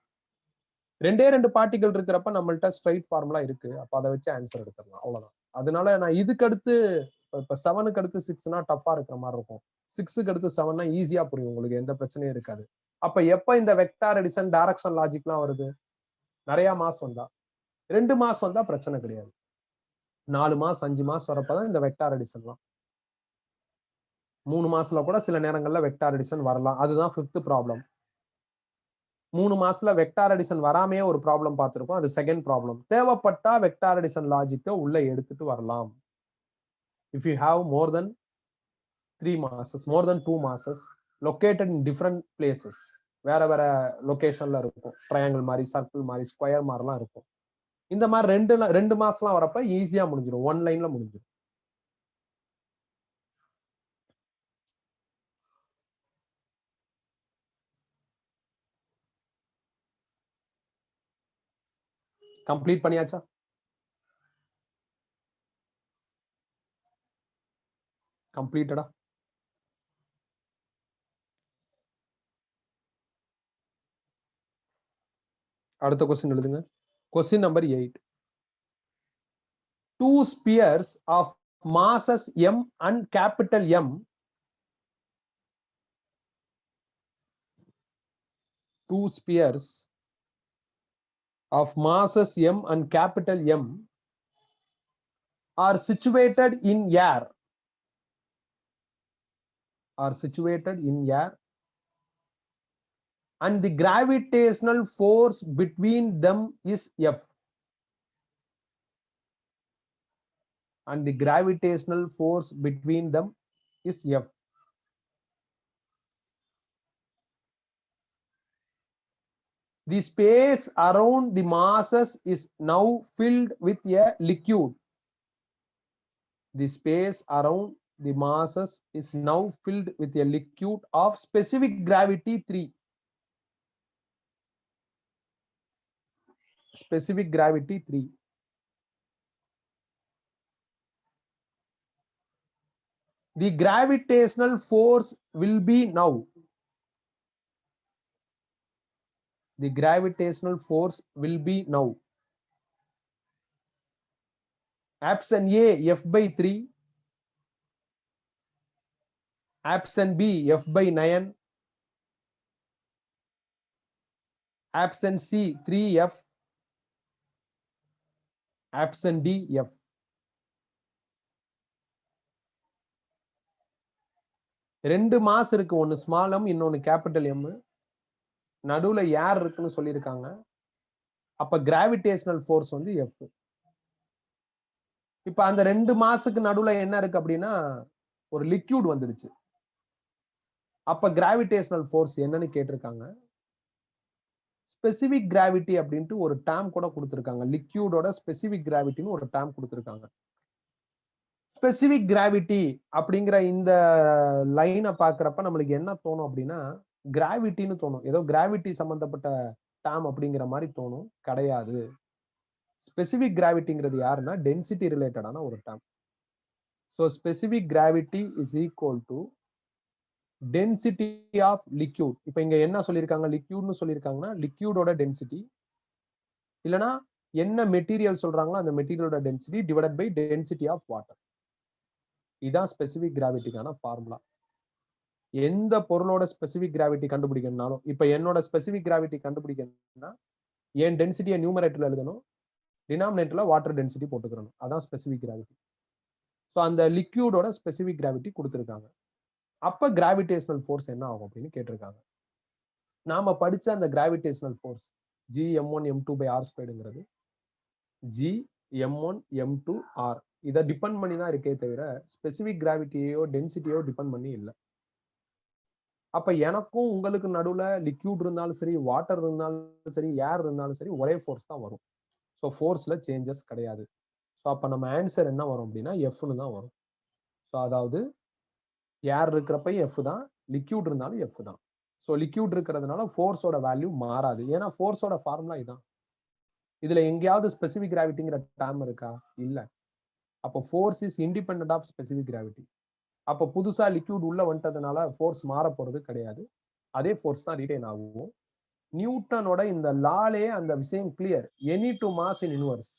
ரெண்டு பார்ட்டிகல் இருக்கிறப்ப நம்மள்ட்ட ஸ்ட்ரைட் ஃபார்முலா இருக்கு. அப்ப அதை வச்சு ஆன்சர் எடுத்துடலாம். அவ்வளவுதான். அதனால நான் இதுக்கு அடுத்து இப்ப 7க்கு அடுத்து 6னா டஃபா இருக்கிற மாதிரி இருக்கும். 6க்கு அடுத்து 7னா ஈஸியா புரியும். உங்களுக்கு எந்த பிரச்சனையும் இருக்காது. அப்ப எப்ப இந்த வெக்டார் அடிஷன் டைரக்ஷன் லாஜிக்லாம் வருது? நிறைய மாஸ் வந்தா. 2 மாஸ் வந்தா பிரச்சனை கிடையாது. 4 மாஸ் 5 மாஸ் வரப்பதான் இந்த வெக்டார் அடிஷன்லாம். 3 மாசத்துல கூட சில நேரங்கள்ல வெக்டார் அடிஷன் வரலாம். அதுதான் 5th ப்ராப்ளம். 3 மாசத்துல வெக்டார் அடிஷன் வராமையே ஒரு ப்ராப்ளம் பார்த்திருக்கோம். அது செகண்ட் ப்ராப்ளம். தேவைப்பட்டா வெக்டார் அடிஷன் லாஜிக்க உள்ள எடுத்துட்டு வரலாம். If you have more than 3 masses, more than 2 masses located in different places, வேற வேற லொகேஷன்ல இருக்கும். ட்ரையாங்கிள் மாதிரி, சர்க்கிள் மாதிரி, ஸ்கொயர் மாதிரிலாம் இருக்கும். இந்த மாதிரி ரெண்டு மாசம்லாம் வரப்ப ஈஸியா முடிஞ்சிடும். 1 லைன்ல முடிஞ்சிடும். கம்ப்ளீட் பண்ணியாச்சா? கம்ப்ளீட்டடா? அடுத்த क्वेश्चन எழுதுங்க. Question number 8. 2 spheres of masses m and capital M, 2 spheres of masses m and capital M are situated in air. And the gravitational force between them is F. And the gravitational force between them is F. The space around the masses is now filled with a liquid. The space around the masses is now filled with a liquid of specific gravity 3. Specific gravity 3. The gravitational force will be now. The gravitational force will be now. Option A, F by 3. Option B, F by 9. Option C, 3F. Option D, F. ரெண்டு mass இருக்கு. ஒன்னு small m, இன்னொன்னு capital M. நடுவுல ஏர் இருக்குன்னு சொல்லியிருக்காங்க. அப்ப gravitational force வந்து F. இப்ப அந்த ரெண்டு மாஸுக்கு நடுவுல என்ன இருக்கு அப்படின்னா ஒரு லிக்யூட் வந்துடுச்சு. அப்ப கிராவிடேஷனல் ஃபோர்ஸ் என்னன்னு கேட்டிருக்காங்க. ஸ்பெசிபிக் கிராவிட்டி அப்படின்ட்டு ஒரு டேர்ம் கூட கொடுத்திருக்காங்க. லிக்யூடோட ஸ்பெசிபிக் கிராவிட்டின்னு ஒரு டேர்ம் கொடுத்திருக்காங்க. ஸ்பெசிபிக் கிராவிட்டி அப்படிங்கிற இந்த லைனை பாக்குறப்ப நம்மளுக்கு என்ன தோணும் அப்படின்னா கிராவிட்டின்னு தோணும். ஏதோ கிராவிட்டி சம்பந்தப்பட்ட டேர்ம் அப்படிங்கிற மாதிரி தோணும். கிடையாது. ஸ்பெசிபிக் கிராவிட்டிங்கிறது யாருன்னா டென்சிட்டி ரிலேட்டடான ஒரு term. So specific gravity is equal to density of liquid. இப்ப இங்க என்ன சொல்லியிருக்காங்க? லிக்யூட்னு சொல்லியிருக்காங்கன்னா லிக்யூடோட டென்சிட்டி, இல்லைன்னா என்ன மெட்டீரியல் சொல்றாங்களோ அந்த மெட்டீரியலோட density divided by density of water. இதுதான் ஸ்பெசிபிக் கிராவிட்டிக்கான ஃபார்முலா. எந்த பொருளோட ஸ்பெசிபிக் கிராவிட்டி கண்டுபிடிக்கணும்னாலும், இப்ப என்னோட ஸ்பெசிபிக் கிராவிட்டி கண்டுபிடிக்கணும்னா என் டென்சிட்டியை நியூமரேட்டர்ல எழுதணும், டினாமினேட்டர்ல வாட்டர் டென்சிட்டி போட்டுக்கிறணும். அதான் ஸ்பெசிபிக் கிராவிட்டி. ஸோ அந்த லிக்யூடோட ஸ்பெசிபிக் கிராவிட்டி கொடுத்துருக்காங்க. அப்ப கிராவிடேஷனல் ஃபோர்ஸ் என்ன ஆகும் அப்படின்னு கேட்டிருக்காங்க. நாம படிச்ச அந்த கிராவிடேஷனல் ஃபோர்ஸ் G(m1m2/r²)ங்கிறது G(m1m2r). இதை டிபெண்ட் பண்ணி தான் இருக்கே தவிர ஸ்பெசிபிக் கிராவிட்டியோ டென்சிட்டியோ டிபெண்ட் பண்ணி இல்லை. அப்ப எனக்கும் உங்களுக்கு நடுவுல லிக்யூட் இருந்தாலும் சரி, வாட்டர் இருந்தாலும் சரி, ஏர் இருந்தாலும் சரி, ஒரே ஃபோர்ஸ் தான் வரும். ஸோ ஃபோர்ஸ்ல சேஞ்சஸ் கிடையாது. ஸோ அப்ப நம்ம ஆன்சர் என்ன வரும் அப்படின்னா எஃப்னு தான் வரும். ஸோ அதாவது ஏர் இருக்கிறப்ப எஃப் தான், லிக்யூட் இருந்தாலும் எஃப் தான். ஸோ லிக்யூட் இருக்கிறதுனால ஃபோர்ஸோட வேல்யூ மாறாது. ஏன்னா ஃபோர்ஸோட ஃபார்முலா இதான். இதுல எங்கேயாவது ஸ்பெசிபிக் கிராவிட்டிங்கிற டேர்ம் இருக்கா? இல்ல. அப்போ force is independent of specific gravity. அப்போ புதுசா லிக்யூட் உள்ள வந்துட்டதுனால ஃபோர்ஸ் மாற போறது கிடையாது. அதே ஃபோர்ஸ் தான் ரிட்டைன் ஆகும். நியூட்டனோட இந்த லாலே அந்த விஷயம் clear. Any two mass in universe.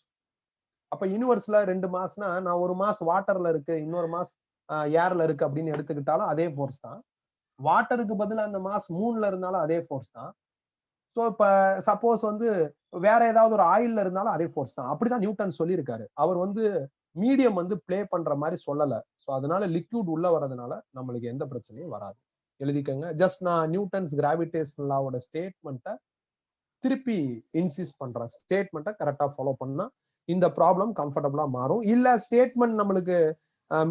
அப்ப யூனிவர்ஸ்ல 2 மாஸ்னா நான் ஒரு மாஸ் வாட்டர்ல இருக்கு, இன்னொரு மாஸ் ஏர்ல இருக்கு அப்படின்னு எடுத்துக்கிட்டாலும் அதே ஃபோர்ஸ் தான். வாட்டருக்கு பதிலா அந்த மாஸ் மூன்ல இருந்தாலும் அதே ஃபோர்ஸ் தான். ஸோ இப்ப சப்போஸ் வேற ஏதாவது ஒரு ஆயில்ல இருந்தாலும் அதே ஃபோர்ஸ் தான். அப்படிதான் நியூட்டன் சொல்லியிருக்காரு. அவர் மீடியம் பிளே பண்ற மாதிரி சொல்லல. ஸோ அதனால லிக்யூட் உள்ள வரதுனால நம்மளுக்கு எந்த பிரச்சனையும் வராது. எழுதிக்கங்க. ஜஸ்ட் நான் நியூட்டன்ஸ் கிராவிடேஷனல் லாவோட ஸ்டேட்மெண்ட்டை திருப்பி இன்சிஸ்ட் பண்றேன். ஸ்டேட்மெண்ட்டை கரெக்டா ஃபாலோ பண்ணா இந்த ப்ராப்ளம் கம்ஃபர்டபுளா மாறும். இல்ல ஸ்டேட்மெண்ட் நம்மளுக்கு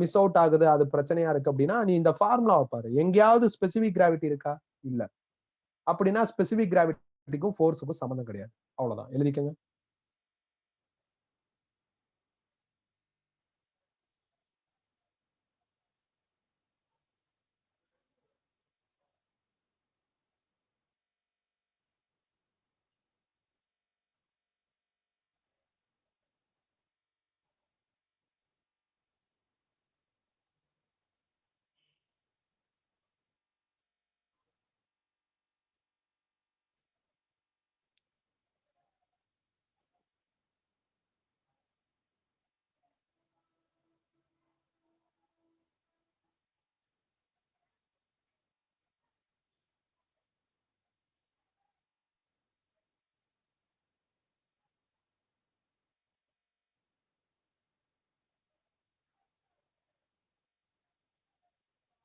மிஸ் அவுட் ஆகுது, அது பிரச்சனையா இருக்கு அப்படின்னா நீ இந்த ஃபார்முலாவை பாரு. எங்கேயாவது ஸ்பெசிபிக் கிராவிட்டி இருக்கா? இல்ல. அப்படின்னா ஸ்பெசிபிக் கிராவிட்டிக்கும் ஃபோர்ஸுக்கும் சம்மந்தம் கிடையாது. அவ்வளவுதான். எழுதிக்கங்க.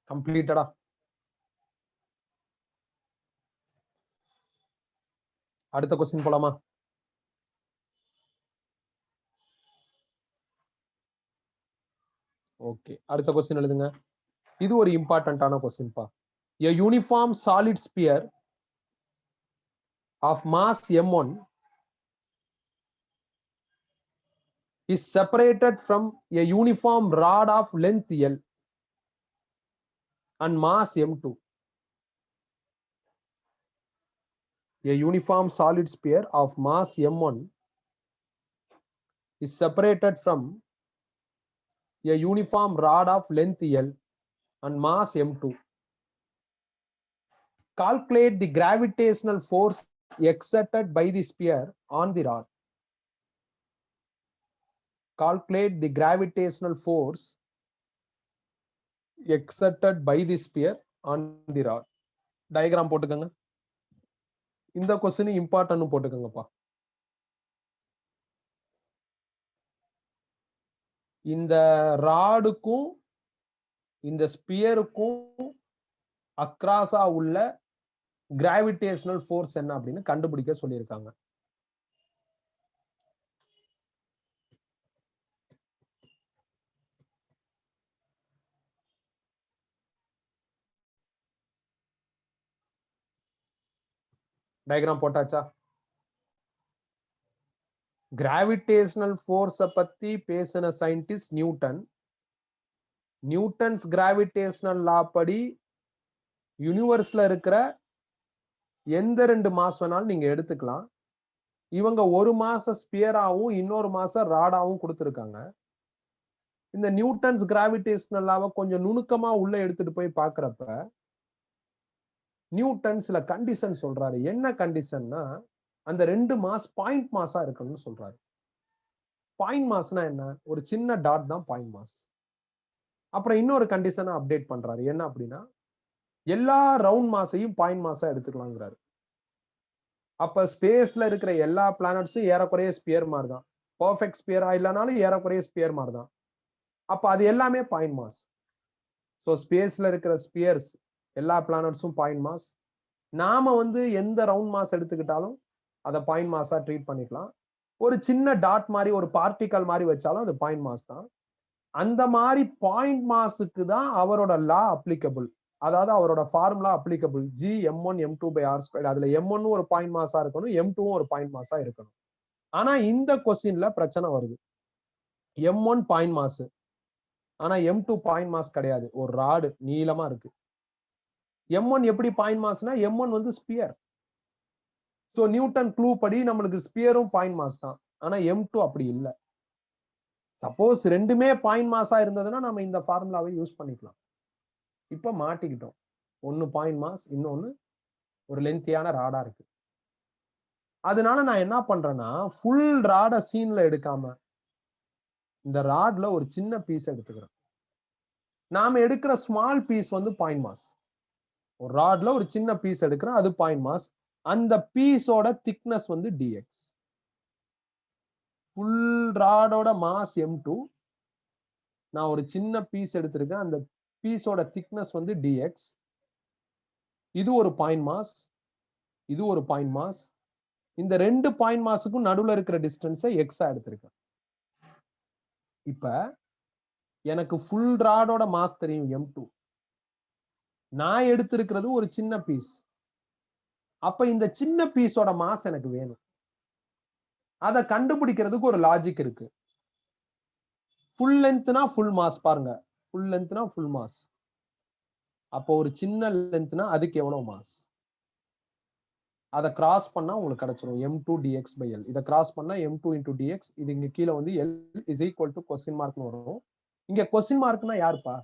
கம்ப்ளீட்டடா. அடுத்த கொஸ்டின் போலாமா? ஓகே, அடுத்த கொஸ்டின் எழுதுங்க. இது ஒரு இம்பார்ட்டன்டான கொஸ்டின் பா. A uniform solid sphere of mass m1 is separated from a uniform rod of length L and mass m2. A uniform solid sphere of mass m1 is separated from a uniform rod of length L and mass m2. Calculate the gravitational force exerted by the sphere on the rod. Calculate the gravitational force exerted by the sphere on the rod. Diagram போட்டுக்கங்க. இந்த question important போட்டுக்கங்கப்பா. இந்த ராடுக்கும் இந்த ஸ்பியருக்கும் அக்ராஸா உள்ள gravitational force என்ன அப்படின்னு கண்டுபிடிக்க சொல்லியிருக்காங்க. Diagram போட்டாச்சா? கிராவிடேஷனல் ஃபோர்ஸ பத்தி பேசின scientist Newton. Newton's gravitational law படி யூனிவர்ஸ்ல இருக்கிற எந்த 2 மாஸ் வேணாலும் நீங்க எடுத்துக்கலாம். இவங்க ஒரு மாச ஸ்பியராவும் இன்னொரு மாச ராடாவும் கொடுத்திருக்காங்க. இந்த நியூட்டன்ஸ் கிராவிடேஷனல் லாவை கொஞ்சம் நுணுக்கமா உள்ள எடுத்துட்டு போய் பாக்குறப்ப நியூட்டன் சில கண்டிஷன் சொல்றாரு. என்ன கண்டிஷன்னா அந்த 2 மாஸ் பாயிண்ட் மாஸா இருக்கணும்னு சொல்றாரு. பாயிண்ட் மாஸ்னா என்ன? ஒரு சின்ன டாட் தான் பாயிண்ட் மாஸ். அப்புறம் இன்னொரு கண்டிஷனை அப்டேட் பண்றாரு. என்ன அப்படின்னா எல்லா ரவுண்ட் மாஸையும் பாயிண்ட் மாஸா எடுத்துக்கலாங்கிறாரு. அப்ப ஸ்பேஸ்ல இருக்கிற எல்லா பிளானட்ஸும் ஏறக்குறைய ஸ்பியர் மாதிரி தான். பர்ஃபெக்ட் ஸ்பியரா இல்லைனாலும் ஏறக்குறைய ஸ்பியர் மாதிரி தான். அப்ப அது எல்லாமே பாயிண்ட் மாஸ். ஸோ ஸ்பேஸ்ல இருக்கிற ஸ்பியர்ஸ் எல்லா பிளானட்ஸும் பாயிண்ட் மாஸ். நாம வந்து எந்த ரவுண்ட் மாஸ் எடுத்துக்கிட்டாலும் அதை பாயிண்ட் மாஸா ட்ரீட் பண்ணிக்கலாம். ஒரு சின்ன டாட் மாதிரி ஒரு பார்ட்டிகல் மாதிரி வச்சாலும் அது பாயிண்ட் மாஸ் தான். அந்த மாதிரி பாயிண்ட் மாஸுக்கு தான் அவரோட லா அப்ளிகபிள். அதாவது அவரோட formula applicable. G m1 m2/r². அதுல m1 ஒரு பாயிண்ட் மாஸா இருக்கணும், m2 ஒரு பாயிண்ட் மாஸா இருக்கணும். ஆனா இந்த கொஸ்டின்ல பிரச்சனை வருது. m1 பாயிண்ட் மாஸ், ஆனா m2 பாயிண்ட் மாஸ் கிடையாது. ஒரு ராடு நீளமா இருக்கு. m1 எப்படி பாயிண்ட் மாஸ்னா m1 வந்து ஸ்பியர். சோ நியூட்டன் க்ளூ படி நம்மளுக்கு ஸ்பியரும் பாயிண்ட் மாஸ் தான். ஆனா m2 அப்படி இல்லை. சப்போஸ் ரெண்டுமே பாயிண்ட் மாஸா இருந்ததுன்னா நம்ம இந்த ஃபார்முலாவை யூஸ் பண்ணிக்கலாம். இப்ப மாட்டிக்கிட்டோம். ஒன்னு பாயிண்ட் மாஸ், இன்னொன்னு ஒரு லென்த்தியான ராடா இருக்கு. அதனால நான் என்ன பண்றேன்னா ஃபுல் ராட சீன்ல எடுக்காம இந்த ராட்ல ஒரு சின்ன பீஸ் எடுத்துக்கிறேன். நாம எடுக்கிற ஸ்மால் பீஸ் வந்து பாயிண்ட் மாஸ். ஒரு ராட்ல ஒரு சின்ன பீஸ் எடுக்கிறேன், அது பாயிண்ட் மாஸ். அந்த பீஸோட திக்னஸ் வந்து dx. Full ராடோட mass m2. நான் ஒரு சின்ன பீஸ் எடுத்திருக்கேன், அந்த பீஸோட திக்னஸ் வந்து dx. இது ஒரு பாயிண்ட் மாஸ், இது ஒரு பாயிண்ட் மாஸ். இந்த ரெண்டு பாயிண்ட் மாஸுக்கும் நடுவுல இருக்கிற டிஸ்டன்ஸை எக்ஸா எடுத்திருக்கேன். இப்ப எனக்கு ஃபுல் ராடோட மாஸ் தெரியும் m2. நான் எடுத்திருக்கிறது ஒரு சின்ன பீஸ். அப்ப இந்த சின்ன பீஸோட மாஸ் எனக்கு வேணும். அதை கண்டுபிடிக்கிறதுக்கு ஒரு லாஜிக் இருக்கு. ஃபுல் லென்த்னா ஃபுல் மாஸ் பாருங்க. ஃபுல் லென்த்னா ஃபுல் மாஸ். அப்போ ஒரு சின்ன லென்த்னா அதுக்கு எவ்வளவு மாஸ்? அதை கிராஸ் பண்ணா உங்களுக்கு கிடைச்சிரும் m2 dx/l. இதை கிராஸ் பண்ணா m2 into dx. இது இங்க கீழே வந்து l is equal to question markனு வரும். இங்க question markனா யாருப்பா?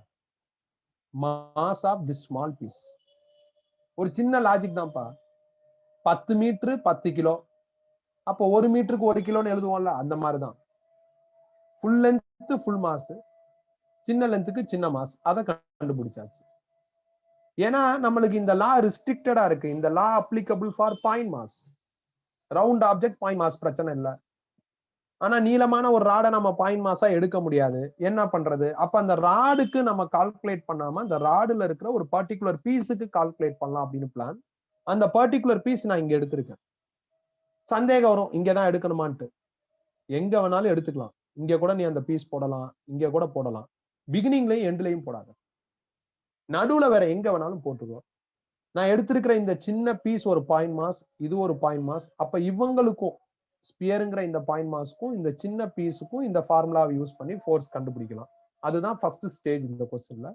Mass of this small piece. ஒரு சின்ன லாஜிக் தான்ப்பா. 10 மீட்டர் 10 கிலோ. அப்போ 1 மீட்டருக்கு 1 கிலோன்னு எழுதுவோம்ல, அந்த மாதிரிதான். ஃபுல் லென்த் ஃபுல் மாஸ், சின்ன லென்த்துக்கு சின்ன மாஸ். அதை கண்டுபிடிச்சாச்சு. ஏன்னா நம்மளுக்கு இந்த லா ரெஸ்ட்ரிக்டடா இருக்கு. இந்த law applicable for point mass. Round object point mass பிரச்சனை இல்லை. ஆனா நீளமான ஒரு ராடை நம்ம பாயிண்ட் மாஸா எடுக்க முடியாது. என்ன பண்றது? அப்ப அந்த ராடுக்கு நம்ம கால்குலேட் பண்ணாம அந்த ராடுல இருக்கிற ஒரு பர்டிகுலர் பீஸுக்கு கால்குலேட் பண்ணலாம் அப்படின்னு பிளான். அந்த பர்டிகுலர் பீஸ் நான் இங்க எடுத்திருக்கேன். சந்தேகம் வரும், இங்கதான் எடுக்கணுமான்ட்டு. எங்க வேணாலும் எடுத்துக்கலாம். இங்க கூட நீ அந்த பீஸ் போடலாம், இங்க கூட போடலாம். பிகினிங்லயும் எண்ட்லயும் போடாத, நடுவுல வேற எங்க வேணாலும் போட்டுக்கோ. நான் எடுத்திருக்கிற இந்த சின்ன பீஸ் ஒரு பாயிண்ட் மாஸ், இது ஒரு பாயிண்ட் மாஸ். அப்ப இவங்களுக்கும் ஸ்பியருங்கிற இந்த பாயிண்ட் மாஸ்க்கும் இந்த சின்ன பீஸுக்கும் இந்த ஃபார்முலாவை யூஸ் பண்ணி ஃபோர்ஸ் கண்டுபிடிக்கலாம். அதுதான் ஃபர்ஸ்ட் ஸ்டேஜ் இந்த கொஸ்டின்ல.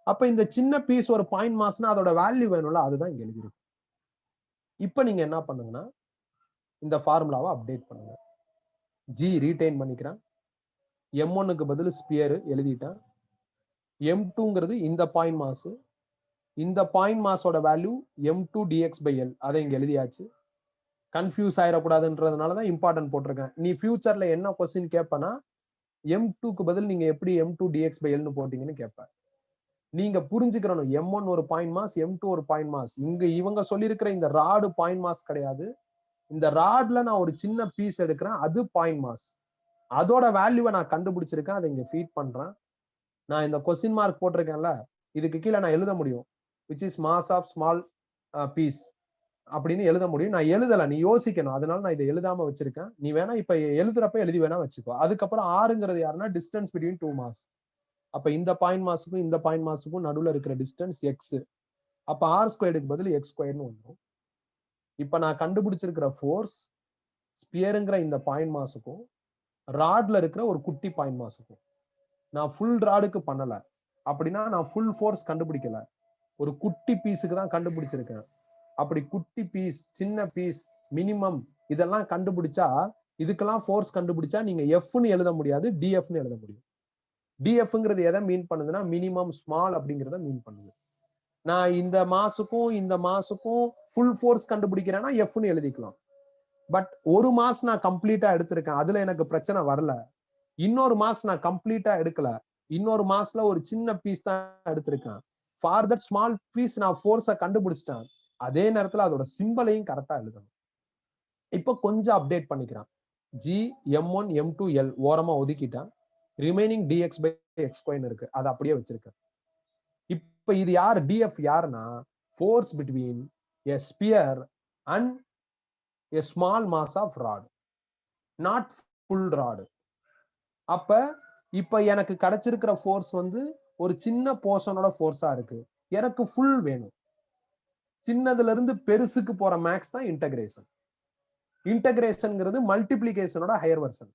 அப்ப இந்த சின்ன பீஸ் ஒரு பாயிண்ட் மாஸ்னா அதோட வேல்யூ வேணும்ல, அதுதான் இங்க எழுதிருக்கு. இப்ப நீங்க என்ன பண்ணுங்கன்னா இந்த ஃபார்முலாவை அப்டேட் பண்ணுங்க. G ரீடைன் பண்ணிக்கிறேன். m1க்கு பதில் ஸ்பியர் எழுதிட்டேன். m2ங்கிறது இந்த பாயிண்ட் மாஸ். இந்த பாயிண்ட் மாஸோட வேல்யூ m2 dx/l. அதை இங்க எழுதியாச்சு. கன்ஃபியூஸ் ஆயிடக்கூடாதுன்றதுனாலதான் இம்பார்ட்டன்ட் போட்டிருக்கேன். நீ ஃபியூச்சர்ல என்ன கொஸ்டின் கேட்பனா m2க்கு பதில் நீங்க எப்படி m2 dx/lன்னு போட்டீங்கன்னு கேட்பேன். நீங்க புரிஞ்சுக்கிறணும், m1 ஒரு பாயிண்ட் மாஸ், m2 ஒரு பாயிண்ட் மாஸ். இங்க இவங்க சொல்லியிருக்கிற இந்த ராடு பாயிண்ட் மாஸ் கிடையாது. இந்த ராட்ல நான் ஒரு சின்ன பீஸ் எடுக்கிறேன், அது பாயிண்ட் மாஸ். அதோட வேல்யூவை நான் கண்டுபிடிச்சிருக்கேன், அதை இங்க ஃபீட் பண்றேன். நான் இந்த கொஸ்டின் மார்க் போட்டிருக்கேன்ல, இதுக்கு கீழே நான் எழுத முடியும் which is mass of small piece அப்படின்னு எழுத முடியும். நான் எழுதல, நீ யோசிக்கணும். அதனால நான் இதை எழுதாம வச்சிருக்கேன். நீ வேணா இப்ப எழுதுறப்ப எழுதி வேணா வச்சுக்கோ. அதுக்கப்புறம் ஆறுங்கிறது யாருன்னா டிஸ்டன்ஸ் பிட்வீன் டூ மாஸ். அப்ப இந்த பாயிண்ட் மாஸுக்கும் இந்த பாயிண்ட் மாஸுக்கும் நடுவுல இருக்கிற டிஸ்டன்ஸ் எக்ஸ். அப்ப r² பதில் x² வந்துடும். இப்ப நான் கண்டுபிடிச்சிருக்கிற ஃபோர்ஸ் ஸ்பியருங்கிற இந்த பாயிண்ட் மாஸுக்கும் ராட்ல இருக்கிற ஒரு குட்டி பாயிண்ட் மாஸுக்கும். நான் ஃபுல் ராடுக்கு பண்ணல, அப்படின்னா நான் ஃபுல் ஃபோர்ஸ் கண்டுபிடிக்கல, ஒரு குட்டி பீஸுக்கு தான் கண்டுபிடிச்சிருக்கேன். அப்படி குட்டி பீஸ், சின்ன பீஸ், மினிமம் இதெல்லாம் கண்டுபிடிச்சா, இதுக்கெல்லாம் ஃபோர்ஸ் கண்டுபிடிச்சா நீங்க எஃப்னு எழுத முடியாது, டிஎஃப்னு எழுத முடியும். டிஎஃப்ங்கிறது எதை மீன் பண்ணுதுன்னா மினிமம் ஸ்மால் அப்படிங்கிறத மீன் பண்ணுது. நான் இந்த மாசுக்கும் இந்த மாசுக்கும் ஃபுல் ஃபோர்ஸ் கண்டுபிடிக்கிறேன்னா எஃப்னு எழுதிக்கலாம். பட் ஒரு மாஸ் நான் கம்ப்ளீட்டா எடுத்திருக்கேன், அதுல எனக்கு பிரச்சனை வரல. இன்னொரு மாஸ் நான் கம்ப்ளீட்டா எடுக்கல, இன்னொரு மாஸ்ல ஒரு சின்ன பீஸ் தான் எடுத்திருக்கேன். ஃபார் தட் ஸ்மால் பீஸ் நான் ஃபோர்ஸை கண்டுபிடிச்சிட்டேன். அதே நேரத்துல அதோட சிம்பலையும் கரெக்டா எழுதணும். இப்ப கொஞ்சம் அப்டேட் பண்ணிக்கிறேன். ஜி m1 m2 l ஓரமா ஒதுக்கிட்டேன். Remaining dx by x square இருக்கு, அதை அப்படியே வச்சிருக்கேன். இப்ப இது யார் df யாருன்னா force between a sphere and a small mass of rod, not full rod. அப்ப இப்ப எனக்கு கிடைச்சிருக்கிற ஃபோர்ஸ் வந்து ஒரு சின்ன போர்ஷனோட ஃபோர்ஸா இருக்கு. எனக்கு ஃபுல் வேணும். சின்னதுல இருந்து பெருசுக்கு போற மேக்ஸ் தான் இன்டகிரேஷன். இன்டகிரேஷன்ங்கிறது மல்டிப்ளிகேஷனோட ஹையர் வெர்ஷன்.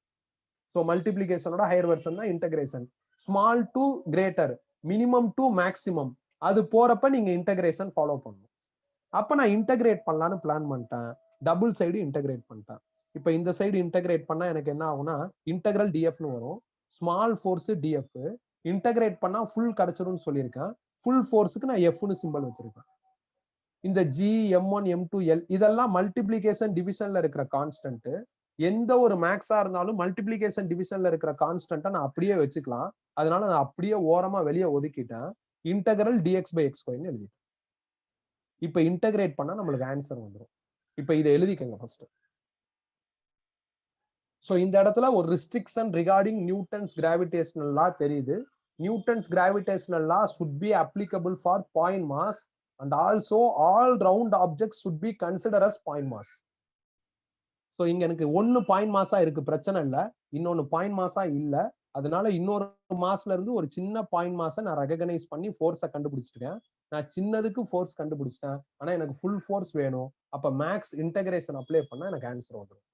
ஸோ மல்டிப்ளிகேஷனோட ஹையர் வெர்ஷன் தான் integration. Small to greater, minimum to maximum, அது போறப்ப நீங்க இன்டகிரேஷன் ஃபாலோ பண்ணணும். அப்ப நான் இன்டகிரேட் பண்ணலான்னு பிளான் பண்ணிட்டேன். டபுள் சைடு இன்டகிரேட் பண்ணிட்டேன். இப்ப இந்த சைடு இன்டகிரேட் பண்ணா எனக்கு என்ன ஆகும்னா இன்டகிரல் டிஎஃப்னு வரும். ஸ்மால் ஃபோர்ஸ் டிஎஃப், இன்டகிரேட் பண்ணா ஃபுல் கிடைச்சிரும்னு சொல்லியிருக்கேன். ஃபுல் ஃபோர்ஸுக்கு நான் எஃப்னு சிம்பிள் வச்சிருக்கேன். இந்த ஜி m1 m2 l இதெல்லாம் மல்டிப்ளிகேஷன் டிவிஷன்ல இருக்கிற கான்ஸ்டன்ட். எந்த ஒரு மேக்ஸா இருந்தாலும் மல்டிப்ளிகேஷன் டிவிஷன்ல இருக்கிற கான்ஸ்டன்ட்டை நான் அப்படியே வச்சுக்கலாம். அதனால நான் அப்படியே ஓரமா வெளியே ஒதுக்கிட்டேன். இன்டகிரல் dx by x ஸ்கொயர்னு எழுதிட்டேன். இப்ப இன்டகிரேட் பண்ணா நம்மளுக்கு ஆன்சர் வந்துடும். இப்ப இதை எழுதிக்கங்க ஃபர்ஸ்ட். சோ இந்த இடத்துல ஒரு ரிஸ்ட்ரிக்ஷன் ரிகார்டிங் நியூட்டன்ஸ் கிராவிடேஷனல் லா தெரியுது. Newton's gravitational law should be applicable for point mass and also all round objects should be considered as point mass. So இங்க எனக்கு ஒன்னு பாயிண்ட் மாஸா இருக்கு, பிரச்சனை இல்ல. இன்னொன்னு பாயிண்ட் மாஸா இல்ல. அதனால இன்னொரு மாஸ்ல இருந்து ஒரு சின்ன பாயிண்ட் மாஸை நான் ரெகனைஸ் பண்ணி ஃபோர்ஸை கண்டுபிடிச்சிருக்கேன். நான் சின்னதுக்கு ஃபோர்ஸ் கண்டுபிடிச்சிட்டேன். ஆனா எனக்கு ஃபுல் ஃபோர்ஸ் வேணும். அப்ப மேக்ஸ் இன்டகிரேஷன் அப்ளை பண்ணா எனக்கு ஆன்சர் வந்துடும்.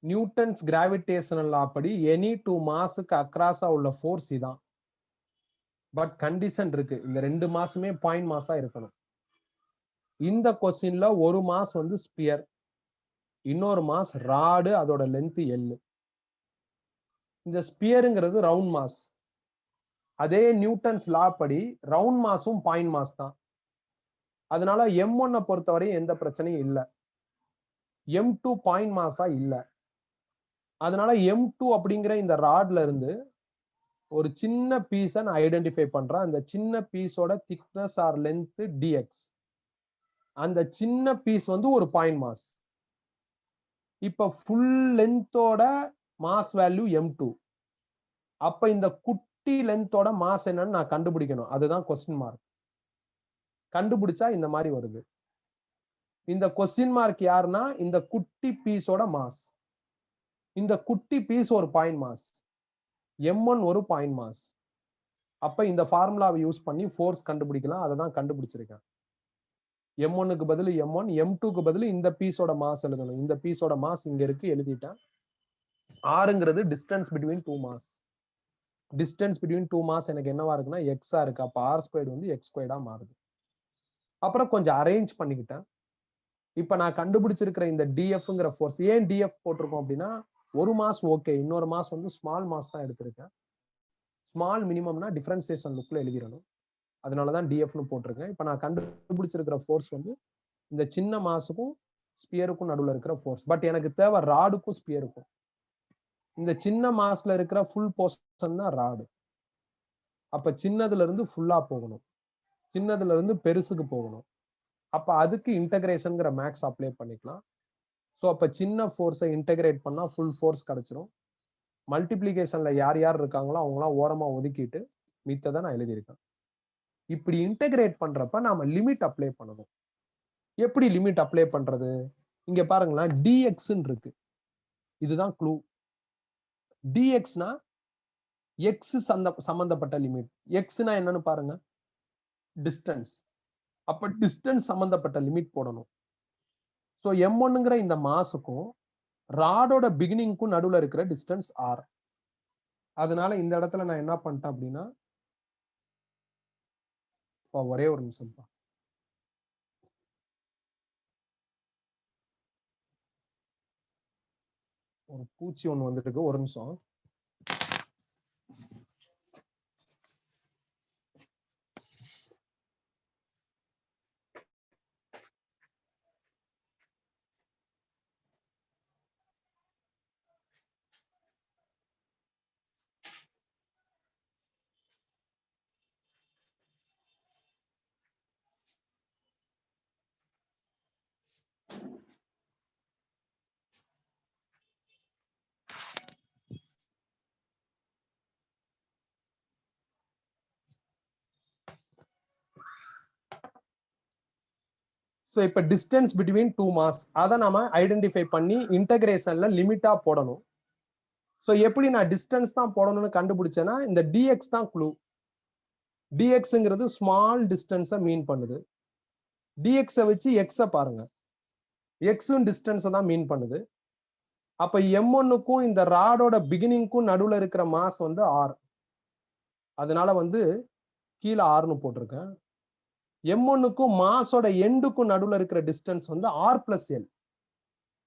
நியூட்டன்ஸ் கிராவிடேஷனல் லா படி எனி டூ மாஸுக்கு அக்ராஸா உள்ள ஃபோர்ஸ் இதான். பட் கண்டிஷன் இருக்கு, இந்த ரெண்டு மாசுமே பாயிண்ட் மாஸா இருக்கணும். இந்த கொஸ்டின்ல ஒரு மாஸ் வந்து ஸ்பியர், இன்னொரு மாஸ் ராடு, அதோட லென்த் எல். இந்த ஸ்பியருங்கிறது ரவுண்ட் மாஸ். அதே நியூட்டன்ஸ் லா படி ரவுண்ட் மாஸும் பாயிண்ட் மாஸ் தான். அதனால M1 பொறுத்தவரை எந்த பிரச்சனையும் இல்லை. M2 பாயிண்ட் மாஸா இல்ல. அதனால M2 அப்படிங்கிற இந்த ராட்ல இருந்து ஒரு சின்ன பீஸை நான் ஐடென்டிஃபை பண்றேன். அந்த சின்ன பீஸோட திக்னஸ் ஆர் லென்த் dx. அந்த சின்ன பீஸ் வந்து ஒரு பாயிண்ட் மாஸ். இப்ப ஃபுல் லென்த்தோட மாஸ் வேல்யூ M2. அப்ப இந்த குட்டி லென்த்தோட மாஸ் என்னன்னு நான் கண்டுபிடிக்கணும். அதுதான் கொஸ்டின் மார்க். கண்டுபிடிச்சா இந்த மாதிரி வருது. இந்த கொஸ்டின் மார்க் யாருன்னா இந்த குட்டி பீஸோட மாஸ். இந்த குட்டி பீஸ் ஒரு பாயிண்ட் மாஸ், M1 ஒரு பாயிண்ட் மாஸ். அப்ப இந்த ஃபார்முலாவை யூஸ் பண்ணி ஃபோர்ஸ் கண்டுபிடிக்கலாம். அதை தான் கண்டுபிடிச்சிருக்கேன். M1க்கு பதில் M1, M2க்கு பதில் இந்த பீஸோட மாஸ் எழுதணும். இந்த பீஸோட மாஸ் இங்க இருக்கு, எழுதிட்டேன். ஆறுங்கிறது distance between two mass. Distance between two mass எனக்கு என்னவா இருக்குன்னா எக்ஸா இருக்கு. அப்ப ஆர் ஸ்கொயர்டு வந்து எக்ஸ் ஸ்கொயர்டா மாறுது. அப்புறம் கொஞ்சம் அரேஞ்ச் பண்ணிக்கிட்டேன். இப்ப நான் கண்டுபிடிச்சிருக்கிற இந்த டிஎஃப்ங்கிற ஃபோர்ஸ், ஏன் டிஎஃப் போட்டிருக்கோம் அப்படின்னா ஒரு மாஸ் ஓகே, இன்னொரு மாஸ் வந்து ஸ்மால் மாஸ் தான் எடுத்திருக்கேன். ஸ்மால் மினிமம்னா டிஃபரன்சியேஷன் லுக்ல எழுதிடணும். அதனாலதான் டிஎஃப்னு போட்டிருக்கேன். இப்ப நான் கண்டுபிடிச்சிருக்கிற ஃபோர்ஸ் வந்து இந்த சின்ன மாஸுக்கும் ஸ்பியருக்கும் நடுவில் இருக்கிற ஃபோர்ஸ். பட் எனக்கு தேவை ராடுக்கும் ஸ்பியருக்கும். இந்த சின்ன மாஸ்ல இருக்கிற ஃபுல் போர்ஷன் தான் ராடு. அப்ப சின்னதுல இருந்து ஃபுல்லா போகணும், சின்னதுல இருந்து பெருசுக்கு போகணும். அப்ப அதுக்கு இன்டகிரேஷன்ங்கிற மேக்ஸ் அப்ளை பண்ணிக்கலாம். ஸோ அப்ப சின்ன ஃபோர்ஸை இன்டகிரேட் பண்ணா ஃபுல் ஃபோர்ஸ் கிடைச்சிரும். மல்டிப்ளிகேஷன்ல யார் யார் இருக்காங்களோ அவங்களாம் ஓரமா ஒதுக்கிட்டு மித்ததை நான் எழுதியிருக்கேன். இப்படி இன்டகிரேட் பண்றப்ப நாம லிமிட் அப்ளை பண்ணணும். எப்படி லிமிட் அப்ளை பண்றது? இங்க பாருங்களேன், dx இருக்கு. இதுதான் க்ளூ. dxனா x சம்பந்தப்பட்ட லிமிட். xனா என்னன்னு பாருங்க, டிஸ்டன்ஸ். அப்ப டிஸ்டன்ஸ் சம்பந்தப்பட்ட லிமிட் போடணும். சோ m1ங்கிற இந்த மாஸுக்கும் ராடோட பிகினிங்க்கும் நடுவுல இருக்கிற டிஸ்டன்ஸ் r. அதனால இந்த இடத்துல நான் என்ன பண்ணிட்டேன் அப்படின்னா, ஒரே ஒரு நிமிஷம். ஒரு பூச்சி ஒண்ணு வந்துட்டு இருக்கு, ஒரு நிமிஷம். ஸோ இப்போ டிஸ்டன்ஸ் பிட்வீன் டூ மாஸ் அதை நாம ஐடென்டிஃபை பண்ணி இன்டகிரேஷன்ல லிமிட்டா போடணும். ஸோ எப்படி நான் டிஸ்டன்ஸ் தான் போடணும்னு கண்டுபிடிச்சேன்னா, இந்த டிஎக்ஸ் தான் க்ளூ. டிஎக்ஸ்ங்கிறது ஸ்மால் டிஸ்டன்ஸை மீன் பண்ணுது. டிஎக்ஸை வச்சு எக்ஸை பாருங்க, எக்ஸும் டிஸ்டன்ஸை தான் மீன் பண்ணுது. அப்ப M1க்கும் இந்த ராடோட பிகினிங்க்கும் நடுவுல இருக்கிற மாஸ் வந்து R. அதனால வந்து கீழே ஆர்னு போட்டிருக்கேன். M1க்கும் மாஸோட எண்டுக்கும் நடுவுல இருக்கிற டிஸ்டன்ஸ் வந்து R பிளஸ் எல்.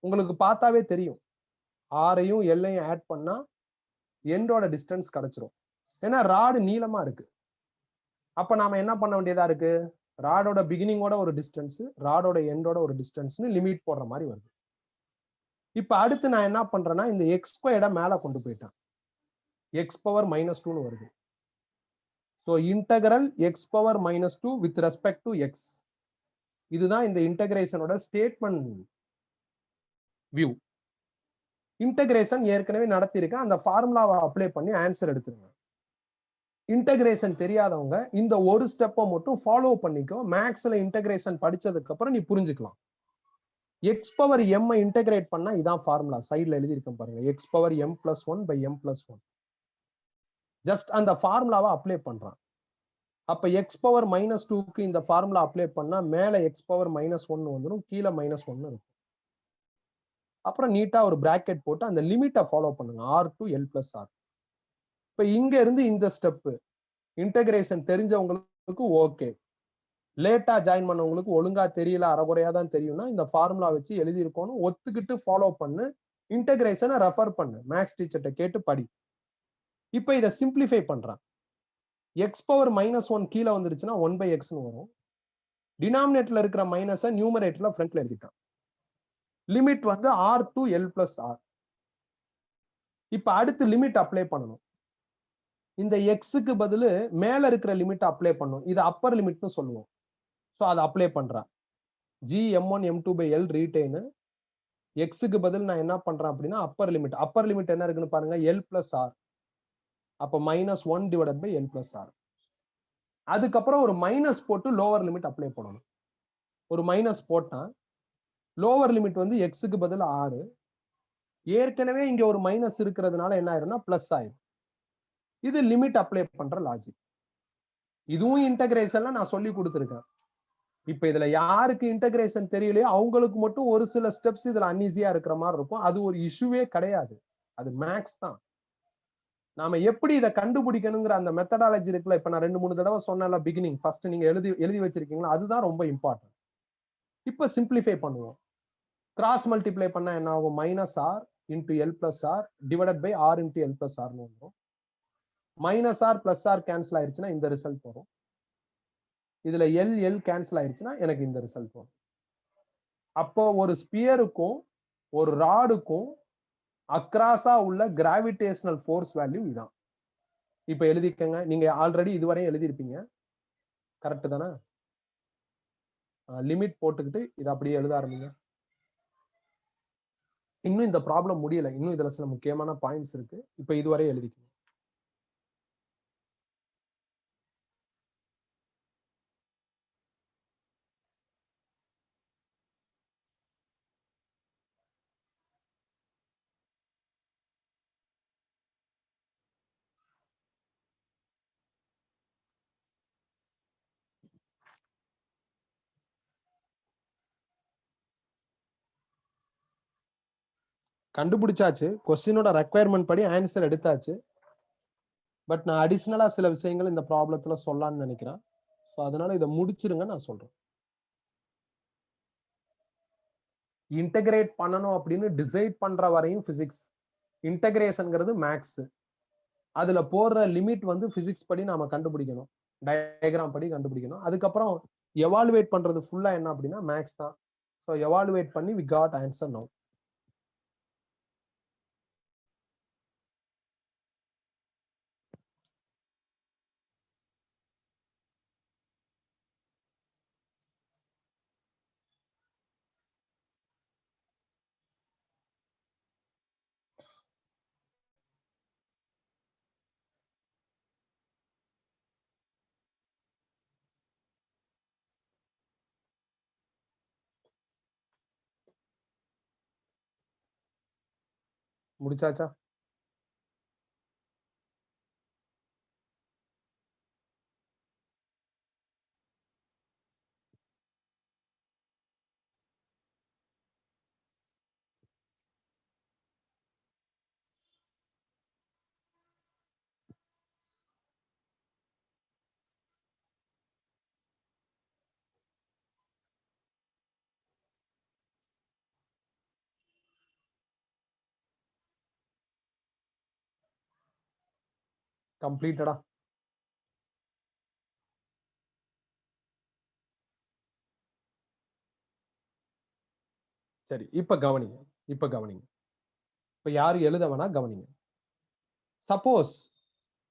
உங்களுக்கு பார்த்தாவே தெரியும், ஆரையும் எல்லையும் ஆட் பண்ணா எண்டோட டிஸ்டன்ஸ் கிடைச்சிரும். ஏன்னா ராடு நீளமா இருக்கு. அப்ப நாம என்ன பண்ண வேண்டியதா இருக்கு, ராடோட பிகினிங்கோட ஒரு டிஸ்டன்ஸ், ராடோட எண்டோட ஒரு டிஸ்டன்ஸ்னு லிமிட் போடுற மாதிரி வருது. இப்ப அடுத்து நான் என்ன பண்றேன்னா, இந்த எக்ஸ் ஸ்கொயர்டை மேல கொண்டு போயிட்டேன். எக்ஸ் பவர் -2 வருது. So integral X power -2 with respect to X. இதுதான் இந்த இன்டகிரேஷனோட ஸ்டேட்மெண்ட் வியூ. இன்டகிரேஷன் ஏற்கனவே நடத்திருக்கேன், அந்த ஃபார்முலாவை அப்ளை பண்ணி ஆன்சர் எடுத்துருங்க. இன்டகிரேஷன் தெரியாதவங்க இந்த ஒரு ஸ்டெப்பை மட்டும் ஃபாலோ பண்ணிக்கோ. மேக்ஸ்ல இன்டகிரேஷன் படிச்சதுக்கு அப்புறம் நீ புரிஞ்சுக்கலாம். எக்ஸ் பவர் எம் இன்டகிரேட் பண்ணா இதான் ஃபார்முலா. சைட்ல எழுதியிருக்கேன் பாருங்க, X power m+1 by m+1. Just அந்த ஃபார்முலாவை அப்ளை பண்றான். அப்ப எக்ஸ் பவர் -2க்கு இந்த ஃபார்முலா அப்ளை பண்ணா மேல எக்ஸ் பவர் -1 வந்துடும், கீழே -1 இருக்கும். அப்புறம் நீட்டா ஒரு பிராக்கெட் போட்டு அந்த லிமிட்டை ஃபாலோ பண்ணுங்க, r to l plus r. இப்ப இங்க இருந்து இந்த ஸ்டெப் இன்டகிரேஷன் தெரிஞ்சவங்களுக்கு ஓகே, லேட்டா ஜாயின் பண்ணவங்களுக்கு ஒழுங்கா தெரியல, அரைகுறையா தான் தெரியும்னா இந்த ஃபார்முலா வச்சு எழுதியிருக்கோன்னு ஒத்துக்கிட்டு ஃபாலோ பண்ணு. இன்டகிரேஷனை ரெஃபர் பண்ணு, மேக்ஸ் டீச்சர்ட்ட கேட்டு படி. இப்ப இதை சிம்பிளிஃபை பண்றான். எக்ஸ் பவர் -1 கீழே வந்துருச்சுன்னா 1/x வரும். டினாமினேட்டர்ல இருக்கிற மைனஸை நியூமரேட்டர்ல ஃப்ரண்ட்ல எழுதிட்டான். லிமிட் வந்து r to l plus r. இப்ப அடுத்து லிமிட் அப்ளை பண்ணணும். இந்த எக்ஸுக்கு பதிலு மேல இருக்கிற லிமிட் அப்ளை பண்ணும். இது அப்பர் லிமிட்னு சொல்லுவோம். ஸோ அதை அப்ளை பண்றான். g m1 m2 by l retain. எக்ஸுக்கு பதில் நான் என்ன பண்றேன் அப்படின்னா அப்பர் லிமிட். அப்பர் லிமிட் என்ன இருக்குன்னு பாருங்க, l plus r. அப்ப -1 divided by l plus r. அதுக்கப்புறம் ஒரு மைனஸ் போட்டு லோவர் லிமிட் அப்ளை பண்ணணும். ஒரு மைனஸ் போட்டா லோவர் லிமிட் வந்து எக்ஸுக்கு பதில் 6. ஏற்கனவே இங்க ஒரு மைனஸ் இருக்கிறதுனால என்ன ஆயிரும்னா பிளஸ் ஆயிரும். இது லிமிட் அப்ளை பண்ற லாஜிக். இதுவும் இன்டகிரேஷன்ல நான் சொல்லி கொடுத்துருக்கேன். இப்ப இதுல யாருக்கு இன்டகிரேஷன் தெரியலையோ அவங்களுக்கு மட்டும் ஒரு சில ஸ்டெப்ஸ் இதுல அன்ஈஸியா இருக்கிற மாதிரி இருக்கும். அது ஒரு இஷ்யூவே கிடையாது, அது மேக்ஸ் தான். நாம எப்படி இதை கண்டுபிடிக்கணுங்கிற அந்த மெத்தடாலஜி இருக்குல்ல, இப்ப நான் 2-3 தடவை சொன்னல பிகினிங், ஃபர்ஸ்ட் நீங்க எழுதி வச்சிருக்கீங்களா, அதுதான் ரொம்ப இம்பார்ட்டன்ட். இப்ப சிம்பிளிஃபை பண்ணுவோம். கிராஸ் மல்டிப்ளை பண்ணா என்ன ஆகும், -r into l plus r divided by r into l plus r வரும். -r plus r கேன்சல் ஆயிருச்சுன்னா இந்த ரிசல்ட் வரும். இதுல l கேன்சல் ஆயிருச்சுன்னா எனக்கு இந்த ரிசல்ட் வரும். அப்போ ஒரு ஸ்பியருக்கும் ஒரு ராடுக்கும் அக்ராஸா உள்ள கிராவிடேஷனல் ஃபோர்ஸ் வேல்யூ இதான். இப்ப எழுதிக்கங்க, நீங்க ஆல்ரெடி இதுவரையும் எழுதியிருப்பீங்க, கரெக்ட் தானே? லிமிட் போட்டுக்கிட்டு இதை அப்படியே எழுத ஆரம்பிங்க. இன்னும் இந்த ப்ராப்ளம் முடியல, இன்னும் இதுல சில முக்கியமான பாயிண்ட்ஸ் இருக்கு. இப்ப இதுவரை எழுதிக்கணும். கண்டுபிடிச்சாச்சு, கொஸ்டினோட ரெக்குயர்மெண்ட் படி ஆன்சர் எடுத்தாச்சு. பட் நான் அடிஷனலா சில விஷயங்கள் இந்த ப்ராப்ளத்துல சொல்லலாம்னு நினைக்கிறேன். ஸோ அதனால இதை முடிச்சிருங்க, நான் சொல்றேன். இன்டகிரேட் பண்ணணும் அப்படின்னு டிசைட் பண்ற வரையும் பிசிக்ஸ், இன்டகிரேஷன்ங்கிறது மேக்ஸ். அதுல போடுற லிமிட் வந்து பிசிக்ஸ் படி நாம கண்டுபிடிக்கணும், டயக்ராம் படி கண்டுபிடிக்கணும். அதுக்கப்புறம் எவாலுவேட் பண்றது ஃபுல்லா என்ன அப்படின்னா மேக்ஸ் தான். ஸோ எவாலுவேட் பண்ணி வி காட் ஆன்சர் நவ். முடிச்சாச்சா? கம்ப்ளீட்டடா? சரி, இப்ப கவனிங்க. இப்ப யாரு எழுத வேணா கவனிங்க. சப்போஸ்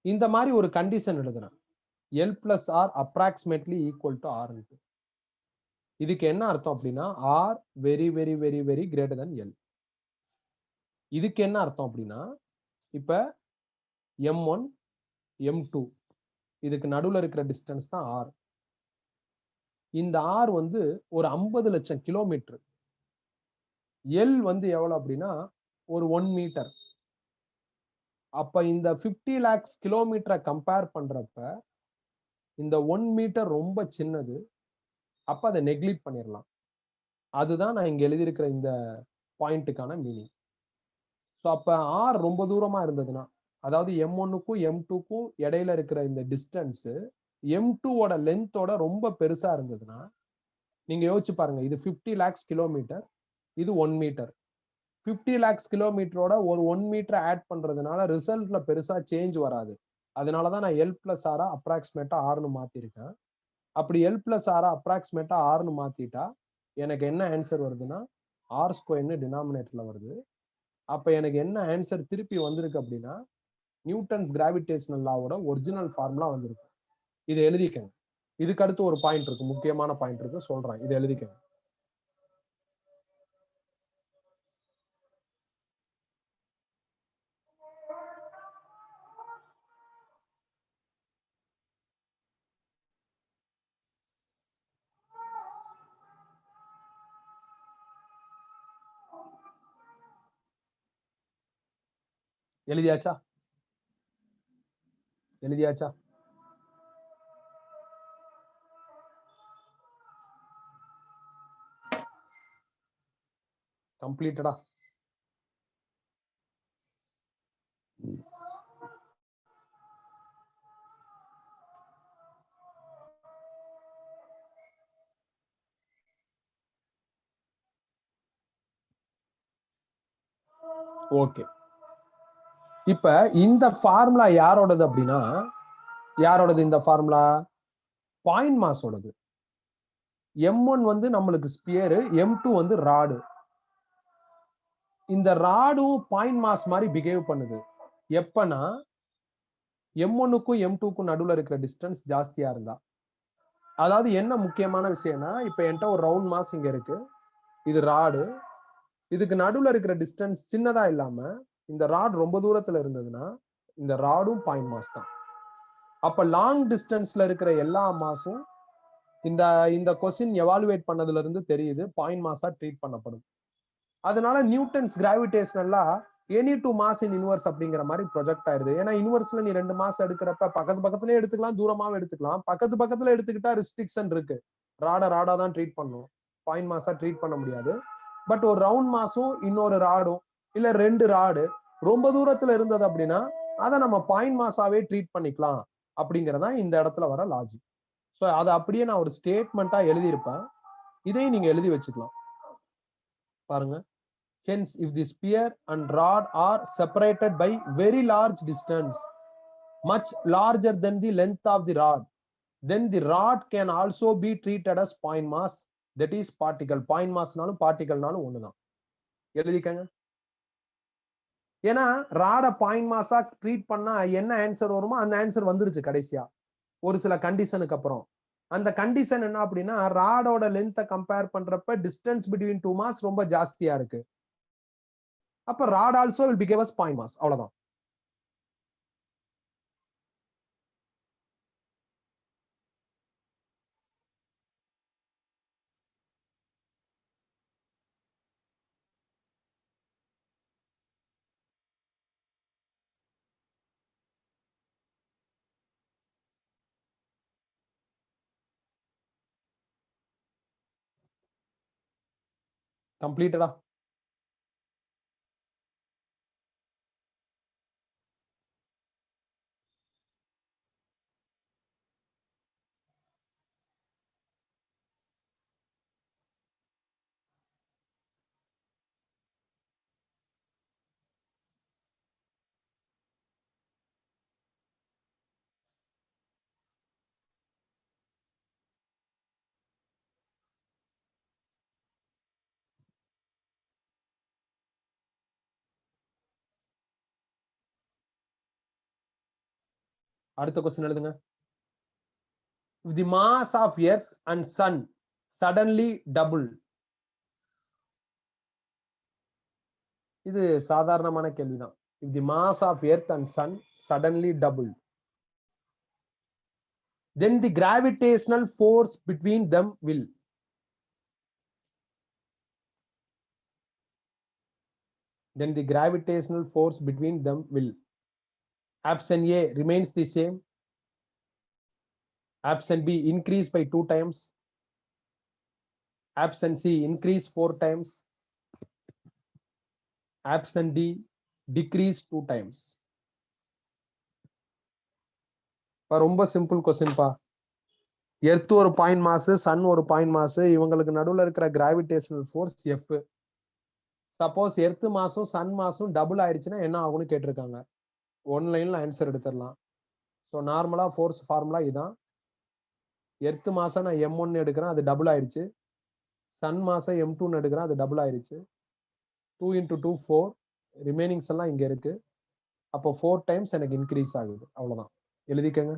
இந்த மாதிரி ஒரு கண்டிஷன் எழுதுறேன், L plus R approximately equal to R. இதுக்கு என்ன அர்த்தம் அப்படின்னா R very very very very greater than L. இதுக்கு என்ன அர்த்தம் அப்படின்னா இப்ப M1 M2 இதுக்கு நடுவுல இருக்கிற டிஸ்டன்ஸ் தான் R. இந்த R வந்து ஒரு 50 லட்சம் கிலோமீட்டர். L வந்து எவ்வளவு அப்படின்னா ஒரு 1 மீட்டர். அப்ப இந்த 50 lakhs கிலோமீட்டரை கம்பேர் பண்றப்ப இந்த 1 மீட்டர் ரொம்ப சின்னது. அப்ப அதை நெக்லெக்ட் பண்ணிடலாம். அதுதான் நான் இங்க எழுதியிருக்கிற இந்த பாயிண்ட்டுக்கான மீனிங். ஸோ அப்ப R ரொம்ப தூரமா இருந்ததுன்னா, அதாவது M1க்கும் M2க்கும் இடையில இருக்கிற இந்த டிஸ்டன்ஸ் M2ஓட லென்த்தோட ரொம்ப பெருசா இருந்ததுன்னா, நீங்க யோசிச்சு பாருங்க, இது 50 lakhs கிலோமீட்டர், இது 1 மீட்டர். 50 lakhs கிலோமீட்டரோட ஒரு 1 மீட்டர் ஆட் பண்றதுனால ரிசல்ட்ல பெருசா சேஞ்ச் வராது. அதனாலதான் நான் L plus R அப்ராக்சிமேட்டா Rன்னு மாத்திருக்கேன். அப்படி L plus R அப்ராக்சிமேட்டா Rன்னு மாத்திட்டா எனக்கு என்ன ஆன்சர் வருதுன்னா R ஸ்கொயர்னு டினாமினேட்டர்ல வருது. அப்ப எனக்கு என்ன ஆன்சர் திருப்பி வந்திருக்கு அப்படின்னா நியூட்டன்ஸ் கிராவிடேஷனல் லாவோட ஒரிஜினல் ஃபார்முலா வந்திருக்கு. இதை எழுதிக்கங்க. இதுக்கு அடுத்து ஒரு பாயிண்ட் இருக்கு, முக்கியமான பாயிண்ட் இருக்கு, சொல்றேன். இதை எழுதிக்கங்க. எழுதியாச்சா? எழுதியாச்சா? கம்ப்ளீட்டடா? ஓகே. இப்ப இந்த ஃபார்முலா யாரோடது அப்படின்னா, யாரோடது இந்த ஃபார்முலா? பாயிண்ட் மாஸோடது. M1 வந்து நம்மளுக்கு ஸ்பியர், M2 வந்து ராடு. இந்த ராடும் பாயிண்ட் மாஸ் மாதிரி பிஹேவ் பண்ணுது. எப்பனா M1க்கும் M2க்கும் நடுவுல இருக்கிற டிஸ்டன்ஸ் ஜாஸ்தியா இருந்தா. அதாவது என்ன முக்கியமான விஷயம்னா, இப்ப என்கிட்ட ஒரு ரவுண்ட் மாஸ் இங்க இருக்கு, இது ராடு. இதுக்கு நடுவுல இருக்கிற டிஸ்டன்ஸ் சின்னதா இல்லாம இந்த ராட் ரொம்ப தூரத்துல இருந்ததுன்னா இந்த ராடும் பாயிண்ட் மாஸ் தான். அப்ப லாங் டிஸ்டன்ஸ்ல இருக்கிற எல்லா மாஸும் இந்த இந்த கொஸ்டின் எவாலுவேட் பண்ணதுல இருந்து தெரியுது பாயிண்ட் மாஸா ட்ரீட் பண்ணப்படும். அதனால நியூட்டன்ஸ் கிராவிடேஷனல்லா any two mass in inverse அப்படிங்கிற மாதிரி ப்ரொஜெக்ட் ஆயிருது. ஏன்னா இன்வர்ஸ்ல நீ 2 மாஸ் எடுக்கிறப்ப பக்கத்துல எடுத்துக்கலாம், தூரமாவும் எடுத்துக்கலாம். பக்கத்துல எடுத்துக்கிட்டா ரெஸ்ட்ரிக்ஷன் இருக்கு. ராடா தான் ட்ரீட் பண்ணும், பாயிண்ட் மாஸா ட்ரீட் பண்ண முடியாது. பட் ஒரு ரவுண்ட் மாஸும் இன்னொரு ராடும் இல்ல 2 ராடு ரொம்ப தூரத்துல இருந்தது அப்படின்னா அதை நம்ம பாயிண்ட் மாஸாவே ட்ரீட் பண்ணிக்கலாம் அப்படிங்கறதா இந்த இடத்துல வர லாஜிக். ஸோ அதை அப்படியே நான் ஒரு ஸ்டேட்மெண்டா எழுதியிருப்பேன், இதையும் நீங்க எழுதி வச்சுக்கலாம். பாருங்க, hence if the spear and rod are separated by very large distance, much larger than the length of the rod, then the rod can also be treated as point mass, that is particle. point massனாலும் பார்ட்டிகல்னாலும் ஒண்ணுதான், எழுதிக்கங்க. ஏன்னா ராட point Maaza treat பண்ணா என்ன answer வருமோ அந்த answer வந்துருச்சு கடைசியா ஒரு சில கண்டிஷனுக்கு அப்புறம். அந்த கண்டிஷன் என்ன அப்படின்னா, ராடோட லென்த்தை கம்பேர் பண்றப்ப டிஸ்டன்ஸ் பிட்வீன் டூ மாஸ் ரொம்ப ஜாஸ்தியா இருக்கு, அப்ப rod also will behave as point mass. அவ்வளவுதான். கம்ப்ளீட்டடா? அடுத்த क्वेश्चन எழுதுங்க. If the mass of earth and sun suddenly double, இது சாதாரணமான கேள்விதான். If the mass of earth and sun suddenly double, then the gravitational force between them will. Then the gravitational force between them will. Option A remains the same. Option B increase by 2 times. Option C increase 4 times. Option D decrease 2 times. ரொம்ப simple question பா. Earth ஒரு point mass, sun ஒரு point mass, இவங்களுக்கு நடுவுல இருக்கிற gravitational force F. Suppose earth மாஸும் sun மாஸும் double ஆயிடுச்சுன்னா என்ன ஆகும்னு கேட்டிருக்காங்க. ஒன் லைன்ல ஆன்சர் எடுத்துடலாம். ஸோ நார்மலா ஃபோர்ஸ் ஃபார்முலா இதான். எர்த் மாசம் நான் M1 எடுக்கிறேன், அது டபுள் ஆயிடுச்சு. சன் மாசம் M2 எடுக்கிறேன், அது டபுள் ஆயிடுச்சு. 2 × 2 4, ரிமைனிங்ஸ் எல்லாம் இங்க இருக்கு. அப்போ 4 டைம்ஸ் எனக்கு இன்க்ரீஸ் ஆகுது. அவ்வளவுதான், எழுதிக்கங்க.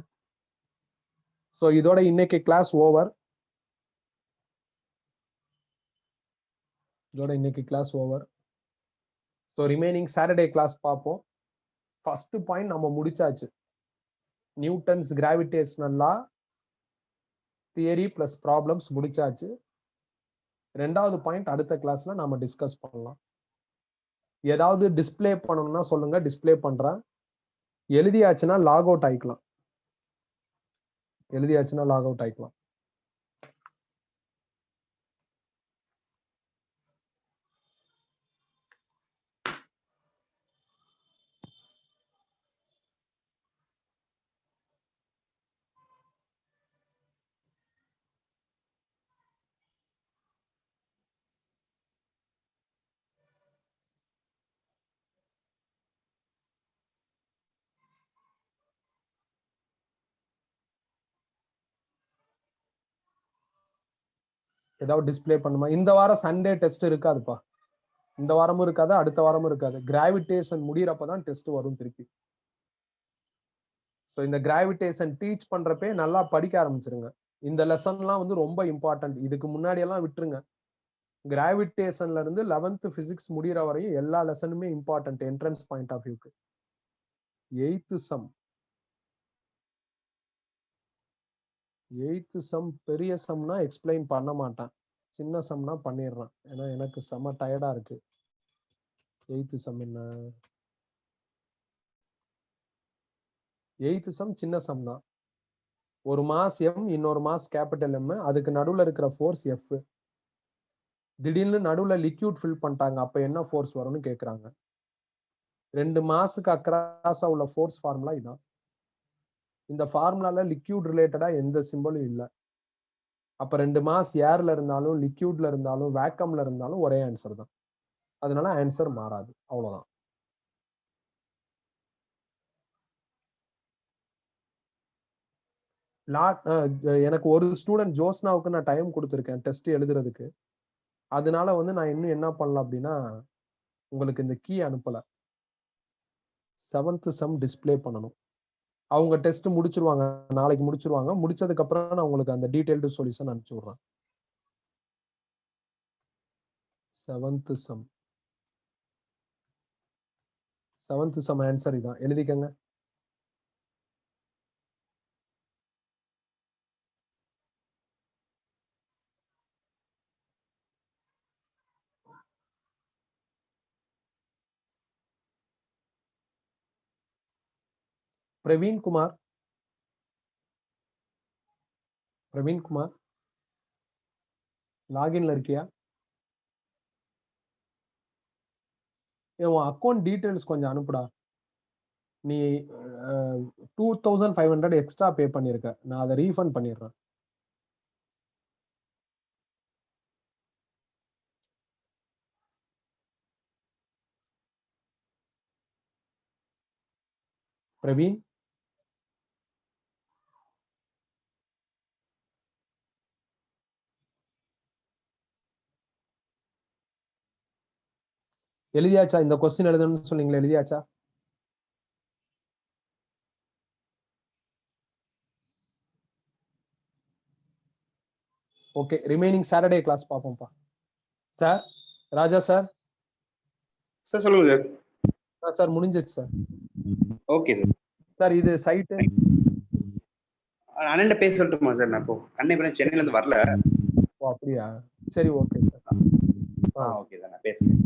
ஸோ இதோட இன்னைக்கு class over. So remaining Saturday class பார்ப்போம். ஃபர்ஸ்ட் பாயிண்ட் நம்ம முடிச்சாச்சு. Newton's gravitational law theory plus problems முடிச்சாச்சு. ரெண்டாவது பாயிண்ட் அடுத்த கிளாஸ்ல நாம டிஸ்கஸ் பண்ணலாம். ஏதாவது டிஸ்பிளே பண்ணணும்னா சொல்லுங்க, டிஸ்பிளே பண்றேன். எழுதியாச்சுன்னா லாக் அவுட் ஆயிக்கலாம். ஏதாவது டிஸ்பிளே பண்ணுமா? இந்த வாரம் சண்டே டெஸ்ட் இருக்காதுப்பா. இந்த வாரமும் இருக்காது, அடுத்த வாரமும் இருக்காது. கிராவிடேஷன் முடியறப்பதான் டெஸ்ட் வரும் திருப்பி. ஸோ இந்த கிராவிடேஷன் டீச் பண்றப்பே நல்லா படிக்க ஆரம்பிச்சிருங்க. இந்த லெசன்லாம் வந்து ரொம்ப இம்பார்ட்டன்ட். இதுக்கு முன்னாடி எல்லாம் விட்டுருங்க. கிராவிடேஷன்ல இருந்து 11th பிசிக்ஸ் முடிகிற வரையும் எல்லா லெசனுமே இம்பார்ட்டன்ட் என்ட்ரன்ஸ் பாயிண்ட் ஆஃப் வியூக்கு. 8th சம் பெரிய சம்னா எக்ஸ்பிளைன் பண்ண மாட்டேன், சின்ன சம்னா பண்ணிடுறேன். ஏன்னா எனக்கு செம டயர்டா இருக்கு. 8th சம் என்ன? 8th சம் சின்ன சம் தான். ஒரு மாஸ் M, இன்னொரு மாஸ் கேபிட்டல் M, அதுக்கு நடுவுல இருக்கிற ஃபோர்ஸ் F. திடீர்னு நடுவுல லிக்யூட் ஃபில் பண்ணிட்டாங்க, அப்ப என்ன ஃபோர்ஸ் வரும்னு கேக்குறாங்க. 2 மாஸுக்கு அக்ராஸா உள்ள ஃபோர்ஸ் ஃபார்முலா இதான். இந்த ஃபார்முலால லிக்யூட் ரிலேட்டடா எந்த சிம்பலும் இல்ல. அப்ப 2 மாஸ் ஏர்ல இருந்தாலும் லிக்யூட்ல இருந்தாலும் வேக்கம்ல இருந்தாலும் ஒரே ஆன்சர் தான். அதனால ஆன்சர் மாறாது. அவ்வளவுதான். எனக்கு ஒரு ஸ்டூடெண்ட் ஜோஸ்னாவுக்கு நான் டைம் கொடுத்துருக்கேன் டெஸ்ட் எழுதுறதுக்கு. அதனால வந்து நான் இன்னும் என்ன பண்ணலாம் அப்படின்னா உங்களுக்கு இந்த கீ அனுப்பல. 7th சம் டிஸ்ப்ளே பண்ணணும். அவங்க டெஸ்ட் முடிச்சிருவாங்க, நாளைக்கு முடிச்சிருவாங்க. முடிச்சதுக்கு அப்புறம் நான் உங்களுக்கு அந்த டீடைல்டு சொல்யூஷன் அனுப்பிச்சு விடுறேன். 7th சம் ஆன்சர் இதான். எழுதிக்கங்க. பிரவீன் குமார் லாகின்ல இருக்கியா? உன் அக்கௌண்ட் டீடைல்ஸ் கொஞ்சம் அனுப்புடா. நீ 2500 எக்ஸ்ட்ரா பே பண்ணிருக்க. நான் அதை ரீஃபண்ட் பண்ணிடுறேன். பிரவீன், எழுதியாச்சா? இந்த கொஸ்டின் எழுதணும்னு சொன்னீங்களா, எழுதியாச்சா? ஓகே, ரிமைனிங் சாட்டர்டே கிளாஸ் பார்ப்போம்ப்பா. Sir Raja sir. சார் சொல்லுங்க சார். சார் முடிஞ்சிச்சு சார். Okay sir. சார் இது சைட்டு அண்ணன்ட்ட பேச சொல்லட்டுமா சார்? நான் இப்போ கண்ணை சென்னையில இருந்து வரல. ஓ அப்படியா? சரி ஓகே சார். ஓகே சார், நான் பேசுறேன்.